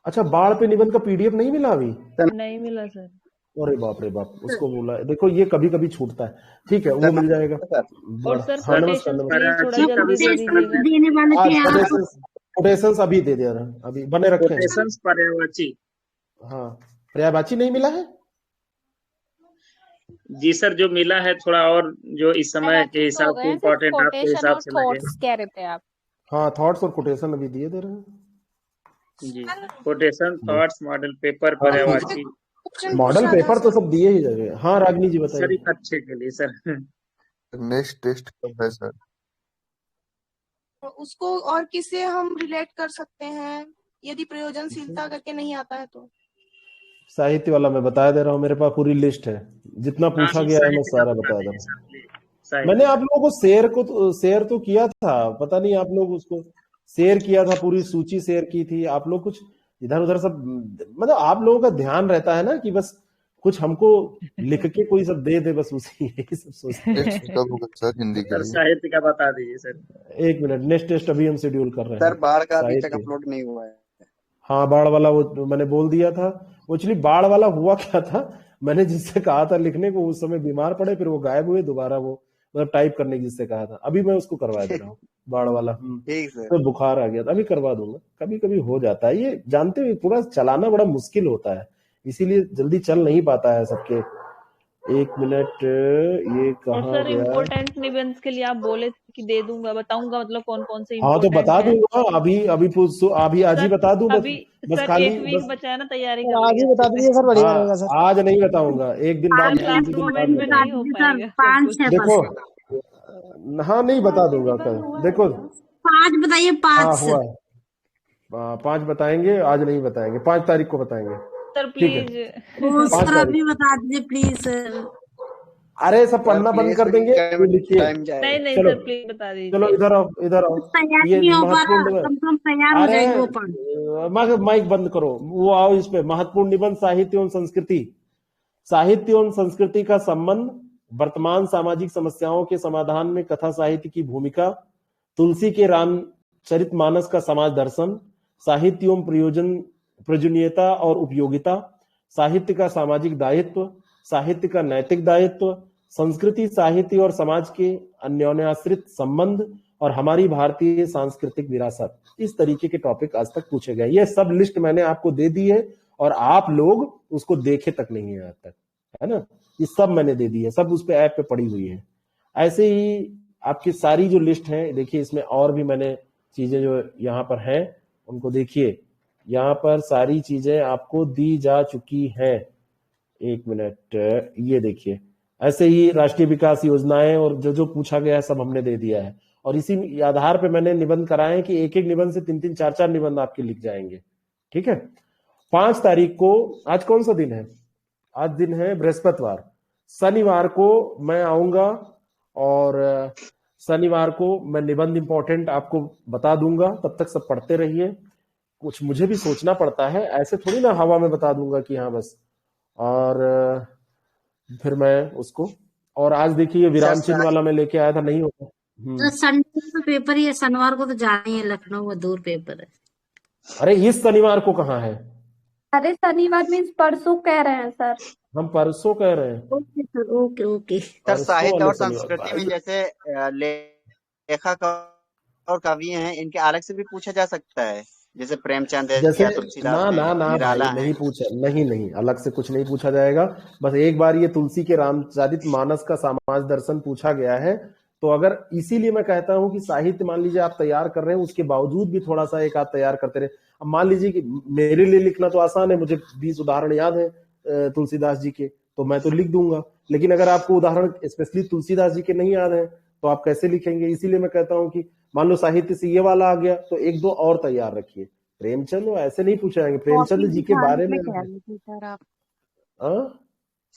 अच्छा, बाढ़ पे निबंध का पीडीएफ नहीं मिला अभी? नहीं मिला सर। अरे बाप रे बाप, उसको बोला देखो, ये कभी कभी छूटता है। ठीक है, वो मिल जाएगा। और सर हाँ, नमस्कार कोटेशन नमस्कार। प्लीज थोड़ा जल्दी दे दीजिएगा। कोटेशंस अभी दे दे रहा, अभी बने रखे हैं। कोटेशंस पर्यायवाची। हाँ, पर्यायवाची नहीं मिला है? जी सर, जो मिला है थोड़ा और जो इस समय के हिसाब हो से गए, इम्पोर्टेंट आपके कोटेशन हिसाब और से लगे। थॉट्स कह रहे थे आप। हाँ, थॉट्स और कोटेशन अभी दिए दे रहे हैं जी, कोटेशन, थॉट्स, मॉडल पेपर, हाँ, पर्यायवाची। मॉडल पेपर तो सब दिए ही जाएंगे। हाँ रागनी जी सर बताइए। एक अच्छे के लिए सर। नेक्स्ट टेस्ट कब है सर? उसको और किससे हम रिलेट कर सकते हैं यदि प्रयोजनशीलता करके नहीं आता है तो? साहित्य वाला मैं बता दे रहा हूँ, मेरे पास पूरी लिस्ट है, जितना पूछा गया है मैं सारा बता दे रहा हूँ। मैंने आप लोगों को शेयर तो किया था, पता नहीं आप लोग उसको शेयर किया था, पूरी सूची शेयर की थी। आप लोग कुछ इधर उधर सब, मतलब आप लोगों का ध्यान रहता है ना कि बस कुछ हमको लिख के कोई सब दे दे, बस उसी यही सब सोचते हैं। कब होगा सर हिंदी के सर लिए? साहित्य का बता दीजिए सर। एक मिनट, नेक्स्ट टेस्ट अभी हम शेड्यूल कर रहे हैं सर बाढ़ का अभी तक साहित्य। अपलोड नहीं हुआ है। हाँ, बाढ़ वाला वो मैंने बोल दिया था। एक्चुअली बाढ़ वाला हुआ क्या था, मैंने जिससे कहा था लिखने को उस समय बीमार पड़े, फिर वो गायब हुए, दोबारा वो मतलब टाइप करने की जिससे कहा था, अभी मैं उसको करवा दे रहा हूँ बाढ़ वाला। ठीक सर। तो बुखार आ गया था, अभी करवा दूंगा। कभी कभी हो जाता है, ये जानते हुए पूरा चलाना बड़ा मुश्किल होता है, इसीलिए जल्दी चल नहीं पाता है सबके। एक मिनट, ये और कहाँ सर गया? इम्पोर्टेंट निबंध के लिए आप बोले थे कि दे दूंगा, बताऊंगा, मतलब कौन कौन से हाँ तो इम्पोर्टेंट बता है। दूंगा, अभी आज ही सर बता दूं, अभी बस सर खाली एक वीक बस। बचा है ना, तैयारी सर कर आज ही लीजिए बता अच्छे दीजिए से। सर, बढ़िया हाँ, रहेगा सर। आज नहीं बताऊंगा, एक दिन बाद, लास्ट एक दिन बाद मोमेंट में नहीं हो बताऊंगा। पाएगा सब देखो, कुछ। हाँ नहीं बता दूंगा कल, देखो 5 बताइए, हाँ 5 हुआ है। 5 बताएंगे, आज नहीं बताएंगे, 5 तारीख को बताएंगे। सर ठीक है, प्लीज। वो 5 सर तारीख। अभी बता दीजिए प्लीज सर। अरे सब पढ़ना बंद कर देंगे, ये लिखिए। नहीं नहीं चलो सर प्लीज बता चलो दीजिए। इधर आओ, इधर आओ। तैयार ये नहीं हो पा रहा, महत्वपूर्ण, कम से कम तैयार हो जाएगी वो पढ़। अरे माइक बंद करो, वो आओ इस पे। महत्वपूर्ण निबंध साहित्य एवं संस्कृति। साहित्य एवं संस्कृति का संबंध, वर्तमान सामाजिक समस्याओं के समाधान में कथा साहित्य की भूमिका, तुलसी के रामचरितमानस का समाज दर्शन, साहित्य एवं प्रयोजनीयता और उपयोगिता, साहित्य का सामाजिक दायित्व, साहित्य का नैतिक दायित्व, संस्कृति साहित्य और समाज के अन्योन्याश्रित संबंध, और हमारी भारतीय सांस्कृतिक विरासत। इस तरीके के टॉपिक आज तक पूछे गए। ये सब लिस्ट मैंने आपको दे दी है और आप लोग उसको देखे तक नहीं है आज तक, है ना। ये सब मैंने दे दी है, सब उस पे ऐप पे पड़ी हुई है। ऐसे ही आपकी सारी जो लिस्ट है, देखिए इसमें और भी मैंने चीजें जो यहाँ पर हैं उनको देखिए। यहाँ पर सारी चीजें आपको दी जा चुकी हैं। एक मिनट, ये देखिए। ऐसे ही राष्ट्रीय विकास योजनाएं और जो जो पूछा गया है सब हमने दे दिया है, और इसी आधार पे मैंने निबंध कराए हैं कि एक एक निबंध से 3-3, 4-4 निबंध आपके लिख जाएंगे। ठीक है। 5 तारीख को, आज कौन सा दिन है? आज दिन है बृहस्पतिवार। शनिवार को मैं आऊंगा और शनिवार को मैं निबंध इंपॉर्टेंट आपको बता दूंगा। तब तक सब पढ़ते रहिए। कुछ मुझे भी सोचना पड़ता है, ऐसे थोड़ी ना हवा में बता दूंगा कि हाँ बस। और फिर मैं उसको, और आज देखिए विराम चिन्ह वाला मैं लेके आया था, नहीं होता। तो संडे को पेपर ही है, शनिवार को तो जाना ही है, लखनऊ में दूर पेपर है। अरे इस शनिवार को कहाँ है? अरे शनिवार मीन्स परसों कह रहे हैं सर। हम परसों कह रहे हैं। Okay sir, okay okay. Sir साहित्य और संस्कृति में जैसे लेखक और कवि हैं, इनके अलग से भी पूछा जा सकता है, जैसे प्रेमचंद है जैसे या तुलसीदास है, ना निराला भाई, है। नहीं पूछा, नहीं अलग से कुछ नहीं पूछा जाएगा। बस एक बार ये तुलसी के रामचरितमानस का समाज दर्शन पूछा गया है, तो अगर इसीलिए मैं कहता हूं कि साहित्य मान लीजिए आप तैयार कर रहे हैं, उसके बावजूद भी थोड़ा सा एक आध तैयार करते रहे। अब मान लीजिए कि मेरे लिए लिखना तो आसान है, मुझे 20 उदाहरण याद है तुलसीदास जी के, तो मैं तो लिख दूंगा। लेकिन अगर आपको उदाहरण स्पेशली तुलसीदास जी के नहीं याद है तो आप कैसे लिखेंगे? इसीलिए मैं कहता हूं कि मान लो साहित्य से ये वाला आ गया तो 1-2 और तैयार रखिए। प्रेमचंद ऐसे नहीं पूछाएंगे, प्रेमचंद जी के बारे में। सर आप हाँ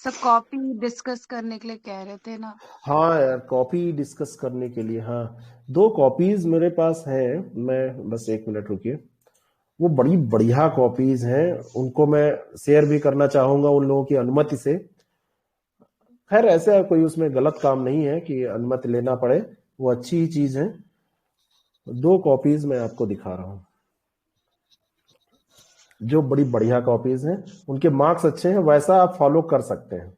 सब कॉपी डिस्कस करने के लिए कह रहे थे ना? हाँ यार, कॉपी डिस्कस करने के लिए, हाँ 2 कॉपीज मेरे पास है। मैं बस 1 मिनट रुकिए। वो बड़ी बढ़िया कॉपीज हैं, उनको मैं शेयर भी करना चाहूंगा उन लोगों की अनुमति से। खैर ऐसा कोई उसमें गलत काम नहीं है कि अनुमति लेना पड़े, वो अच्छी ही चीज है। 2 कॉपीज मैं आपको दिखा रहा हूं जो बड़ी बढ़िया कॉपीज हैं, उनके मार्क्स अच्छे हैं, वैसा आप फॉलो कर सकते हैं।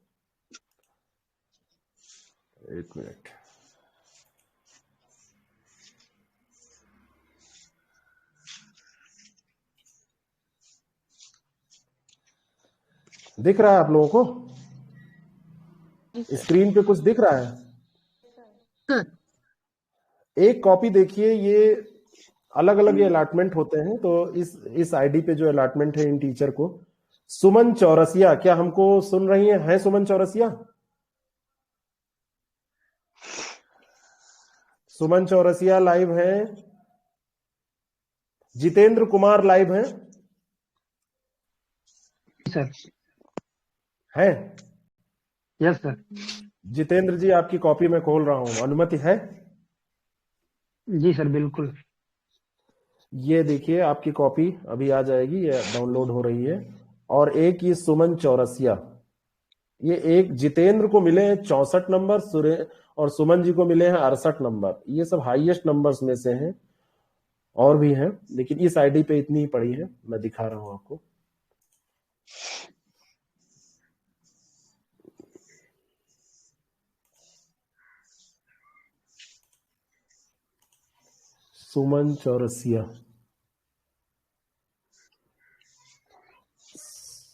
1 मिनट, दिख रहा है आप लोगों को? स्क्रीन पे कुछ दिख रहा है? एक कॉपी देखिए, ये अलग अलग अलॉटमेंट होते हैं, तो इस आईडी पे जो अलॉटमेंट है इन टीचर को, सुमन चौरसिया, क्या हमको सुन रही है सुमन चौरसिया? सुमन चौरसिया लाइव है। जितेंद्र कुमार लाइव है सर। है? Yes sir. जितेंद्र जी, आपकी कॉपी में खोल रहा हूं, अनुमति है? जी सर बिल्कुल। ये देखिए आपकी कॉपी अभी आ जाएगी, ये डाउनलोड हो रही है। और एक ये सुमन चौरसिया, ये एक जितेंद्र को मिले हैं 64 नंबर, और सुमन जी को मिले हैं 68 नंबर। ये सब हाईएस्ट नंबर्स में से हैं, और भी हैं, लेकिन इस आईडी पे इतनी ही पड़ी है, मैं दिखा रहा हूं आपको। सुमन चौरसिया,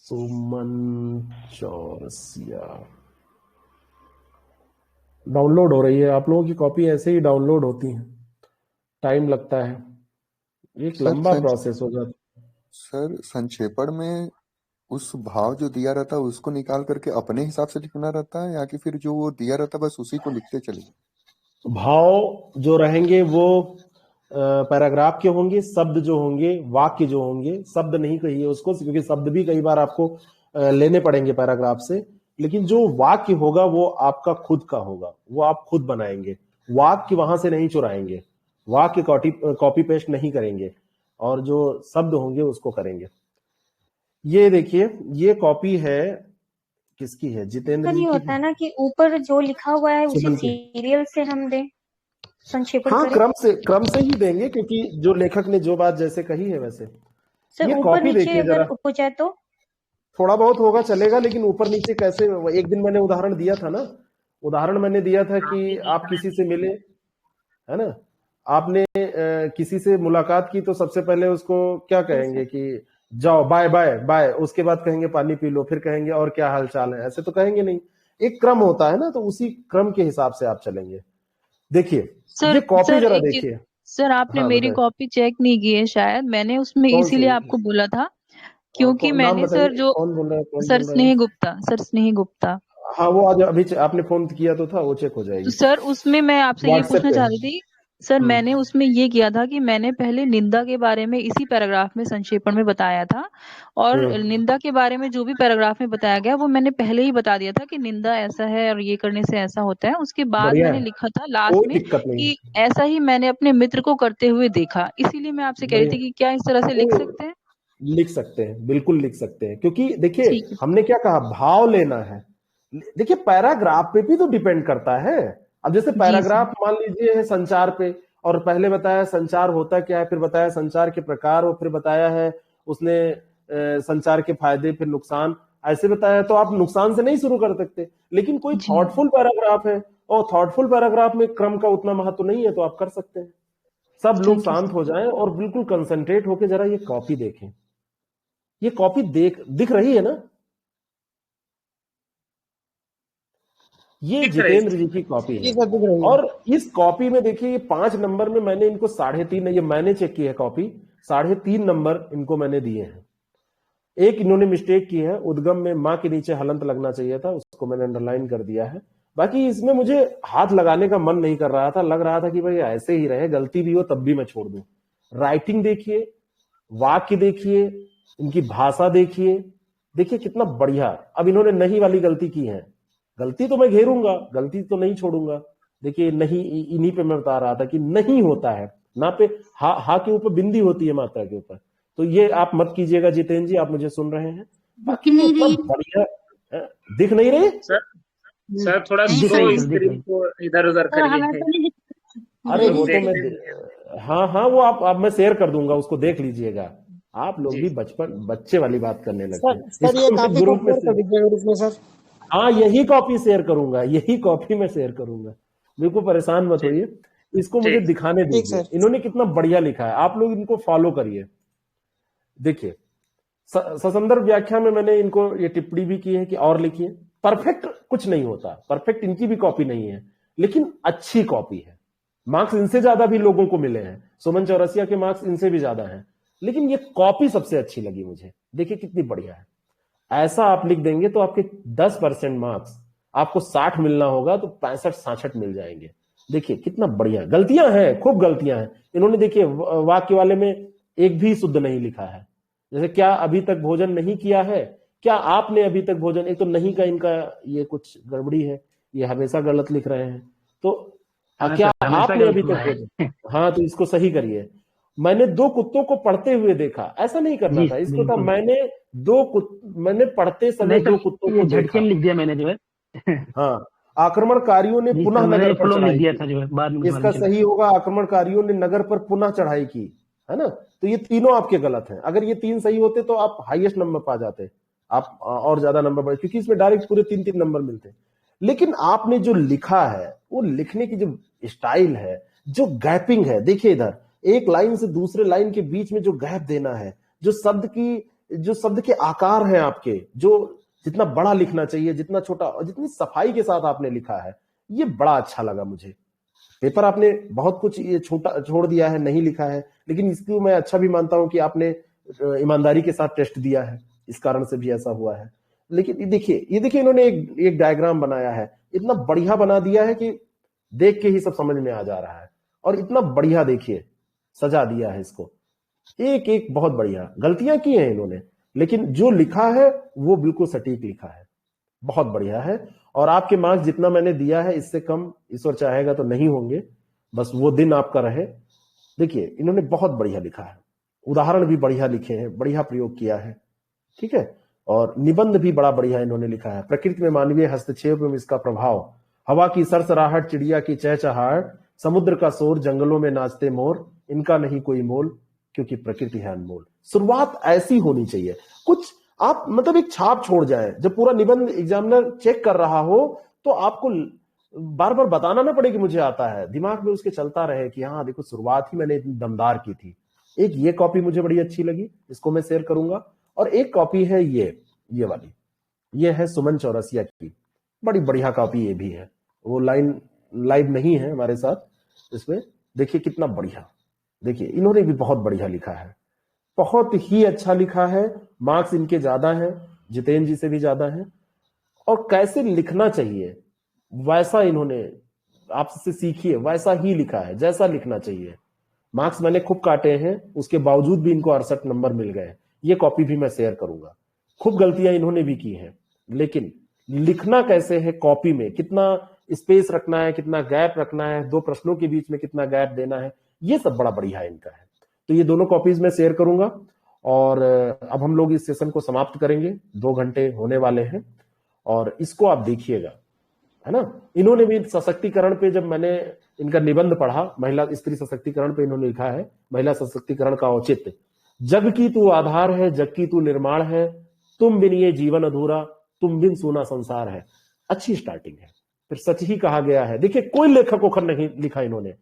सुमन चौरसिया डाउनलोड हो रही है। आप लोगों की कॉपी ऐसे ही डाउनलोड होती है, टाइम लगता है, एक लंबा प्रोसेस हो जाता है। सर संक्षेपण में उस भाव जो दिया रहता है उसको निकाल करके अपने हिसाब से लिखना रहता है, या कि फिर जो वो दिया रहता है बस उसी को लिखते चले? भाव जो रहेंगे वो पैराग्राफ के होंगे, शब्द जो होंगे, वाक्य जो होंगे, शब्द नहीं कहिए उसको, क्योंकि शब्द भी कई बार आपको लेने पड़ेंगे पैराग्राफ से, लेकिन जो वाक्य होगा वो आपका खुद का होगा, वो आप खुद बनाएंगे, वाक्य वहां से नहीं चुराएंगे, वाक्य कॉपी पेस्ट नहीं करेंगे, और जो शब्द होंगे उसको करेंगे। ये देखिए, ये कॉपी है, किसकी है? जितेंद्र सर जी ये की होता है ना कि ऊपर जो लिखा हुआ है उसी सुमन की। सीरियल से हम दें, संक्षेपण हाँ, करें। क्रम से ही देंगे, क्योंकि जो लेखक ने जो बात जैसे कही है वैसे। सर ये ऊपर कॉपी नीचे देखिए अगर जरा, हो जाए तो थोड़ा बहुत होगा चलेगा, लेकिन ऊपर नीचे कैसे? एक दिन मैंने उदाहरण दिया था ना, उदाहरण मैंने दिया था कि आप किसी से मिले, है ना, आपने किसी से मुलाकात की तो सबसे पहले उसको क्या कहेंगे कि जाओ, बाय बाय बाय, उसके बाद कहेंगे पानी पी लो, फिर कहेंगे और क्या हाल चाल है, ऐसे तो कहेंगे नहीं, एक क्रम होता है ना, तो उसी क्रम के हिसाब से आप चलेंगे। देखिए सर ये कॉपी सर जरा एक चीज, देखिए। सर आपने हाँ मेरी बताइए, कॉपी चेक नहीं की है शायद, मैंने उसमें कौन इसीलिए सी? आपको बोला था क्योंकि नाम मैंने बताइए, सर जो कौन बोल रहा है, कौन सर बोल रहा है? स्नेह गुप्ता, सर स्नेह गुप्ता। हाँ, वो आज अभी आपने फोन किया तो था, वो चेक हो तो जाएगी सर उसमें मैं आपसे ये व्हाट्सएप पूछना पे। चाह रही थी सर, मैंने उसमें ये किया था कि मैंने पहले निंदा के बारे में इसी पैराग्राफ में संक्षेपण में बताया था, और निंदा के बारे में जो भी पैराग्राफ में बताया गया वो मैंने पहले ही बता दिया था कि निंदा ऐसा है और ये करने से ऐसा होता है। उसके बाद बढ़िया मैंने है, लिखा था लास्ट कोई में दिक्कत नहीं कि है, ऐसा ही मैंने अपने मित्र को करते हुए देखा, इसीलिए मैं आपसे कह रही बढ़िया। थी कि क्या इस तरह से लिख कोई सकते हैं? लिख सकते हैं, बिल्कुल लिख सकते हैं, क्योंकि देखिए ठीक है। हमने क्या कहा, भाव लेना है। देखिए पैराग्राफ पे भी तो डिपेंड करता है। अब जैसे जी सर। पैराग्राफ मान लीजिए है संचार पे, और पहले बताया संचार होता क्या है, फिर बताया संचार के प्रकार, और फिर बताया है उसने संचार के फायदे, फिर नुकसान, ऐसे बताया, तो आप नुकसान से नहीं शुरू कर सकते। लेकिन कोई जी थॉटफुल पैराग्राफ है, और थॉटफुल पैराग्राफ में क्रम का उतना महत्व नहीं है, तो आप कर सकते हैं। सब लोग ठीक है शांत सर। हो जाएं और बिल्कुल कंसंट्रेट होके जरा ये कॉपी देखें। ये कॉपी दिख रही है ना? ये दिख रही जितेंद्र जी की कॉपी ये है, सब दिख रही है। और इस कॉपी में देखिए ये 5 नंबर में मैंने इनको 3.5, ये मैंने चेक की है कॉपी, 3.5 नंबर इनको मैंने दिए हैं। एक इन्होंने मिस्टेक की है, उद्गम में माँ के नीचे हलंत लगना चाहिए था, उसको मैंने अंडरलाइन कर दिया है। बाकी इसमें मुझे हाथ लगाने का मन नहीं कर रहा था, लग रहा था कि भाई ऐसे ही रहे, गलती भी हो तब भी मैं छोड़ दूं। राइटिंग देखिए, वाक्य देखिए, इनकी भाषा देखिए, देखिए कितना बढ़िया। अब इन्होंने नहीं वाली गलती की है, गलती तो मैं घेरूंगा, गलती तो नहीं छोड़ूंगा। देखिए नहीं, इन्हीं पे मैं बता रहा था कि नहीं होता है ना, पे हा के ऊपर बिंदी होती है मात्रा के ऊपर, तो ये आप मत कीजिएगा जितेंद्र जी, आप मुझे सुन रहे हैं। बाकी ये इतना बढ़िया दिख नहीं रही सर थोड़ा दिख स्लो रही सर, दिख स्क्रीन रही। को इधर उधर सर हमें करिए। तो नहीं अरे वो तो देख मैं, लेंगे। हाँ वो आप मैं शेयर कर दूंगा, उसको देख लीजिएगा। आप लोग भी बच्चे वाली बात करने लगते हैं। सर ये इसको मैं कॉपी को ग्रुप में शेयर कर दीजिएगा ग्रुप में सर। हाँ यही कॉपी शेयर करूंगा, यही कॉपी मैं शेयर करूंगा, बिल्कुल परेशान मत होइए। इसको मुझे दिखाने दीजिए, इन्होंने कितना बढ़िया लिखा है, आप लोग इनको फॉलो करिए। देखिए ससंदर्भ व्याख्या में मैंने इनको ये टिप्पणी भी की है कि और लिखिए। परफेक्ट कुछ नहीं होता, परफेक्ट इनकी भी कॉपी नहीं है, लेकिन अच्छी कॉपी है। मार्क्स इनसे ज्यादा भी लोगों को मिले हैं, सुमन चौरसिया के मार्क्स इनसे भी ज्यादा हैं, लेकिन ये कॉपी सबसे अच्छी लगी मुझे। देखिए कितनी बढ़िया है। ऐसा आप लिख देंगे तो आपके 10% मार्क्स, आपको 60 मिलना होगा तो 65-66 मिल जाएंगे। देखिए कितना बढ़िया। गलतियां हैं, खूब गलतियां हैं इन्होंने। देखिए वाक्य वाले में एक भी शुद्ध नहीं लिखा है, जैसे क्या अभी तक भोजन नहीं किया है, क्या आपने अभी तक भोजन, एक तो नहीं का इनका ये कुछ गड़बड़ी है, ये हमेशा गलत लिख रहे हैं। तो क्या आपने अभी तक भोजन, हाँ तो इसको सही करिए। मैंने 2 कुत्तों को पढ़ते हुए देखा, ऐसा नहीं करना था, इसको था मैंने पढ़ते समय 2 कुत्तों को देखा। लिख दिया मैंने जो है। हाँ, आक्रमणकारियों ने पुनः नगर पर चढ़ाई दिया की। था जो है बाद में। इसका सही होगा आक्रमणकारियों ने नगर पर पुनः चढ़ाई की, है ना। तो ये तीनों आपके गलत हैं। अगर ये 3 सही होते तो आप हाईएस्ट नंबर पा जाते, आप और ज्यादा नंबर बढ़े, क्योंकि इसमें डायरेक्ट पूरे 3-3 नंबर मिलते। लेकिन आपने जो लिखा है, वो लिखने की जो स्टाइल है, जो गैपिंग है, देखिए इधर एक लाइन से दूसरे लाइन के बीच में जो गैप देना है, जो शब्द के आकार हैं आपके, जो जितना बड़ा लिखना चाहिए, जितना छोटा, और जितनी सफाई के साथ आपने लिखा है, ये बड़ा अच्छा लगा मुझे। पेपर आपने बहुत कुछ ये छोड़ दिया है, नहीं लिखा है, लेकिन इसको मैं अच्छा भी मानता हूं कि आपने ईमानदारी के साथ टेस्ट दिया है, इस कारण से भी ऐसा हुआ है। लेकिन ये देखिए इन्होंने एक डायग्राम बनाया है, इतना बढ़िया बना दिया है कि देख के ही सब समझ में आ जा रहा है। और इतना बढ़िया देखिए सजा दिया है इसको, एक एक बहुत बढ़िया। गलतियां की हैं इन्होंने, लेकिन जो लिखा है वो बिल्कुल सटीक लिखा है, बहुत बढ़िया है। और आपके मार्क्स जितना मैंने दिया है इससे कम ईश्वर चाहेगा तो नहीं होंगे, बस वो दिन आपका रहे। देखिए इन्होंने बहुत बढ़िया लिखा है, उदाहरण भी बढ़िया लिखे हैं, बढ़िया प्रयोग किया है, ठीक है। और निबंध भी बड़ा बढ़िया इन्होंने लिखा है। प्रकृति में मानवीय हस्तक्षेप में इसका प्रभाव, हवा की सरसराहट, चिड़िया की चहचहाहट, समुद्र का शोर, जंगलों में नाचते मोर, इनका नहीं कोई मोल क्योंकि प्रकृति है अनमोल। शुरुआत ऐसी होनी चाहिए, कुछ आप मतलब एक छाप छोड़ जाए। जब पूरा निबंध एग्जामिनर चेक कर रहा हो तो आपको बार बार बताना ना पड़े कि मुझे आता है, दिमाग में उसके चलता रहे कि हाँ देखो शुरुआत ही मैंने इतनी दमदार की थी। एक ये कॉपी मुझे बड़ी अच्छी लगी, इसको मैं शेयर करूंगा। और एक कॉपी है ये वाली, ये है सुमन चौरसिया की, बड़ी बढ़िया कॉपी ये भी है। वो लाइन लाइव नहीं है हमारे साथ इसमें, देखिए कितना बढ़िया। देखिए इन्होंने भी बहुत बढ़िया लिखा है, बहुत ही अच्छा लिखा है। मार्क्स इनके ज्यादा हैं, जितेंद्र जी से भी ज्यादा हैं। और कैसे लिखना चाहिए वैसा इन्होंने आपसे सीखिए, वैसा ही लिखा है जैसा लिखना चाहिए। मार्क्स मैंने खूब काटे हैं, उसके बावजूद भी इनको 68 नंबर मिल गए। ये कॉपी भी मैं शेयर करूंगा। खूब गलतियां इन्होंने भी की हैं, लेकिन लिखना कैसे है, कॉपी में कितना स्पेस रखना है, कितना गैप रखना है, दो प्रश्नों के बीच में कितना गैप देना है, ये सब बड़ा बढ़िया इनका है। तो ये दोनों कॉपीज मैं शेयर करूंगा। और अब हम लोग इस सेशन को समाप्त करेंगे, 2 घंटे होने वाले हैं और इसको आप देखिएगा, है ना। इन्होंने भी सशक्तिकरण पे, जब मैंने इनका निबंध पढ़ा, महिला स्त्री सशक्तिकरण पे इन्होंने लिखा है, महिला सशक्तिकरण का औचित्य, जग की तू आधार है, जग की तू निर्माण है, तुम बिन ये जीवन अधूरा, तुम बिन सूना संसार है। अच्छी स्टार्टिंग है। फिर सच ही कहा गया है, देखिए कोई लेखक ओखर नहीं लिखा इन्होंने,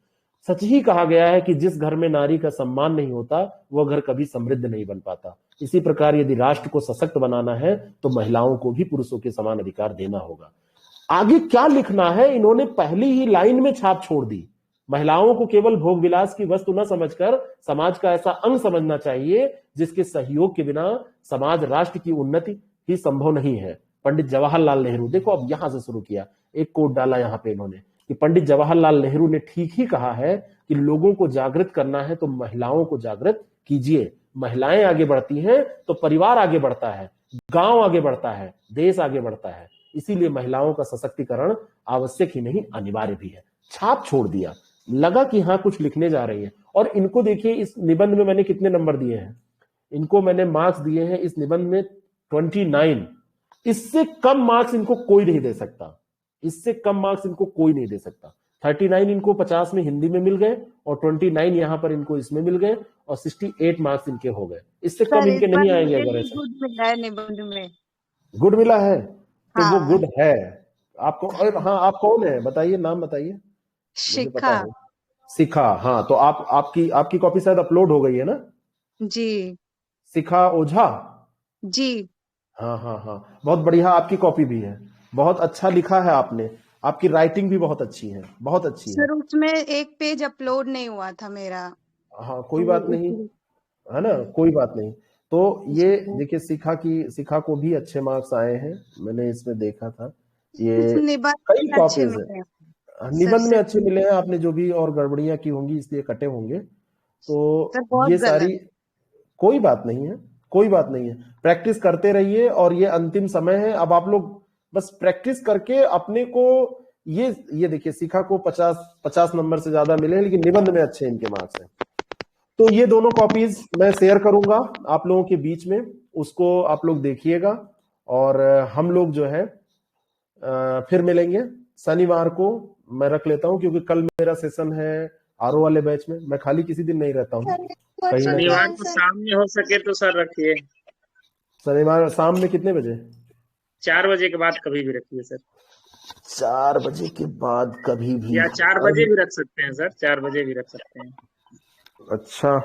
सच ही कहा गया है कि जिस घर में नारी का सम्मान नहीं होता वो घर कभी समृद्ध नहीं बन पाता। इसी प्रकार यदि राष्ट्र को सशक्त बनाना है तो महिलाओं को भी पुरुषों के समान अधिकार देना होगा। आगे क्या लिखना है इन्होंने पहली ही लाइन में छाप छोड़ दी। महिलाओं को केवल भोग विलास की वस्तु न समझकर समाज का ऐसा अंग समझना चाहिए जिसके सहयोग के बिना समाज राष्ट्र की उन्नति ही संभव नहीं है। पंडित जवाहरलाल नेहरू, देखो अब यहां से शुरू किया, एक कोट डाला यहां पे इन्होंने कि पंडित जवाहरलाल नेहरू ने ठीक ही कहा है कि लोगों को जागृत करना है तो महिलाओं को जागृत कीजिए। महिलाएं आगे बढ़ती हैं तो परिवार आगे बढ़ता है, गांव आगे बढ़ता है, देश आगे बढ़ता है। इसीलिए महिलाओं का सशक्तिकरण आवश्यक ही नहीं अनिवार्य भी है। छाप छोड़ दिया, लगा कि हाँ कुछ लिखने जा रही है। और इनको देखिए इस निबंध में मैंने कितने नंबर दिए हैं, इनको मैंने मार्क्स दिए हैं इस निबंध में 29। इससे कम मार्क्स इनको कोई नहीं दे सकता, इससे कम मार्क्स इनको कोई नहीं दे सकता। 39 इनको 50 में हिंदी में मिल गए और 29 यहाँ पर इनको इसमें मिल गए और 68 मार्क्स इनके हो गए। इससे कम इनके नहीं आएंगे। अगर ऐसा गुड मिला है निबंध में, गुड मिला है तो हाँ। वो गुड है आपको। और हाँ, आप कौन है बताइए, नाम बताइए। शिखा। शिखा, हाँ। तो आपकी कॉपी शायद अपलोड हो गई है ना जी। शिखा ओझा जी। हाँ हाँ हाँ, बहुत बढ़िया आपकी कॉपी भी है, बहुत अच्छा लिखा है आपने, आपकी राइटिंग भी बहुत अच्छी है, बहुत अच्छी है। सर उसमें एक पेज अपलोड नहीं हुआ था मेरा। हाँ कोई बात नहीं, है ना, कोई बात नहीं। तो ये देखिए शिखा को भी अच्छे मार्क्स आए हैं, मैंने इसमें देखा था। ये कई कॉपीज है, निबंध में अच्छे मिले हैं आपने, जो भी और गड़बड़ियां की होंगी इसलिए कटे होंगे। तो ये सारी कोई बात नहीं है, कोई बात नहीं है। प्रैक्टिस करते रहिए और ये अंतिम समय है। अब आप लोग बस प्रैक्टिस करके अपने को ये देखिए शिखा को 50 नंबर से ज्यादा मिले हैं, लेकिन निबंध में अच्छे इनके मार्क्स हैं। तो ये दोनों कॉपीज मैं शेयर करूंगा आप लोगों के बीच में, उसको आप लोग देखिएगा। और हम लोग जो है फिर मिलेंगे शनिवार को, मैं रख लेता हूं क्योंकि कल मेरा सेशन है आरओ वाले बैच में। मैं खाली किसी दिन नहीं रहता हूँ, शनिवार को शाम में हो सके तो सर रखिए। शनिवार शाम में कितने बजे? 4 बजे के बाद कभी भी रखिए सर। 4 बजे के बाद कभी भी, या 4 बजे भी रख सकते हैं सर, 4 बजे भी रख सकते हैं। अच्छा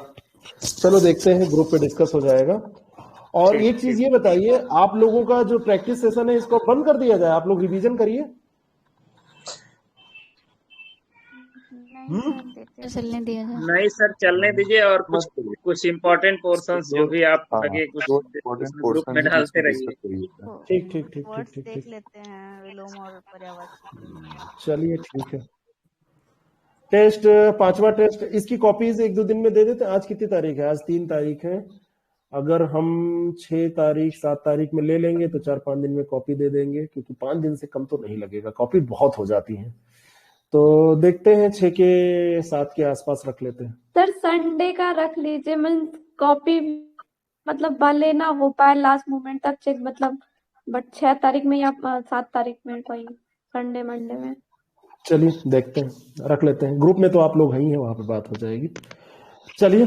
चलो देखते हैं, ग्रुप पे डिस्कस हो जाएगा। और एक चीज ये बताइए, आप लोगों का जो प्रैक्टिस सेशन है इसको बंद कर दिया जाए, आप लोग रिवीजन करिए। चलने दिया जाए। नहीं सर चलने दीजिए, और कुछ इम्पोर्टेंट पोर्शंस जो भी आप आगे कुछ ग्रुप में डालते रहिए। ठीक वर्ड्स देख लेते हैं, विलोम और पर्यायवाची। चलिए ठीक है। टेस्ट 5वां टेस्ट, इसकी कॉपीज 1-2 दिन में दे देते हैं। आज कितनी तारीख है? आज 3 तारीख है। अगर हम 6 तारीख 7 तारीख में ले लेंगे तो 4-5 दिन में कॉपी दे देंगे, क्योंकि 5 दिन से कम तो नहीं लगेगा, कॉपी बहुत हो जाती है। तो देखते हैं 6 के 7 के आसपास रख लेते हैं। सर संडे का रख लीजिए, मीन्स कॉपी मतलब भले ना हो पाए लास्ट मोमेंट तक चेक, मतलब बट 6 तारीख में या 7 तारीख में कोई संडे मंडे में। चलिए देखते हैं, रख लेते हैं। ग्रुप में तो आप लोग हैं ही हैं, वहां पे बात हो जाएगी। चलिए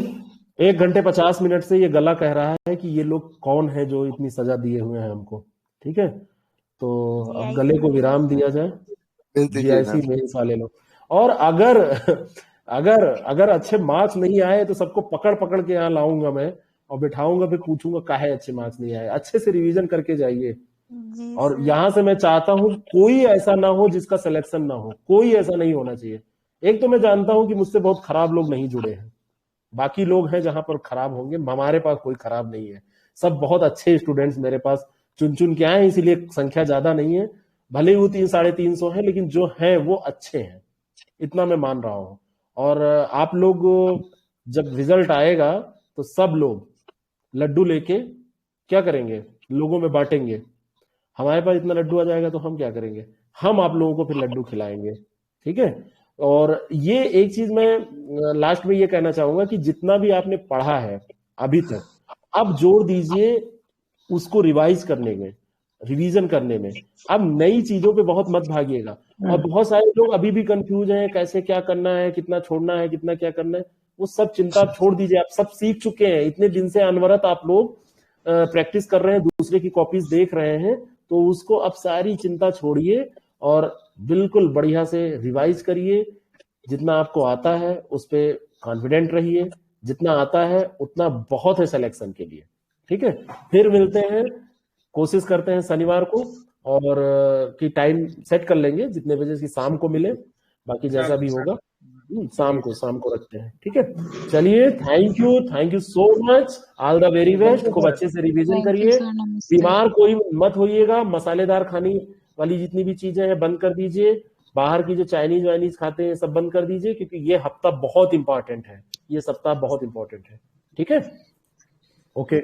1 घंटे 50 मिनट से ये गला कह रहा है कि ये लोग कौन है जो इतनी सजा दिए हुए हैं हमको। ठीक है, तो अब गले को विराम दिया जाए। GIC में हिस्सा ले लो। और अगर अच्छे मार्क्स नहीं आए तो सबको पकड़ पकड़ के यहाँ लाऊंगा मैं और बिठाऊंगा, फिर पूछूंगा काहे अच्छे मार्क्स नहीं आए। अच्छे से रिवीजन करके जाइए। और यहाँ से मैं चाहता हूँ कोई ऐसा ना हो जिसका सिलेक्शन ना हो, कोई ऐसा नहीं होना चाहिए। एक तो मैं जानता हूँ कि मुझसे बहुत खराब लोग नहीं जुड़े हैं, बाकी लोग हैं जहां पर खराब होंगे, हमारे पास कोई खराब नहीं है। सब बहुत अच्छे स्टूडेंट्स मेरे पास चुन चुन के आए, इसीलिए संख्या ज्यादा नहीं है। भले ही वो 300-350 है, लेकिन जो है वो अच्छे हैं, इतना मैं मान रहा हूँ। और आप लोग जब रिजल्ट आएगा तो सब लोग लड्डू लेके क्या करेंगे, लोगों में बांटेंगे। हमारे पास इतना लड्डू आ जाएगा तो हम क्या करेंगे, हम आप लोगों को फिर लड्डू खिलाएंगे। ठीक है। और ये एक चीज मैं लास्ट में ये कहना चाहूंगा कि जितना भी आपने पढ़ा है अभी तक, अब जोर दीजिए उसको रिवाइज करने में, रिवीजन करने में। अब नई चीजों पे बहुत मत भागिएगा। और बहुत सारे लोग अभी भी कंफ्यूज हैं, कैसे क्या करना है, कितना छोड़ना है, कितना क्या करना है, वो सब चिंता आप छोड़ दीजिए। आप सब सीख चुके हैं, इतने दिन से अनवरत आप लोग प्रैक्टिस कर रहे हैं, दूसरे की कॉपीज देख रहे हैं, तो उसको अब सारी चिंता छोड़िए और बिल्कुल बढ़िया से रिवाइज करिए। जितना आपको आता है उस पर कॉन्फिडेंट रहिए, जितना आता है उतना बहुत है सिलेक्शन के लिए। ठीक है, फिर मिलते हैं, कोशिश करते हैं शनिवार को और की टाइम सेट कर लेंगे जितने बजे की शाम को मिले, बाकी जैसा भी होगा शाम को रखते हैं। ठीक है, चलिए thank you so much, all the very best. खूब अच्छे से रिवीजन करिए, बीमार कोई मत होइएगा। मसालेदार खाने वाली जितनी भी चीजें हैं बंद कर दीजिए, बाहर की जो चाइनीज वाइनीज खाते हैं सब बंद कर दीजिए, क्योंकि ये हफ्ता बहुत इंपॉर्टेंट है, ये सप्ताह बहुत इंपॉर्टेंट है। ठीक है, ओके।